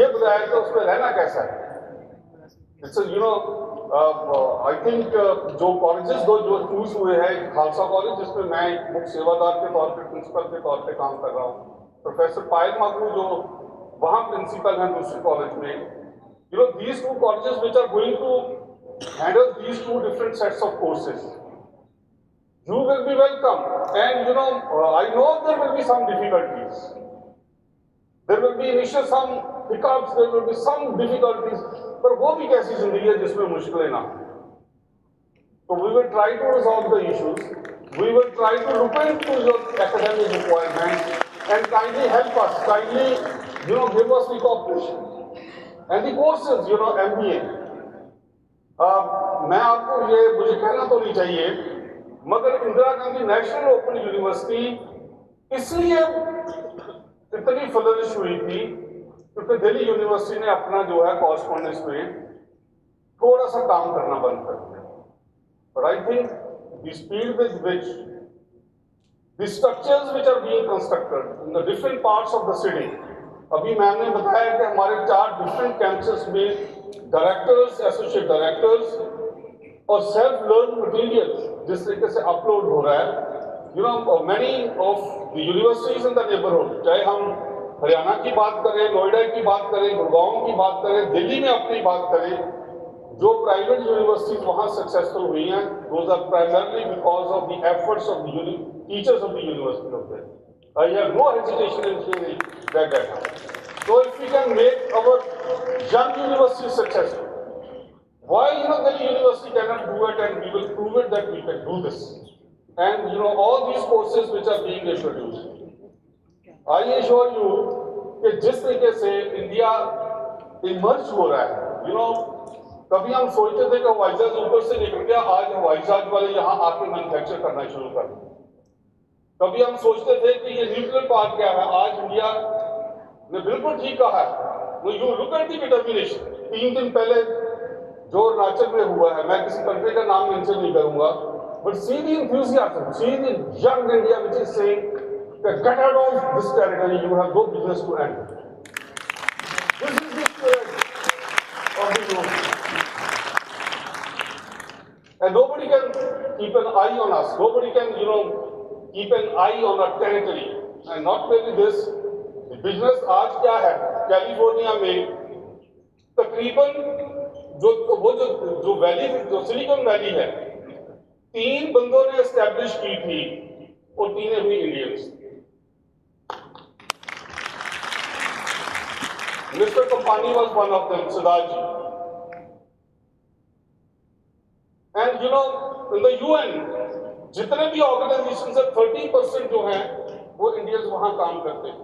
ये बताया कि उस पर रहना कैसा है। आई थिंक जो कॉलेजेस जो चूज हुए हैं, खालसा कॉलेज जिसमें मैं एक मुख्य सेवादार के तौर पे, प्रिंसिपल के तौर पे काम कर रहा हूँ, प्रोफेसर पायल माकू जो वहाँ प्रिंसिपल हैं दूसरे कॉलेज में, these two colleges which are going to handle these two different sets of courses, you will be welcome. And I know there will be some difficulties. There will be initial some hiccups, there will be some difficulties. पर वो भी कैसी जिंदगी है जिसमें मुश्किलें ना हो। So we will try to resolve the issues. We will try to look into your academic requirements and kindly help us. Kindly, give us the cooperation. And the courses, MBA. मैं आपको मुझे कहना तो नहीं चाहिए, मगर Indira Gandhi national open university इसलिए इतनी फ्लरिश हुई थी क्योंकि दिल्ली यूनिवर्सिटी ने अपना जो है कॉरस्पॉन्डेंस में थोड़ा सा काम करना बंद कर दिया। But I think the speed with which the structures which are being constructed in the different parts of the city, अभी मैम ने बताया कि हमारे 4 डिफरेंट कैंपसेस में डायरेक्टर्स, एसोसिएट डायरेक्टर्स और सेल्फ लर्न मटेरियल जिस तरीके से अपलोड हो रहा है, many of the universities in the neighborhood, चाहे हम हरियाणा की बात करें, नोएडा की बात करें, गुड़गांव की बात करें, दिल्ली में अपनी बात करें, जो प्राइवेट यूनिवर्सिटीज वहाँ सक्सेसफुल हुई हैं, those are primarily because of the efforts of the teachers of the University of Delhi. I have no hesitation in saying that. So if we can make our young universities successful, why Delhi University cannot do it, and we will prove it that we can do this. And all these courses which are being introduced, I assure you कि जिस तरीके से India emerge हो रहा है, कभी हम सोचते थे कि हवाई जहाज ऊपर से निकल गया, आज हवाई जहाज वाले यहाँ आके मैन्युफैक्चर करना शुरू कर दिया। कभी हम सोचते थे कि ये न्यूक्लियर पार्क क्या है, आज इंडिया ने बिल्कुल ठीक कहा है। You look at the determination. 3 दिन पहले जो अरुणाचल में हुआ है, मैं किसी कंट्री का नाम मेंशन नहीं करूंगा, but see the enthusiasm, see the young India which is saying that get out of this territory, you have no business to enter. This is the spirit of the youth. And nobody can keep an eye on us. Nobody can, keep an eye on our territory. And not only this, the business आज क्या है? California में तकरीबन जो valley, जो silicon valley है, 3 बंदों ने एस्टैब्लिश की थी, और 3 हुई Indians. Mr. Kompani was one of them, Siddharji. And in the UN, जितने भी ऑर्गेनाइजेशन है 30% जो हैं वो इंडियंस वहां काम करते हैं।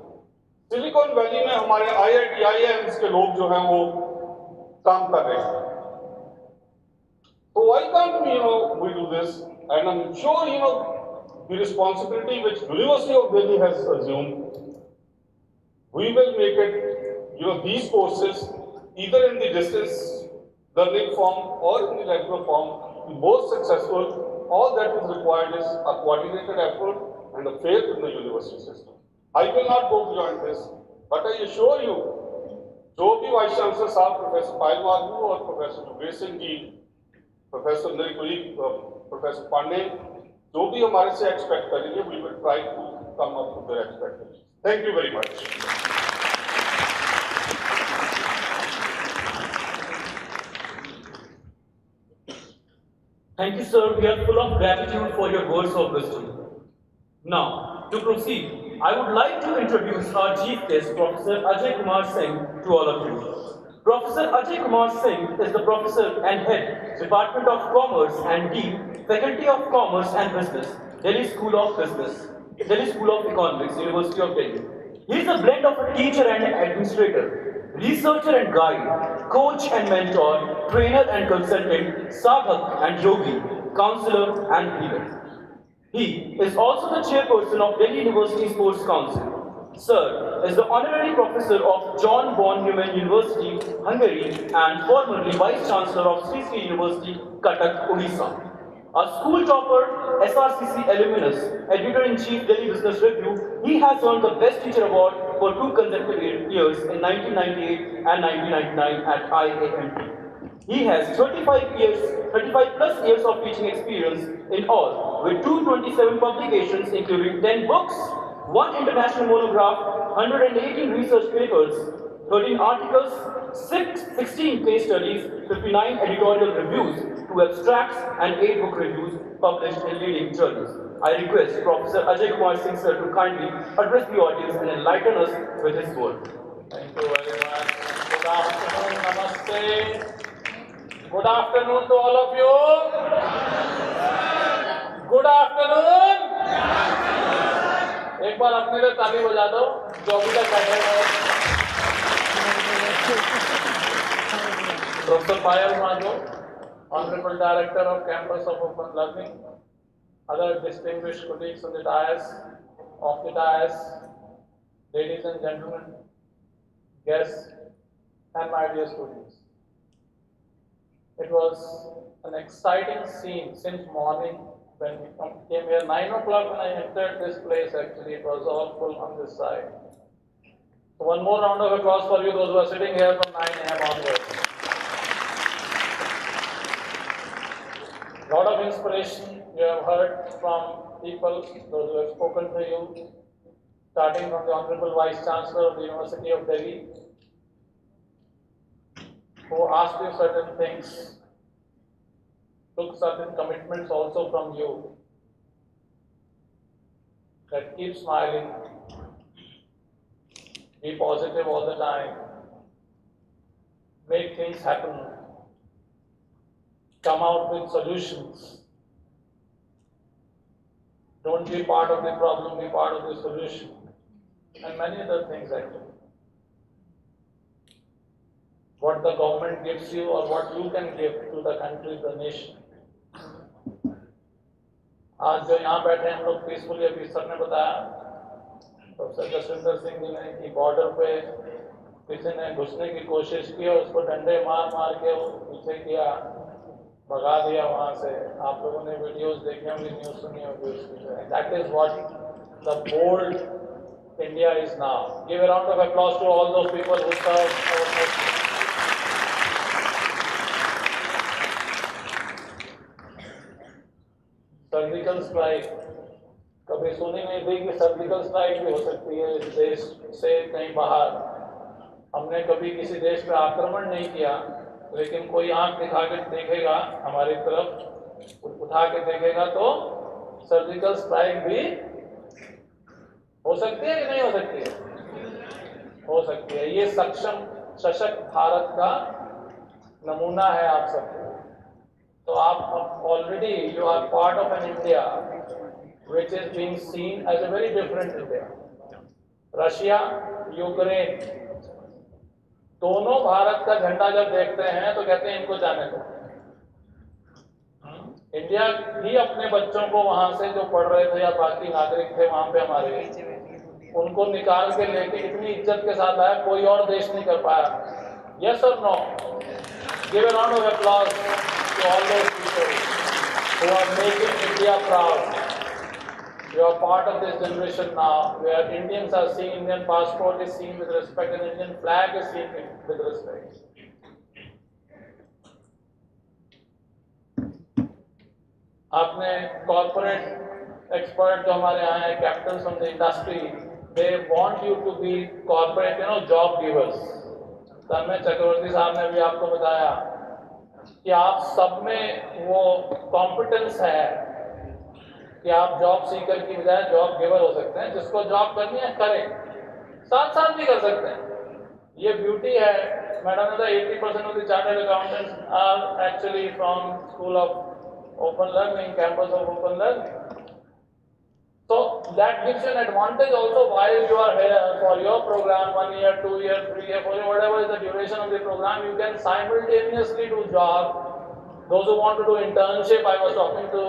सिलिकॉन वैली में हमारे IIT, IIMs के लोग जो हैं वो काम कर रहे हैं। So why can't we do this? And I'm sure the responsibility which University of Delhi has assumed, we will make it these courses either in the distance learning form or in the regular form most successful. All that is required is a coordinated effort and a faith in the university system. I will not go beyond this, but I assure you, जो भी vice chancellor साहब professor पायल माधव और professor Yogesh Singh ji, professor मेरे colleague professor Pandey, जो भी हमारे से expect करेंगे, we will try to come up with their expectations. Thank you very much. Thank you, sir. We are full of gratitude for your words of wisdom. Now, to proceed, I would like to introduce our chief guest, Professor Ajay Kumar Singh, to all of you. Professor Ajay Kumar Singh is the professor and head, Department of Commerce and Dean, Faculty of Commerce and Business, Delhi School of Business, Delhi School of Economics, University of Delhi. He is a blend of a teacher and an administrator, researcher and guide, coach and mentor, trainer and consultant, sadhak and yogi, counselor and healer. He is also the chairperson of Delhi University Sports Council. Sir is the honorary professor of John von Neumann University, Hungary, and formerly vice chancellor of Sri Sri University, Cuttack, Odisha. A school topper, SRCC alumnus, editor-in-chief Delhi Business Review, he has earned the Best Teacher Award for 2 consecutive years in 1998 and 1999 at IAMT. He has 35 plus years of teaching experience in all, with 227 publications including 10 books, 1 international monograph, 118 research papers, 13 articles, 16 case studies, 59 editorial reviews, 2 abstracts, and 8 book reviews published in leading journals. I request Professor Ajay Kumar Singh sir to kindly address the audience and enlighten us with his word. Thank you very much. Good afternoon, namaste. Good afternoon to all of you. Good afternoon. एक बार अपने लिए ताली बजा दो जो अभी तक बैठे हैं। Professor Payal Madhav, Honorable Director of Campus of Open Learning, other distinguished colleagues on the dais, ladies and gentlemen, guests, and my dear students. It was an exciting scene since morning when we came here. 9 o'clock when I entered this place, actually, it was all full on this side. So one more round of applause for you, those who are sitting here from 9 a.m. onwards. A lot of inspiration you have heard from people, those who have spoken to you, starting from the Honorable Vice Chancellor of the University of Delhi, who asked you certain things took certain commitments also from you. That keep smiling, be positive all the time, make things happen, come out with solutions. Don't be part of the problem, be part of the solution. And many other things actually. What the government gives you or what you can give to the country, the nation. आज जो यहाँ बैठे हम लोग peacefully, अभी sir ने बताया, professor Rajendra Singh ji ने कि बॉर्डर पे किसी ने घुसने की कोशिश की और उसको डंडे मार मार के पीछे किया, भगा दिया वहाँ से. आप लोगों ने वीडियोस देखे होंगे, न्यूज़ सुनी होगी उसकी. That is what the bold India is now. Give a round of applause to all those people who serve our nation. Surgical strike कभी सुनी नहीं थी कि सर्जिकल स्ट्राइक भी हो सकती है इस देश से कहीं बाहर. हमने कभी किसी देश पे आक्रमण नहीं किया, लेकिन कोई आंख दिखा के देखेगा हमारी तरफ, उठा के देखेगा तो सर्जिकल स्ट्राइक भी हो सकती है कि नहीं हो सकती है? हो सकती है. ये सक्षम सशक्त भारत का नमूना है आप सबको. तो आप already you are part of an India which is being seen as a very different India. Russia, Ukraine, दोनों भारत का झंडा जब देखते हैं तो कहते हैं इनको जाने दो. इंडिया भी अपने बच्चों को वहां से जो पढ़ रहे थे या बाकी नागरिक थे वहां पे हमारे, उनको निकाल के लेके इतनी इज्जत के साथ आया, कोई और देश नहीं कर पाया. यस और no? Give a round of applause to all those people who are making India proud. You are part of this generation now, where Indians are seen, Indian passport is seen with respect, and Indian flag is seen with respect. आपने corporate expert जो हमारे यहाँ हैं, captains from the industry, they want you to be corporate, job givers. तन्मय चक्रवर्ती साहब ने भी आपको बताया कि आप सब में वो कॉम्पिटेंस है कि आप जॉब सीकर की बजाय जॉब गिवर हो सकते हैं. जिसको जॉब करनी है करें, साथ साथ भी कर सकते हैं. ये ब्यूटी है. मैडम ने 80% of the chartered accountants are actually from School of Open Learning, campus of Open Learning. So that gives you an advantage also while you are here for your program, 1 year, 2 year, 3 year, 4 year, whatever is the duration of the program, you can simultaneously do job. Those who want to do internship, I was talking to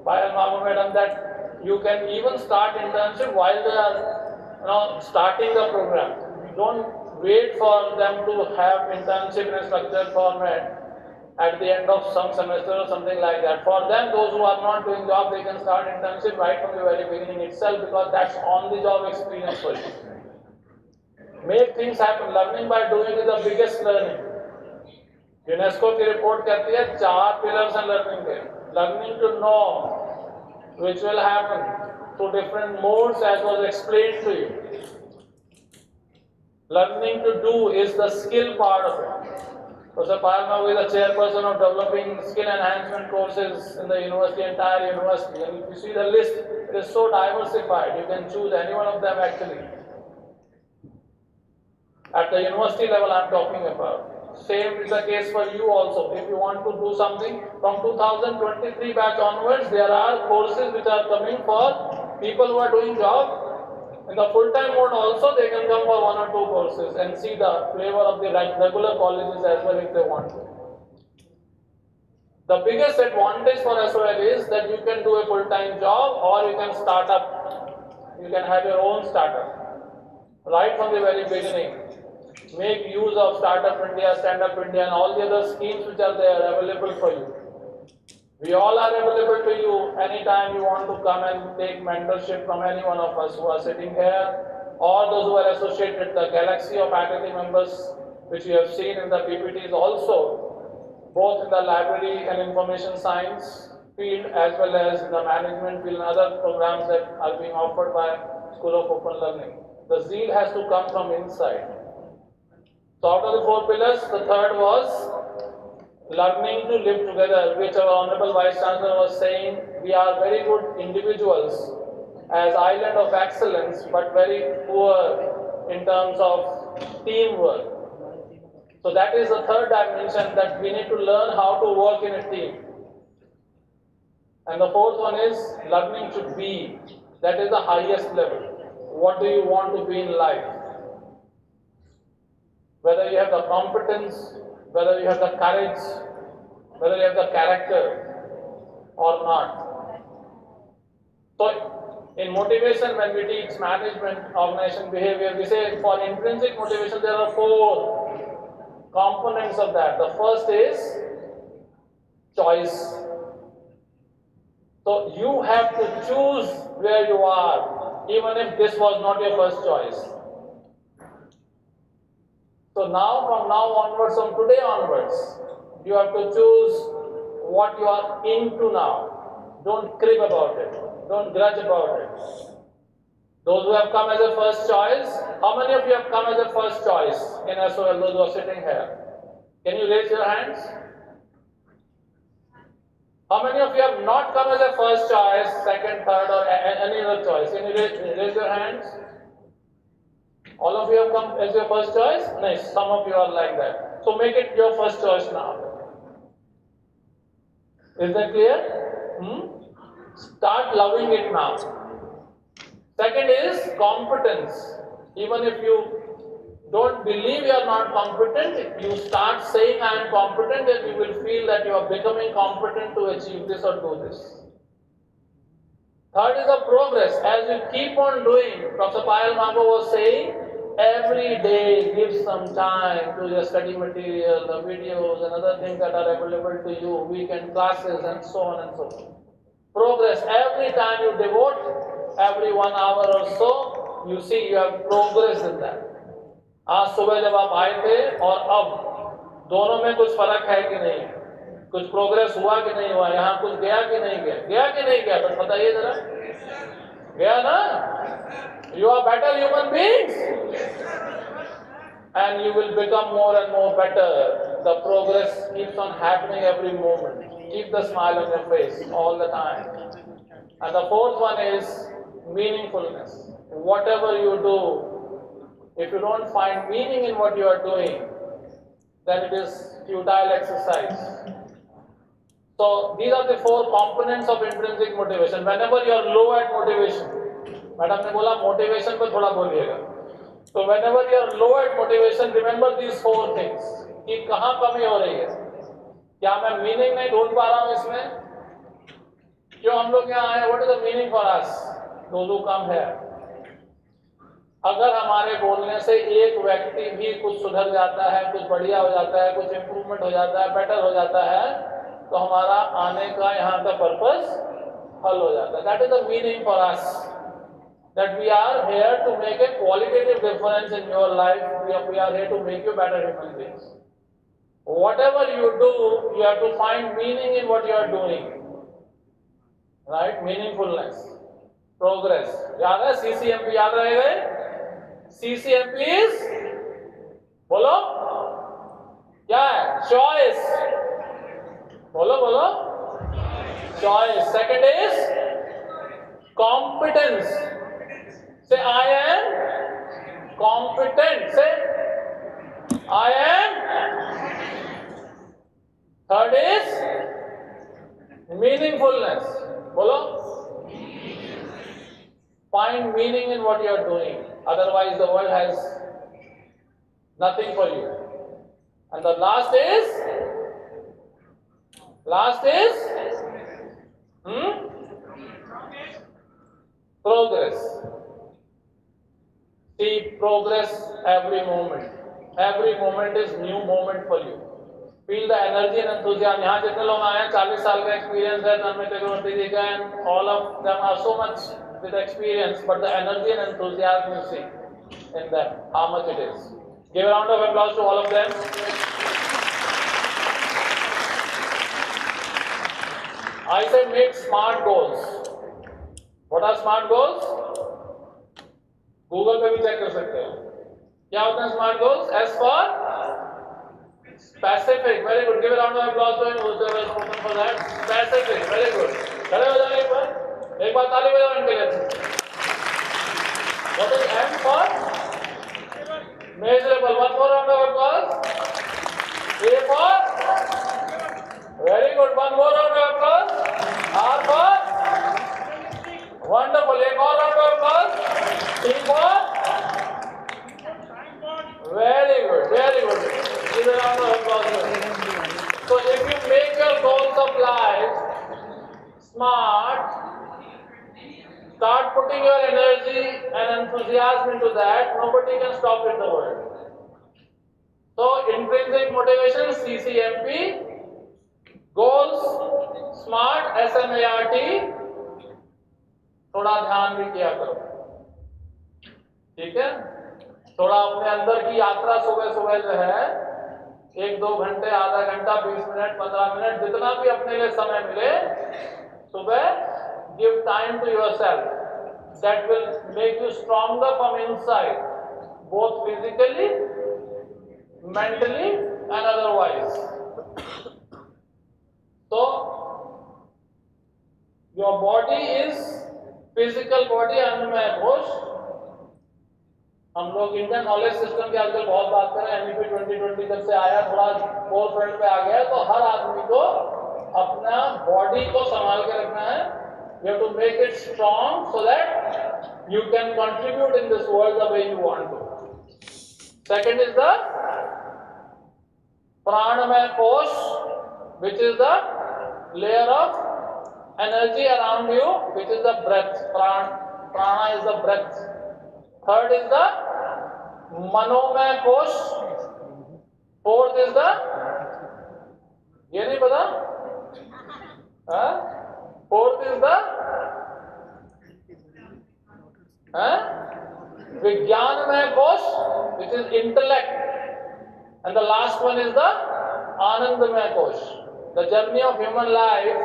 Payal Mamu madam that you can even start internship while they are starting the program. Don't wait for them to have internship in a structured format at the end of some semester or something like that. For them, those who are not doing job, they can start internship right from the very beginning itself, because that's on-the-job experience for you. Make things happen. Learning by doing is the biggest learning. UNESCO की report कहती है 4 pillars हैं learning के. Learning to know, which will happen through different modes as was explained to you. Learning to do is the skill part of it. Professor Palma is the chairperson of developing skill enhancement courses in the university, entire university. And if you see the list, it is so diversified. You can choose any one of them actually. At the university level, I am talking about. Same is the case for you also. If you want to do something, from 2023 batch onwards, there are courses which are coming for people who are doing job. In the full-time mode also, they can come for 1 or 2 courses and see the flavor of the regular colleges as well if they want to. The biggest advantage for SOL is that you can do a full-time job or you can start up. You can have your own startup. Right from the very beginning, make use of Startup India, Stand Up India and all the other schemes which are there available for you. We all are available to you anytime you want to come and take mentorship from any one of us who are sitting here, or those who are associated with the galaxy of faculty members which you have seen in the PPTs also, both in the library and information science field as well as in the management field and other programs that are being offered by School of Open Learning. The zeal has to come from inside. So out of the 4 pillars, the third was learning to live together, which our Honorable Vice Chancellor was saying, we are very good individuals as island of excellence, but very poor in terms of teamwork. So that is the third dimension, that we need to learn how to work in a team. And the fourth one is learning to be. That is the highest level. What do you want to be in life? Whether you have the competence, whether you have the courage, whether you have the character or not. So in motivation, when we teach management, organization behavior, we say for intrinsic motivation there are 4 components of that. The first is choice. So you have to choose where you are, even if this was not your first choice. So now, from now onwards, from today onwards, you have to choose what you are into now. Don't crib about it. Don't grudge about it. Those who have come as a first choice, how many of you have come as a first choice in SOL, those who are sitting here? Can you raise your hands? How many of you have not come as a first choice, second, third, or any other choice? Can you raise your hands? All of you have come as your first choice? Nice, some of you are like that. So make it your first choice now. Is that clear? Start loving it now. Second is competence. Even if you don't believe you are not competent, you start saying I am competent, and you will feel that you are becoming competent to achieve this or do this. Third is the progress. As you keep on doing, Professor Payal Mambo was saying, every day give some time to your study material, the videos and other things that are available to you, weekend classes and so on and so forth. Progress. Every time you devote, every 1 hour or so, you see you have progress in that. आज सुबह जब आप आए थे और अब दोनों में कुछ फर्क है कि नहीं, कुछ प्रोग्रेस हुआ कि नहीं हुआ, यहाँ कुछ गया कि नहीं गया, गया कि नहीं गया, बस बताइए जरा, गया ना? You are better human beings, and you will become more and more better. The progress keeps on happening every moment. Keep the smile on your face all the time. And the fourth one is meaningfulness. Whatever you do, if you don't find meaning in what you are doing, then it is futile exercise. So these are the 4 components of intrinsic motivation. Whenever you are low at motivation, Madam ने बोला motivation पर थोड़ा बोलिएगा. So whenever you are low at motivation, remember these 4 things. कि कहाँ कमी हो रही है? क्या मैं meaning नहीं ढूंढ पा रहा हूँ इसमें? क्यों हम लोग यहाँ आए? What is the meaning for us? Those who come here. अगर हमारे बोलने से एक व्यक्ति भी कुछ सुधर जाता है, कुछ बढ़िया हो जाता है, कुछ इम्प्रूवमेंट हो जाता है, बेटर हो जाता है, तो हमारा आने का यहाँ का पर्पस हल हो जाता है. That is the meaning for us. That we are here to make a qualitative difference in your life. We are here to make you better human beings. Whatever you do, you have to find meaning in what you are doing. Right? Meaningfulness. Progress. याद है? CCMP याद रहेगा? CCMP is, बोलो, क्या है? Choice. बोलो बोलो. Choice. Second is competence. Say I am competent. Say I am. Third is meaningfulness. बोलो. Find meaning in what you are doing. Otherwise, the world has nothing for you. And the last is progress. See progress every moment. Every moment is new moment for you. Feel the energy and enthusiasm. यहाँ जितने लोग आए हैं 40 साल का experience है, धर्मेंद्र चक्रवर्ती जी का, and all of them are so much with experience, but the energy and enthusiasm you see in them, how much it is. Give a round of applause to all of them. I say make smart goals. What are smart goals? Google पे भी check कर सकते हो. क्या होते हैं smart goals? S for Specific, very good. Give a round of applause to whoever has spoken for that. Specific, very good. खड़े हो जाइए पर एक बार ताली बजाओ इनके लिए. What is M for? Measurable. One more round of applause. A for? Very good. One more round of applause. R for? Wonderful. एक और round of applause. T for? Very good. Very good. Give a round of applause. So if you make your goals of life smart, start putting your energy and enthusiasm into that, nobody can stop in the world. So intrinsic motivation, CCMP, goals, smart, SMART, थोड़ा ध्यान भी किया करो, ठीक है? थोड़ा अपने अंदर की यात्रा सुबह सुबह जो है 1-2 घंटे, आधा घंटा, 20 मिनट, 15 मिनट, जितना भी अपने लिए समय मिले, सुबह give time to yourself. That will make you stronger from inside, both physically, mentally, and otherwise. So, your body is physical body, अन्नमय कोश. हम लोग इंडियन नॉलेज सिस्टम की आजकल बहुत बात कर रहे हैं. MEP 2020 जब से आया, थोड़ा फोर फ्रंट पे आ गया, तो हर आदमी को अपना बॉडी को संभाल के रखना है. You have to make it strong so that you can contribute in this world the way you want to. Second is the pranamaya kosh, which is the layer of energy around you, which is the breath. Prana is the breath. Third is the manomaya kosh. Fourth is the, ये नहीं पता? हाँ? Fourth is the Vijnanamaya kosh, which is intellect, and the last one is the Anandamaya kosh. The journey of human life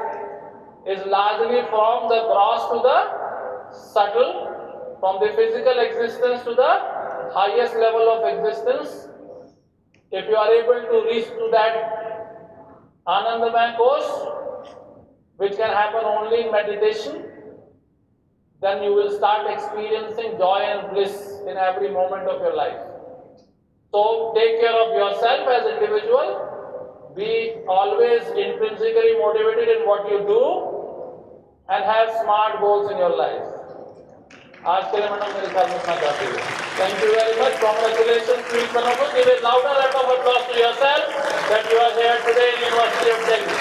is largely from the gross to the subtle, from the physical existence to the highest level of existence. If you are able to reach to that Anandamaya kosh, which can happen only in meditation, then you will start experiencing joy and bliss in every moment of your life. So take care of yourself as an individual. Be always intrinsically motivated in what you do and have smart goals in your life. आज के लिए madam मेरे ख्याल में इतना काफी है. Thank you very much. Congratulations to each one of you. Give a louder round of applause to yourself that you are here today in University of Delhi.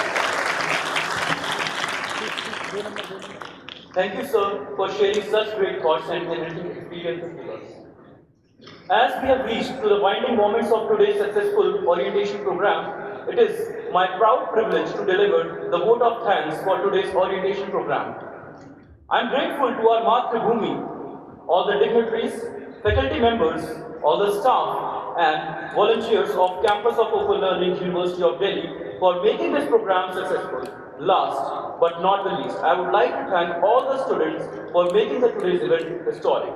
Thank you, sir, for sharing such great thoughts and enriching experiences with us. As we have reached to the winding moments of today's successful orientation program, it is my proud privilege to deliver the vote of thanks for today's orientation program. I am grateful to our Mathribhumi, all the dignitaries, faculty members, all the staff and volunteers of Campus of Open Learning, University of Delhi for making this program successful. Last but not the least, I would like to thank all the students for making today's event historic.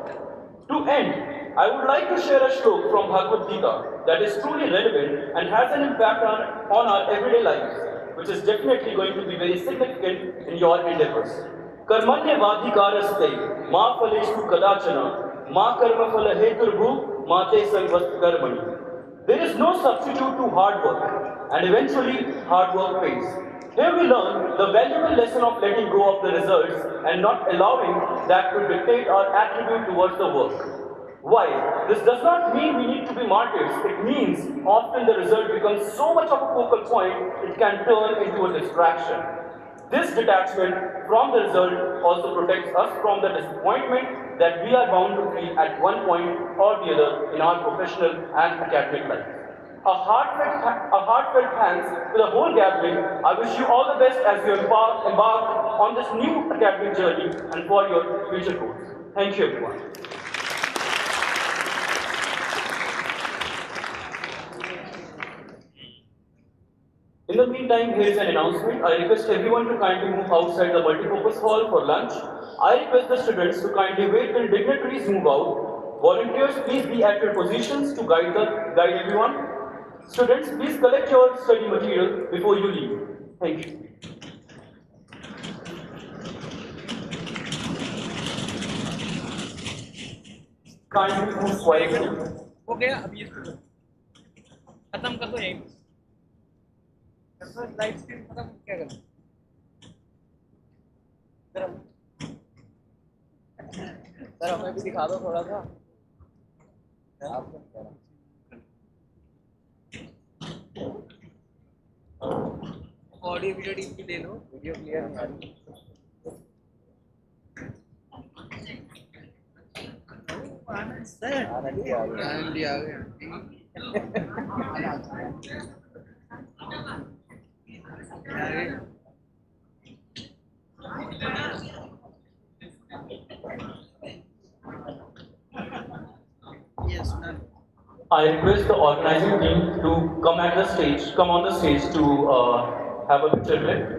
To end, I would like to share a shlok from Bhagavad Gita that is truly relevant and has an impact on our everyday lives, which is definitely going to be very significant in your endeavors. Karmanya vadhikaraste ma phaleshu kadachana ma karma phala heturbu ma te sarvast karmani. There is no substitute to hard work, and eventually hard work pays. Here we learn the valuable lesson of letting go of the results and not allowing that to dictate our attitude towards the work. Why? This does not mean we need to be martyrs. It means often the result becomes so much of a focal point, it can turn into a distraction. This detachment from the result also protects us from the disappointment that we are bound to feel at one point or the other in our professional and academic life. A heartfelt thanks to the whole gathering. I wish you all the best as you embark on this new academic journey and for your future goals. Thank you, everyone. In the meantime, here is an announcement. I request everyone to kindly move outside the multipurpose hall for lunch. I request the students to kindly wait till dignitaries move out. Volunteers, please be at your positions to guide everyone. Students, please collect your study material before you leave. Thank you. Kindly move quietly. हो गया अभी इसको खत्म कर दो यहीं live stream खत्म क्या करना सर हमें भी दिखा दो थोड़ा सा ऑडियो वीडियो टीम की ले लो वीडियो क्लियर नहीं आ रही आनंद जी आ गए Yes, ma'am. I request the organizing team to come on the stage to have a picture with.